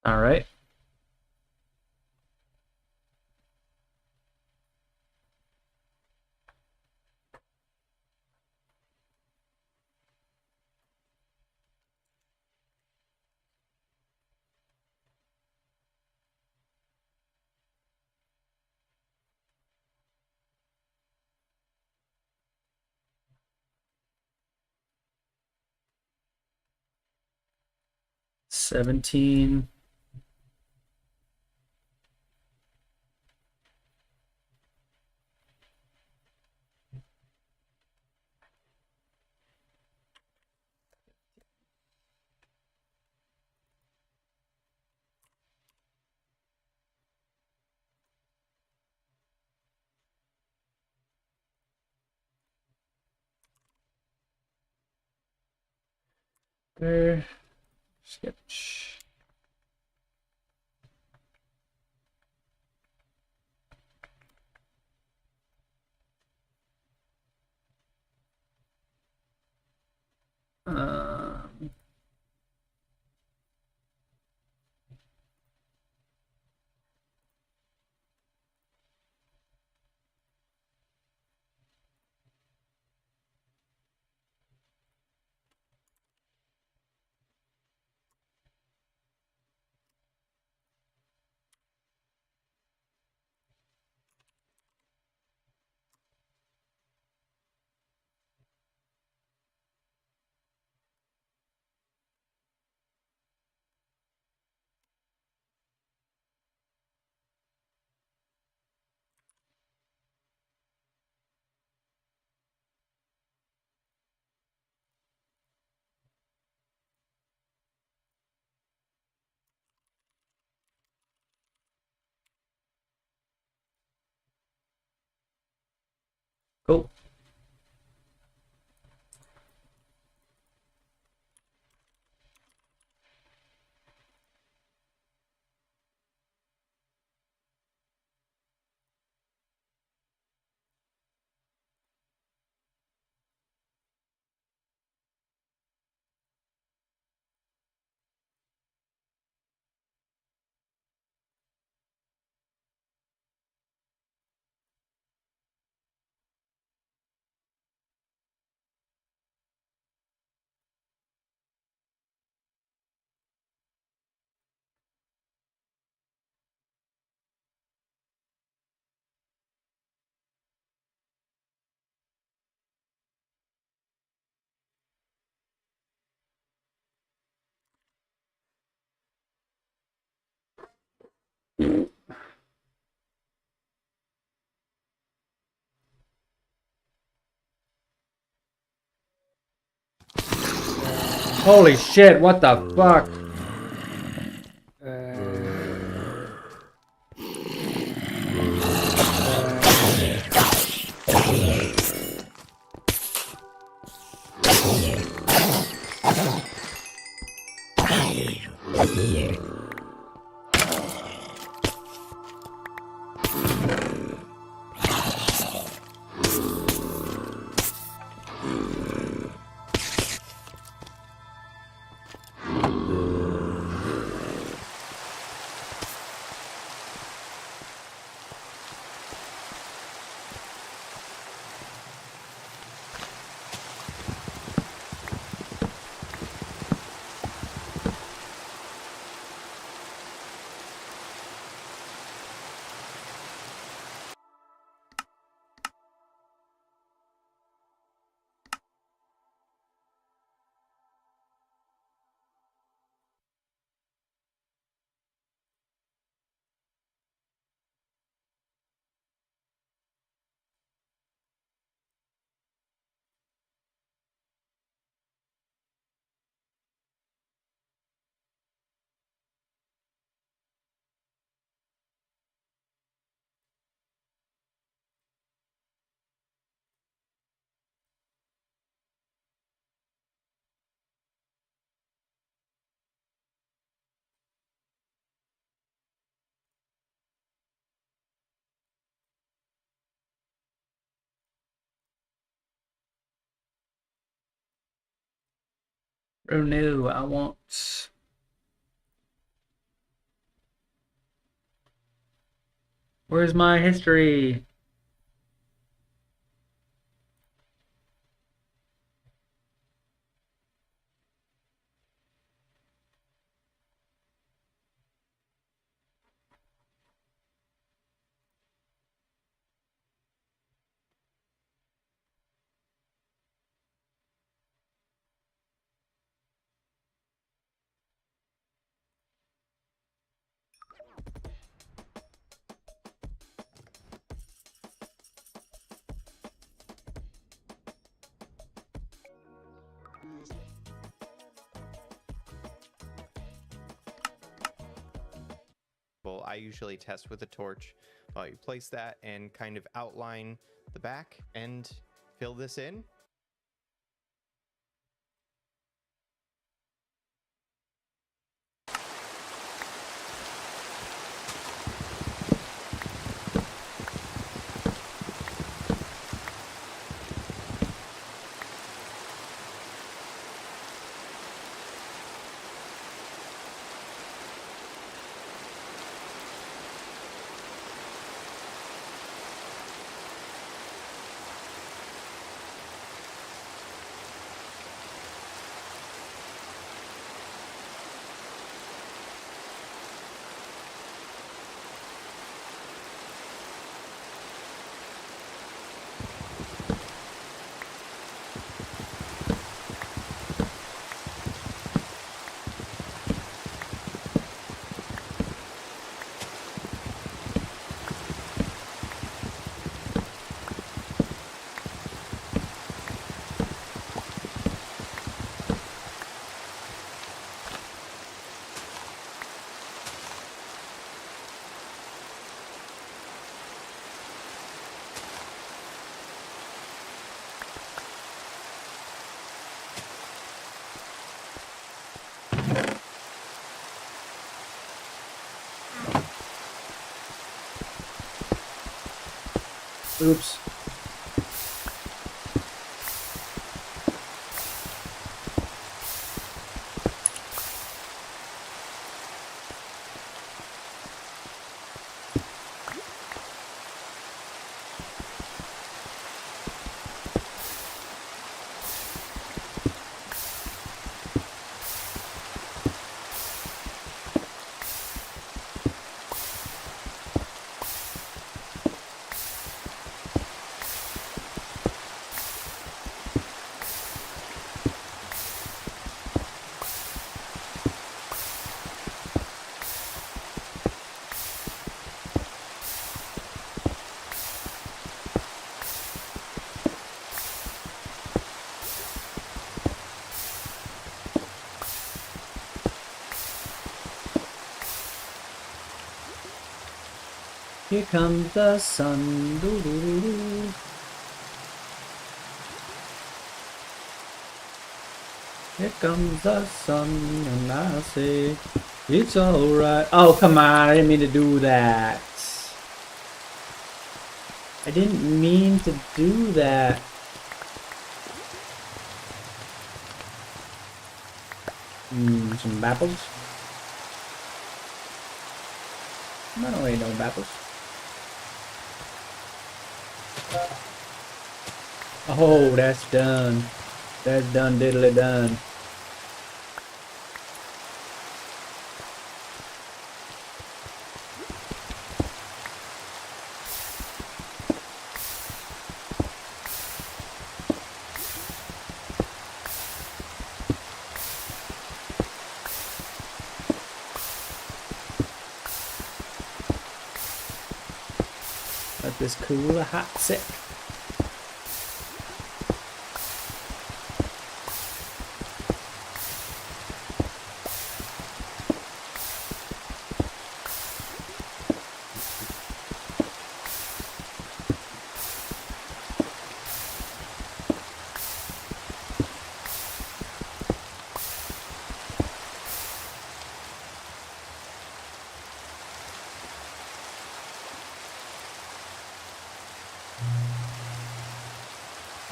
S1: All right. $17. There. Sketch. Um, Cool. Holy shit, what the fuck? Oh no, I want... Where's my history?
S15: Well, I usually test with a torch. You place that and kind of outline the back and fill this in.
S1: Oops. Here comes the sun. Doo-doo-doo-doo. Here comes the sun, and I say it's alright. Oh, come on, I didn't mean to do that. I didn't mean to do that. Some apples. I don't really know apples. Oh, that's done. That's done, diddly done. Let this cool a hot sec.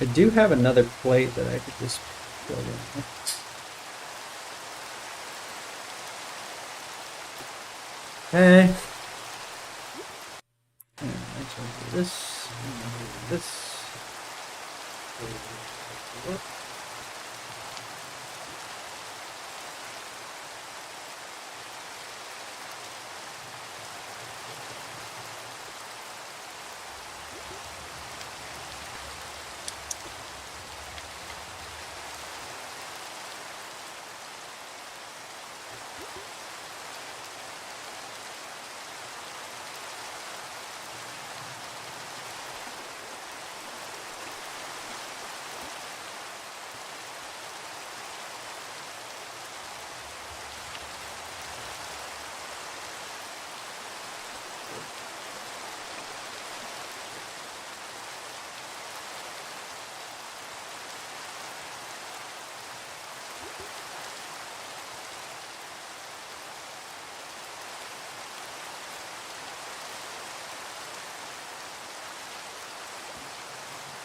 S1: I do have another plate that I could just build in. Okay. Actually, this.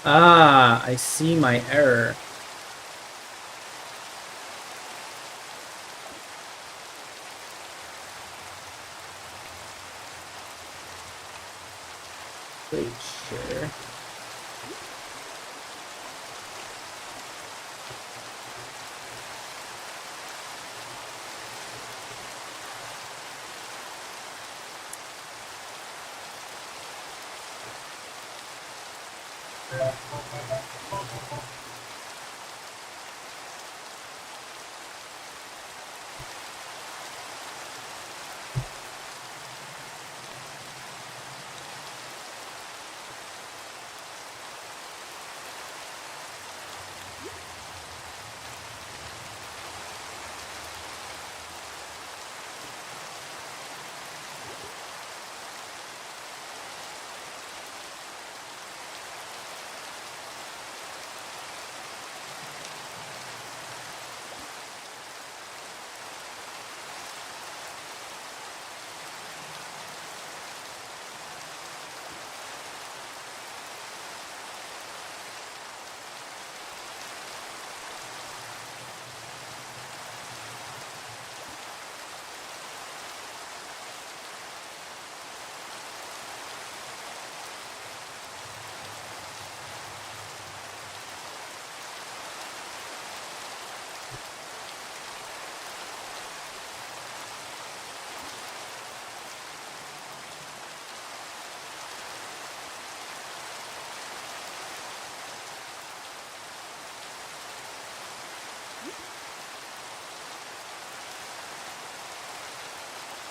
S1: Ah, I see my error. Wait, share.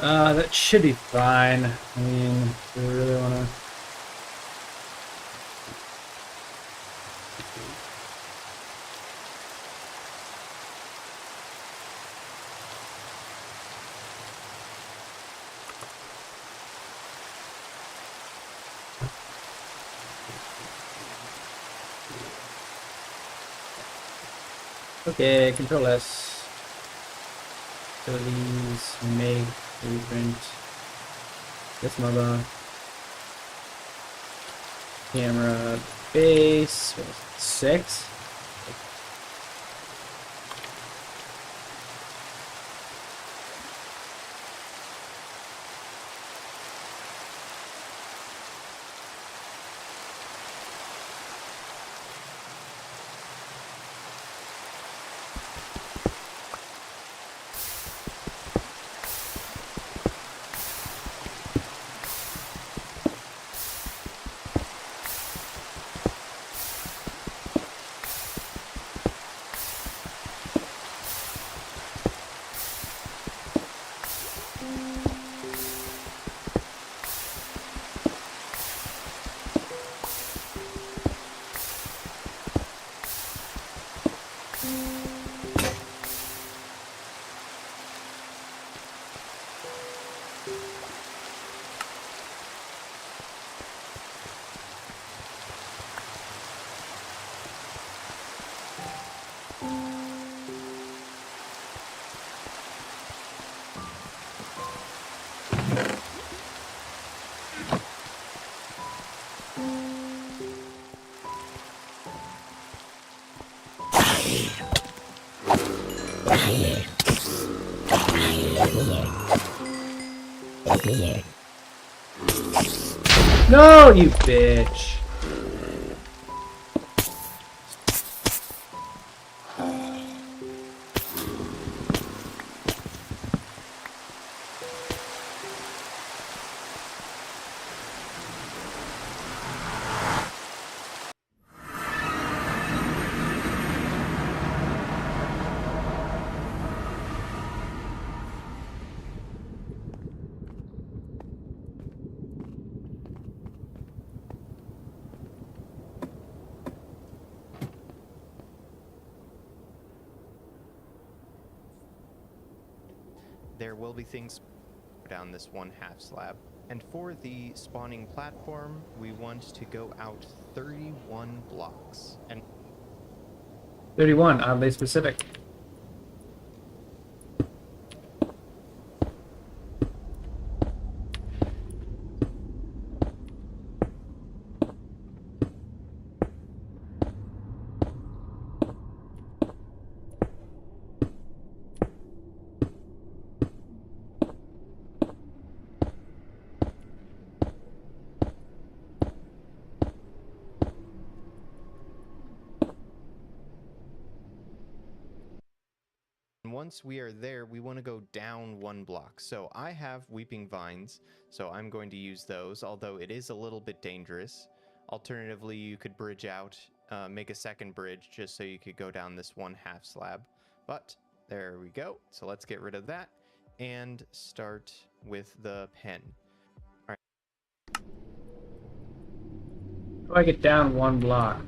S1: That should be fine. I mean, do we really want to... Okay, Control S. Abilities, make, blueprint. This mother. Camera, base, what is it, 6? No, you bitch!
S15: There will be things down this 1/2 slab. And for the spawning platform, we want to go out 31 blocks. And
S1: 31, oddly specific.
S15: once we are there, we want to go down 1 block. So I have Weeping Vines, so I'm going to use those, although it is a little bit dangerous. Alternatively, you could bridge out, make a second bridge just so you could go down this 1/2 slab. But there we go. So let's get rid of that and start with the pen. All right.
S1: How do I get down 1 block?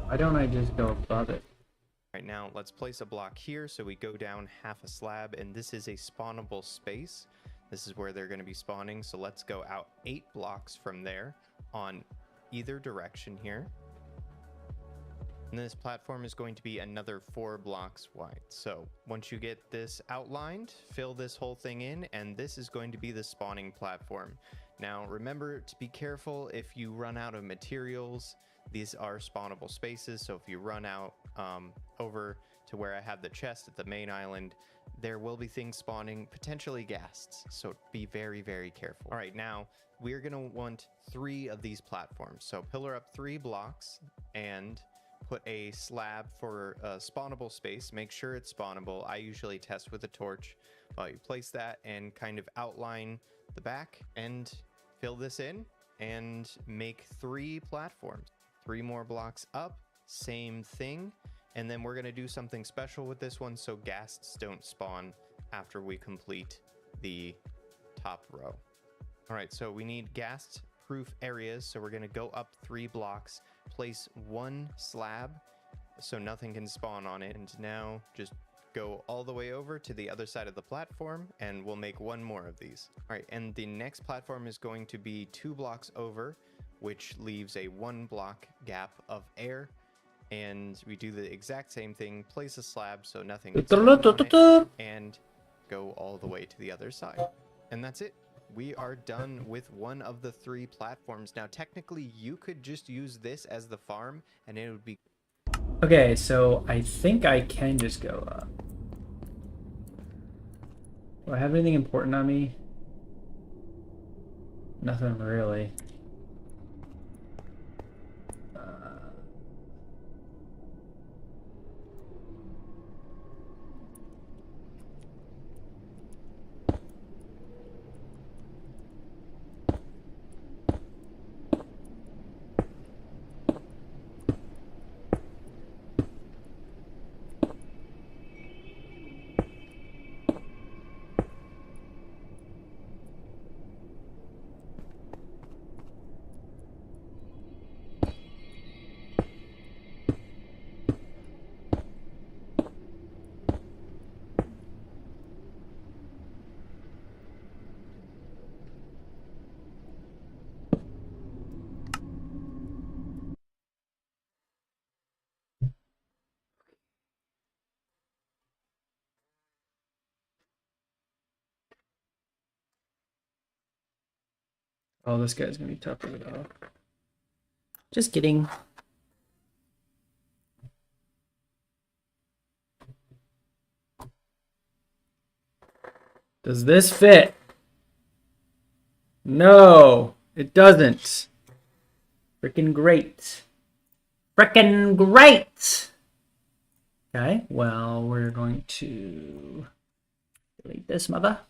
S1: Why don't I just go above it?
S15: Right now, let's place a block here so we go down 1/2 slab, and this is a spawnable space. This is where they're going to be spawning, so let's go out 8 blocks from there on either direction here. And this platform is going to be another 4 blocks wide. So once you get this outlined, fill this whole thing in, and this is going to be the spawning platform. Now remember to be careful if you run out of materials. These are spawnable spaces, so if you run out over to where I have the chest at the main island, there will be things spawning, potentially ghasts. So be very, very careful. All right, now we're going to want 3 of these platforms. So pillar up 3 blocks and put a slab for spawnable space. Make sure it's spawnable. I usually test with a torch. While you place that and kind of outline the back and fill this in and make 3 platforms. 3 more blocks up, same thing. And then we're going to do something special with this one so ghasts don't spawn after we complete the top row. All right, so we need ghast proof areas. So we're going to go up 3 blocks, place 1 slab so nothing can spawn on it. And now just go all the way over to the other side of the platform and we'll make 1 more of these. All right, and the next platform is going to be 2 blocks over, which leaves a 1 block gap of air. And we do the exact same thing, place a slab so nothing gets spawned on it, and go all the way to the other side. And that's it. We are done with 1 of the 3 platforms. Now, technically, you could just use this as the farm, and it would be...
S1: Okay, so I think I can just go up. Do I have anything important on me? Nothing really. Oh, this guy's gonna be tough to get off. Just kidding. Does this fit? No, it doesn't. Frickin' great. Frickin' great! Okay, well, we're going to delete this mother.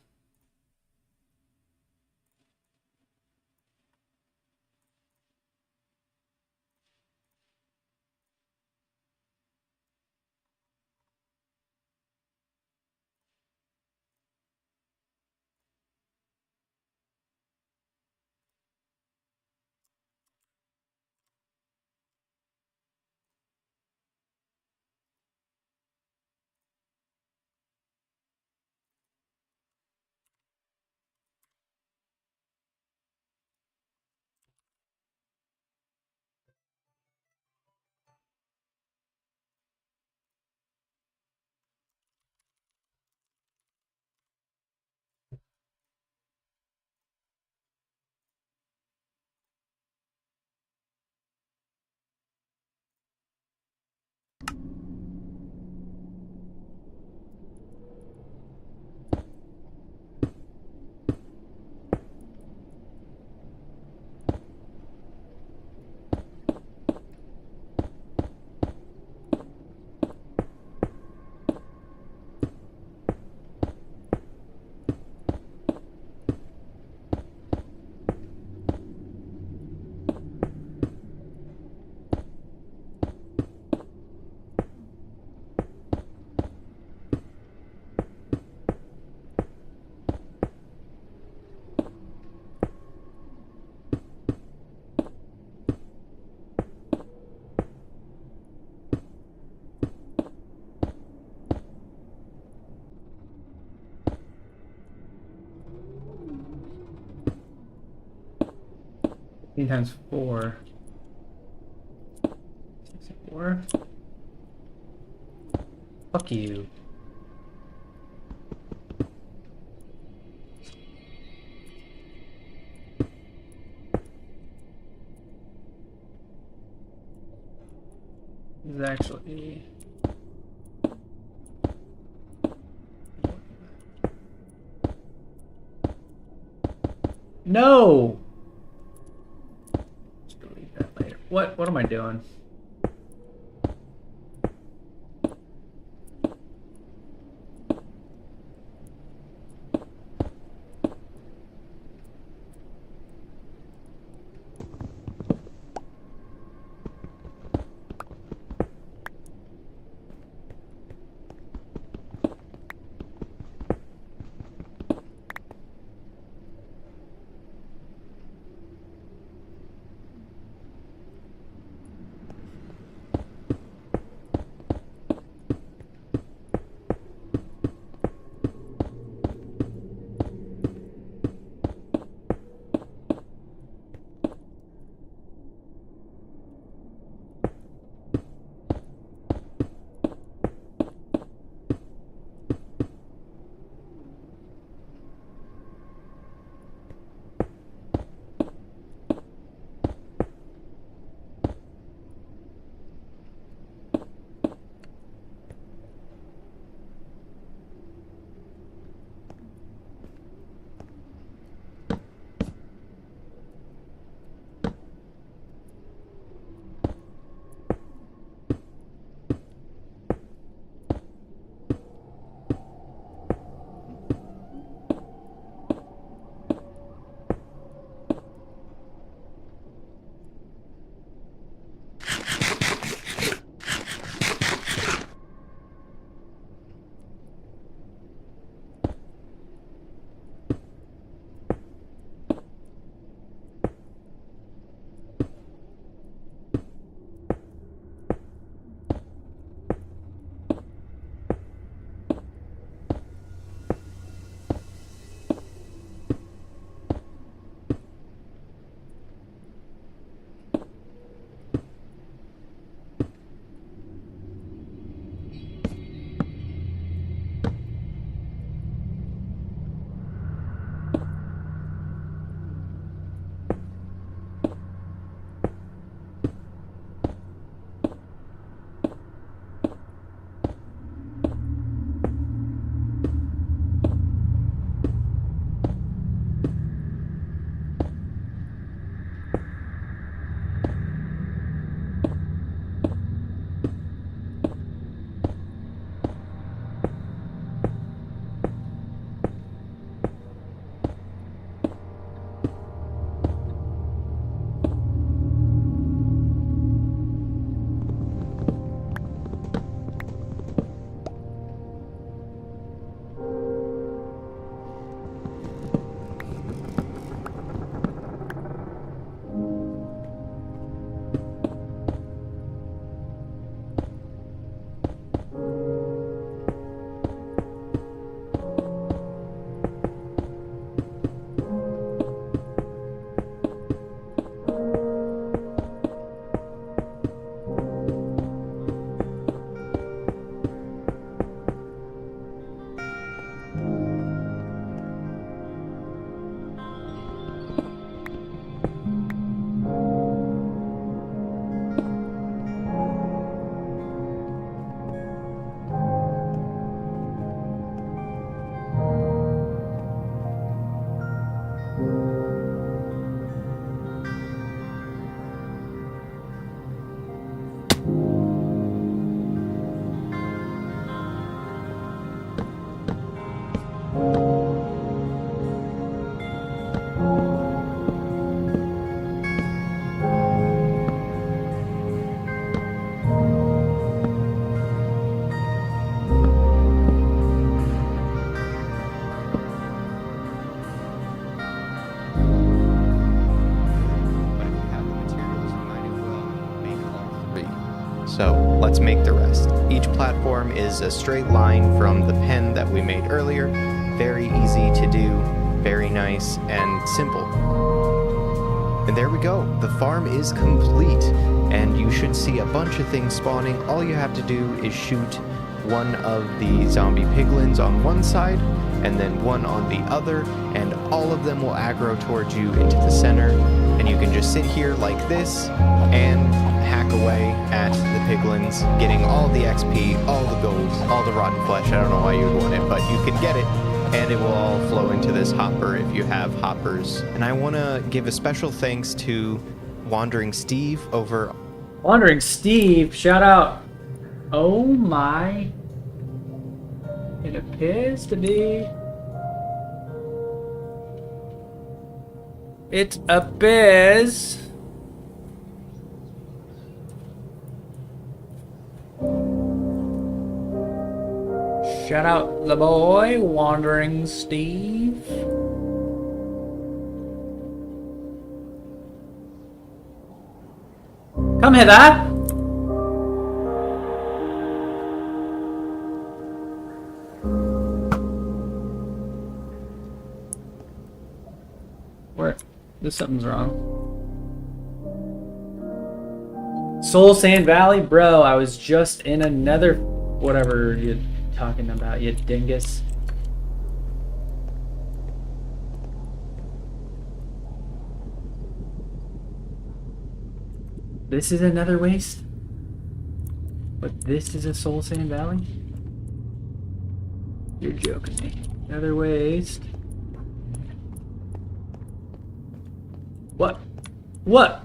S1: Times 4. 64. Fuck you. This is actually No! Let's delete that later. What am I doing?
S15: So let's make the rest. Each platform is a straight line from the pen that we made earlier. Very easy to do, very nice and simple. And there we go. The farm is complete, and you should see a bunch of things spawning. All you have to do is shoot one of the zombie piglins on one side, and then one on the other, and all of them will aggro towards you into the center, and you can just sit here like this and hack away at the piglins, getting all the XP, all the gold, all the rotten flesh. I don't know why you would want it, but you can get it, and it will all flow into this hopper if you have hoppers. And I want to give a special thanks to Wandering Steve over.
S1: Wandering Steve, shout out. Oh my. It appears to be. It appears. Shout out the boy, Wandering Steve. Come hither. Where? Something's wrong. Soul Sand Valley? Bro, I was just in another... whatever you're talking about, you dingus. This is another waste? But this is a Soul Sand Valley? You're joking me. Another waste. What? What?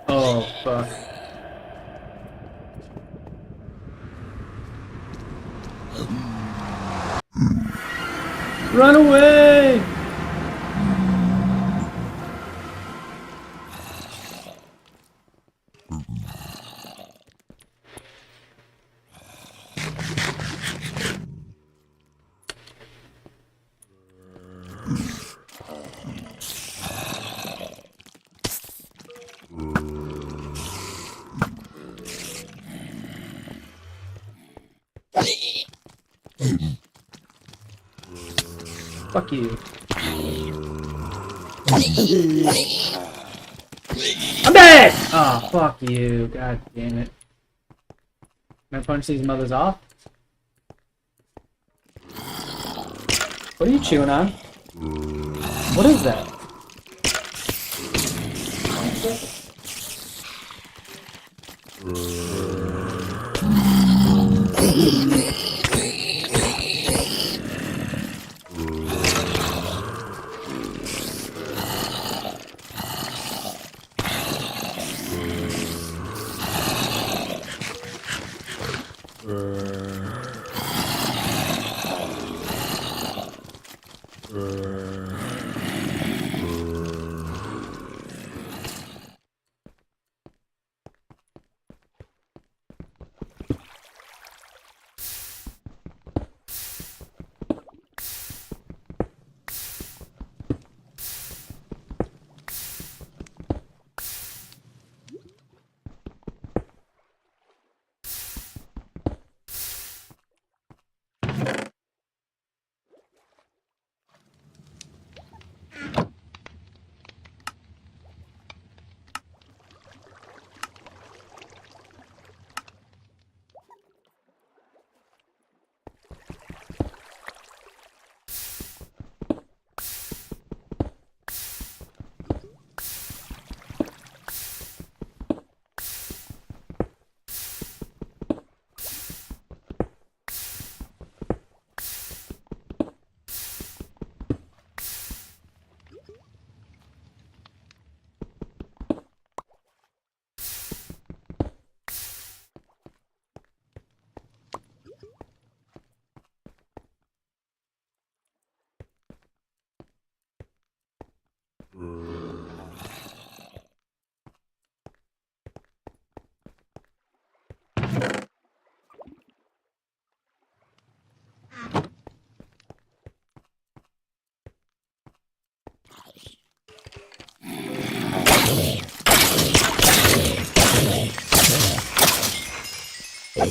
S1: Oh, fuck. Run away! Fuck you. I'm dead! Oh, fuck you. God damn it. Can I punch these mothers off? What are you chewing on? What is that?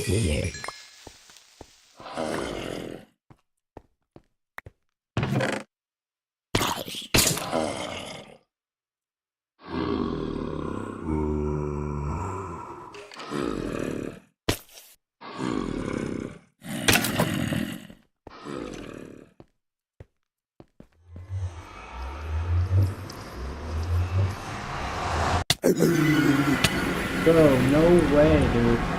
S1: Bro, no way, dude.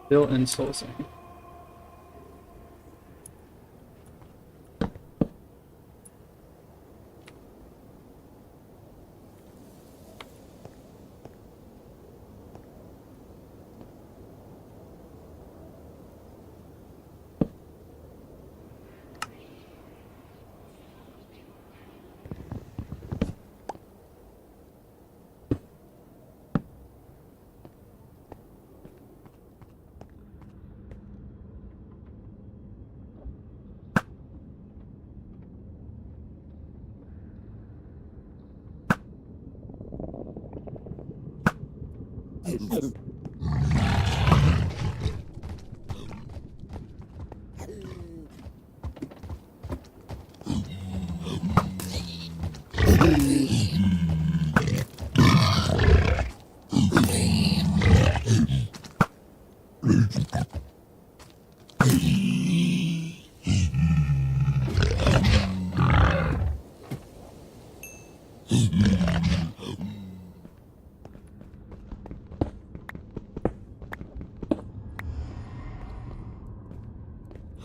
S1: Built-in sourcing.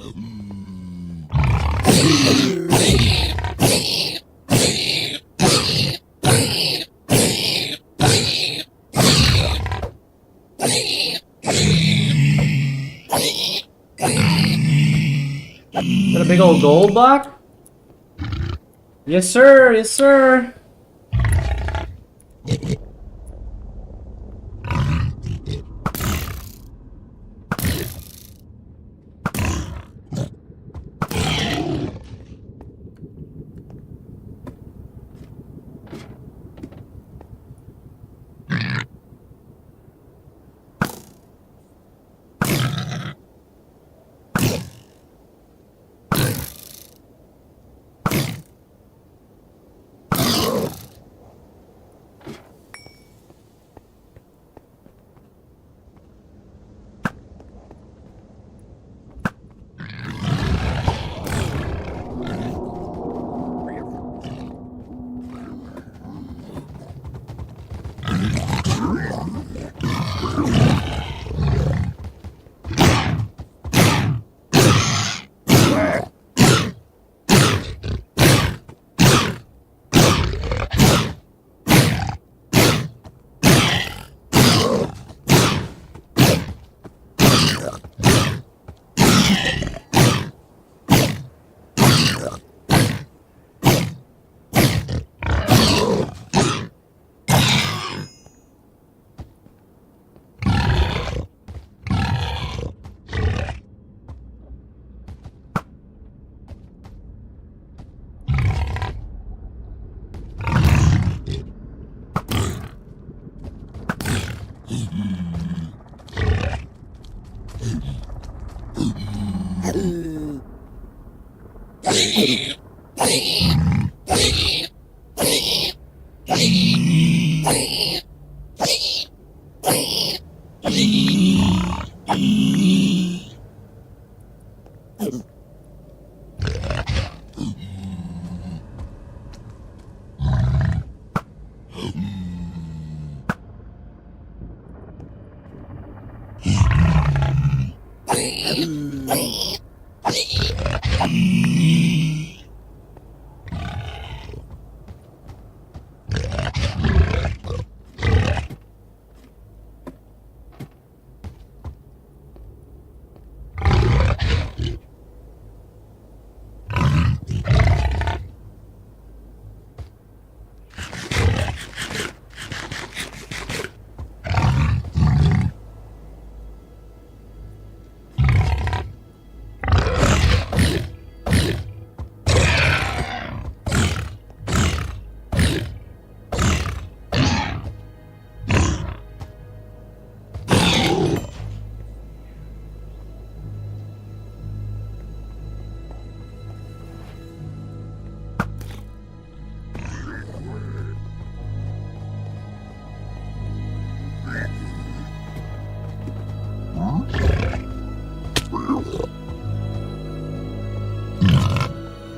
S1: Got a big old gold block? Yes, sir. Yes, sir.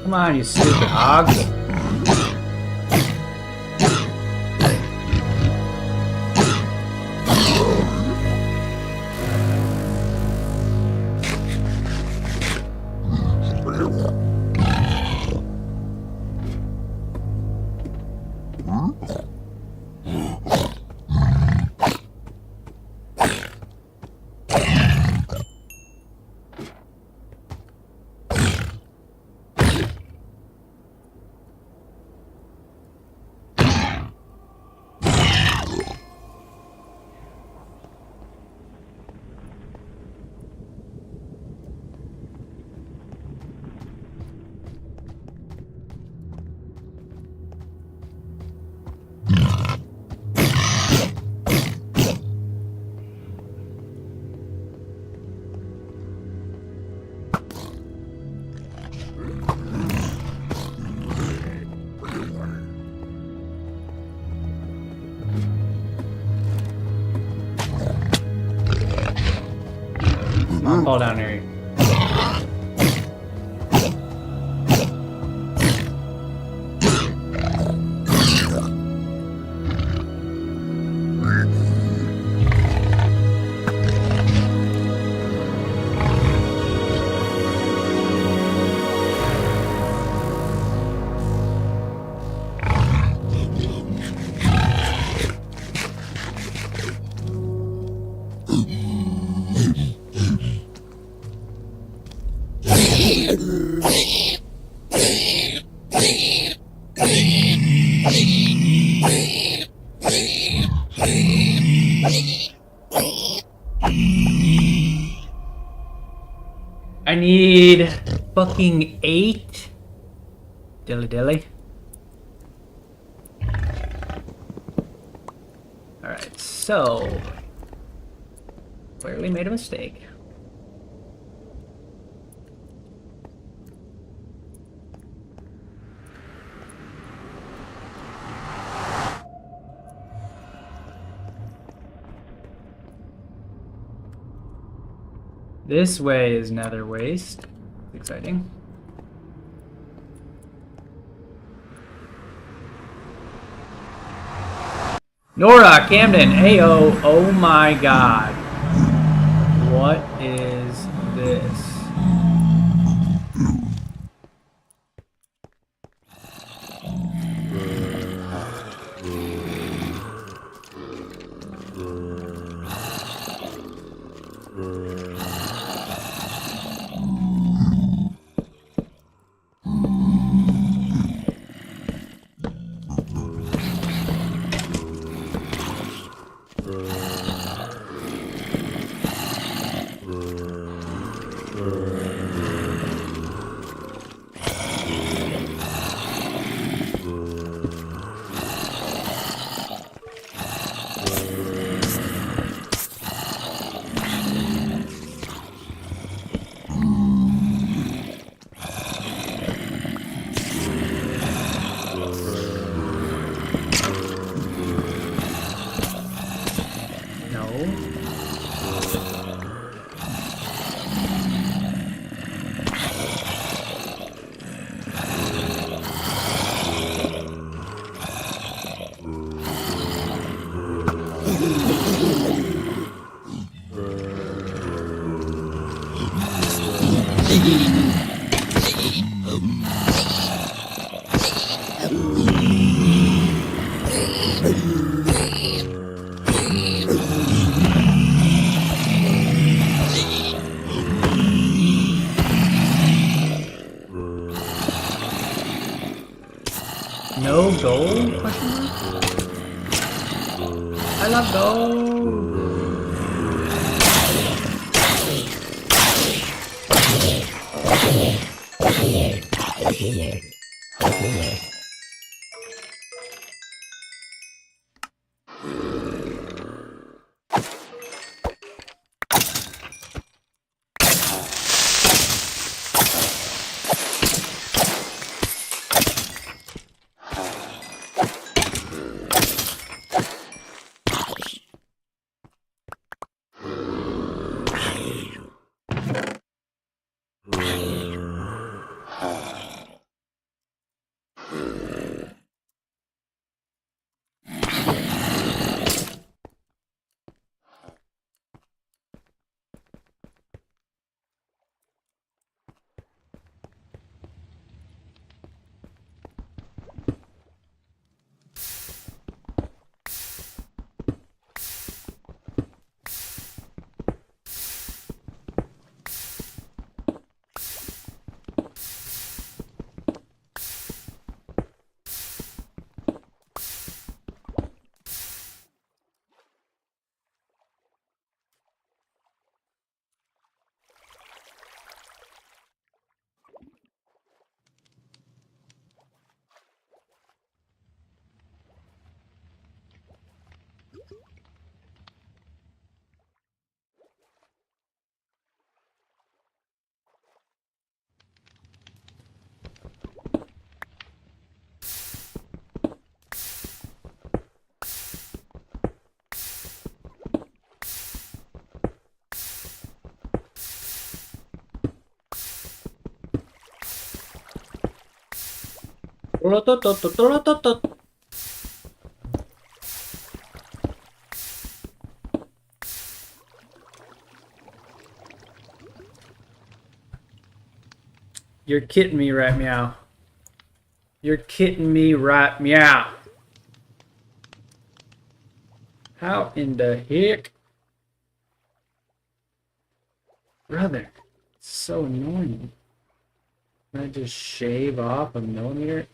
S1: Come on, you stupid hogs. Fall down here. I need fucking 8. Dilly dilly. Alright, so clearly made a mistake. This way is Nether Waste. Exciting. Nora, Camden, Ayo, oh my god. What is this? No gold? Question mark? I love gold. You're kidding me, right meow. You're kidding me, right meow. How in the heck? Brother, it's so annoying. Can I just shave off a millimeter?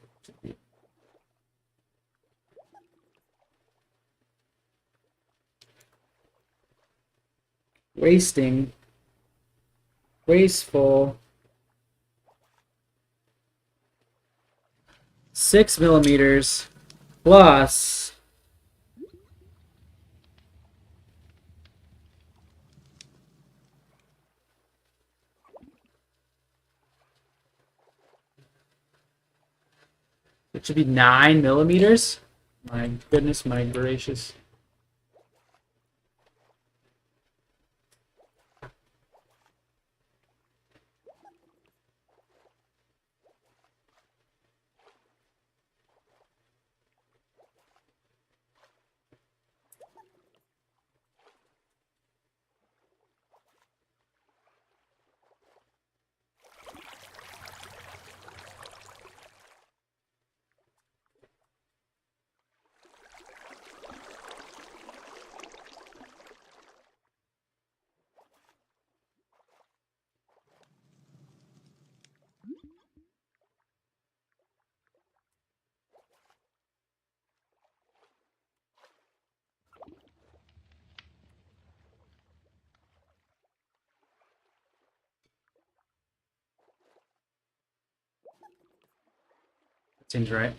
S1: Wasting. Wasteful. 6 millimeters plus it should be 9 millimeters. My goodness, my gracious. Seems right.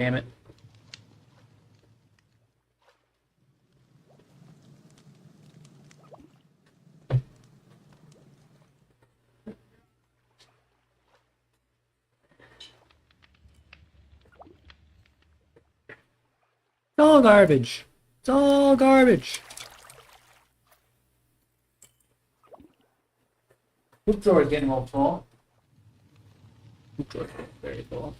S1: Damn it. It's all garbage. It's all garbage. Hoop drawer is getting all full. Hoop drawer is very full.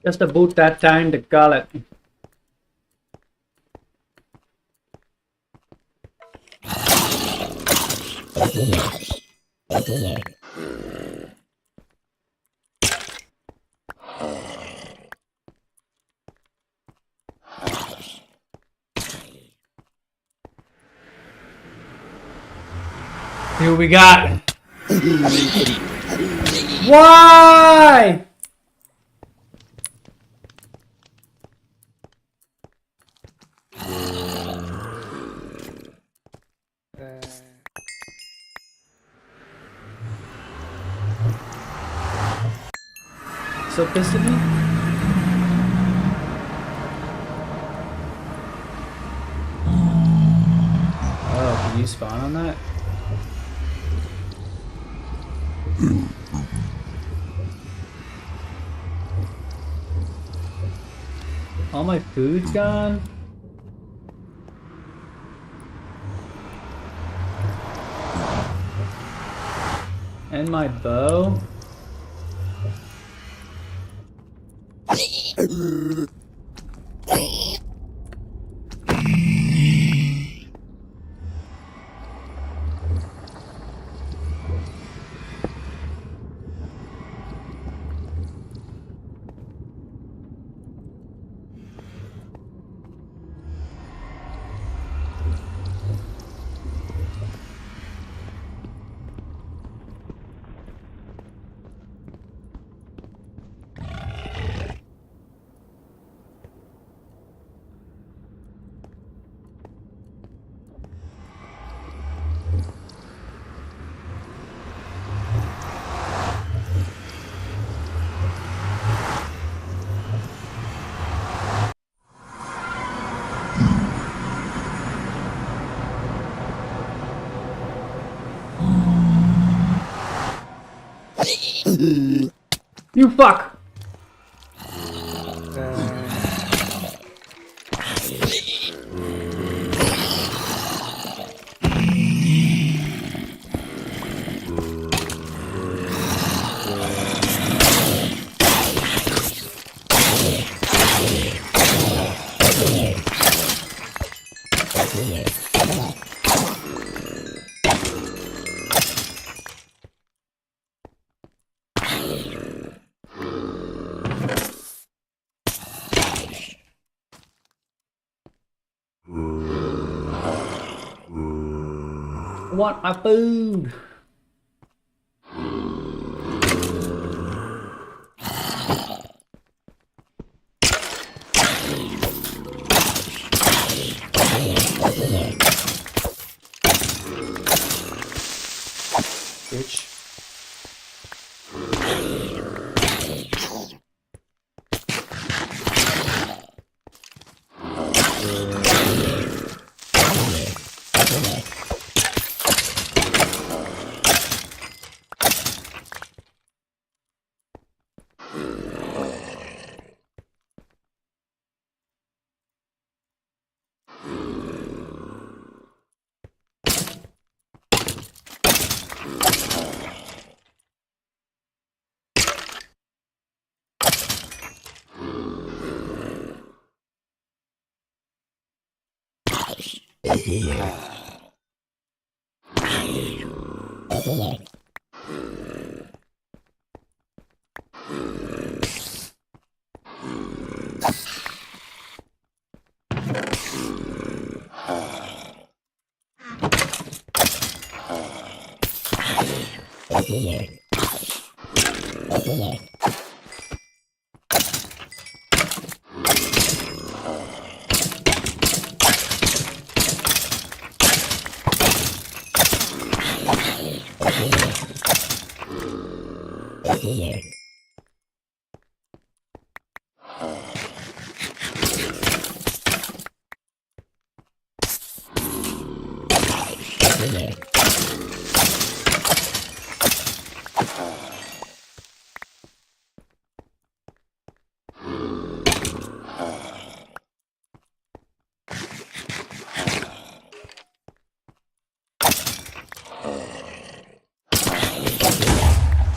S1: Just about that time to call it. Here we got. Why? So pissed at me? Oh, can you spawn on that? All my food's gone? And my bow? You fuck! I want my food. Bitch.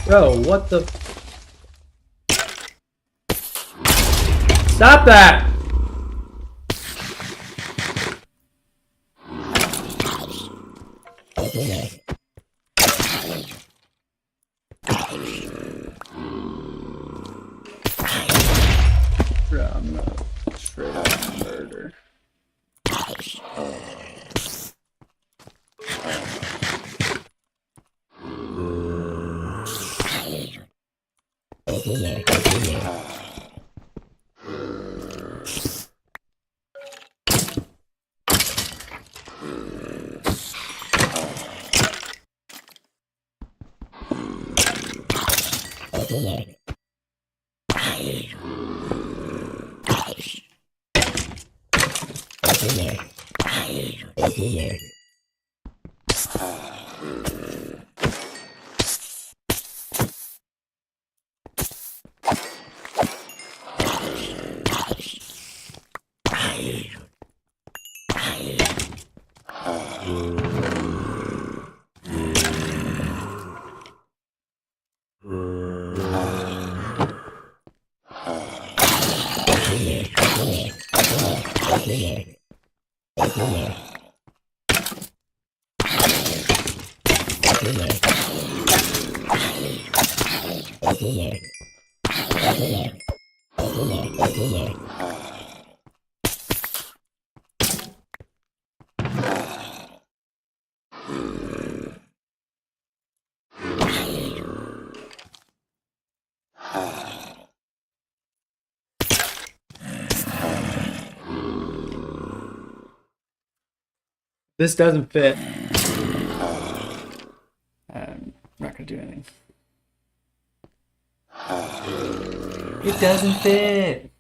S1: Bro, what the? Stop that! Bro, I'm gonna straight up murder. This doesn't fit. I'm not gonna do anything. It doesn't fit.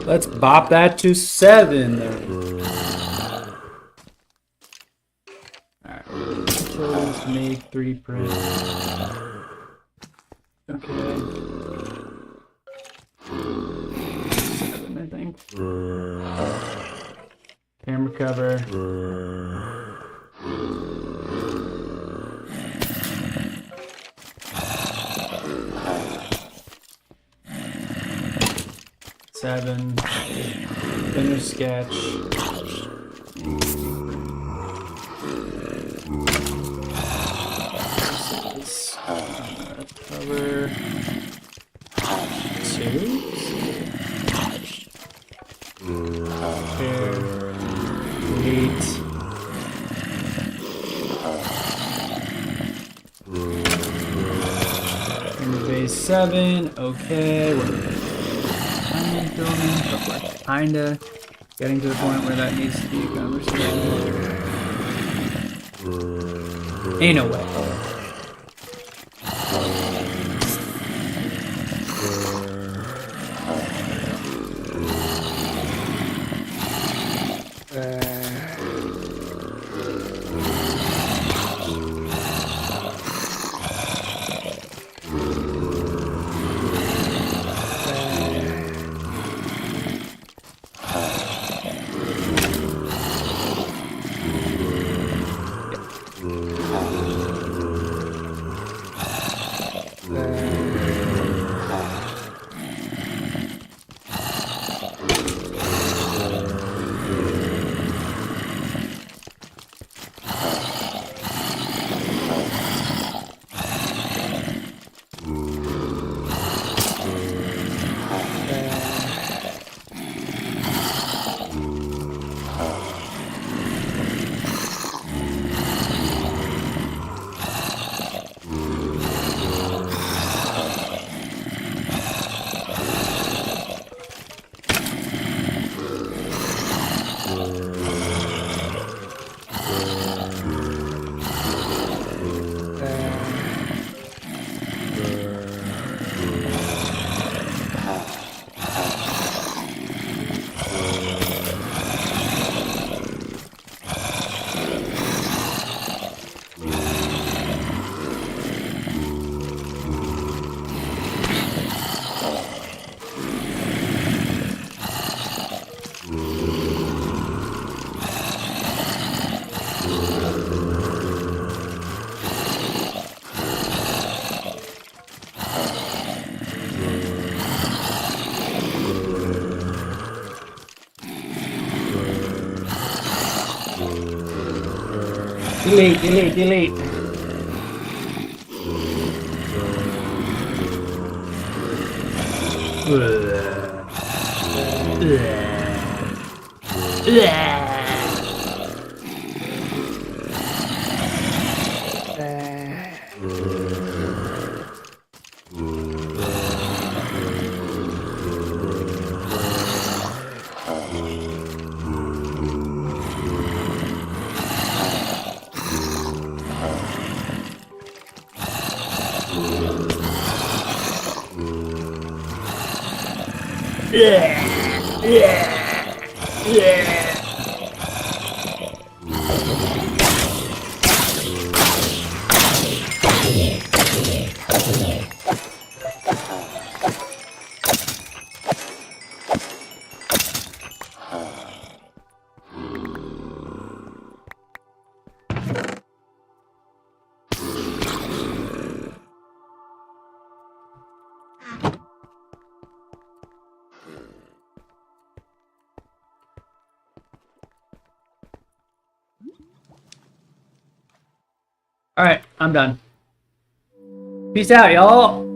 S1: Let's bop that to 7. Alright. Let's make 3D print. Okay. 7, I think. Camera cover. Seven. Finish sketch. Cover. 2. Pair. 8. In the base 7. Okay. But like kinda getting to the point where that needs to be a conversation. Ain't no way. Delete, delete, delete. Alright, I'm done. Peace out, y'all.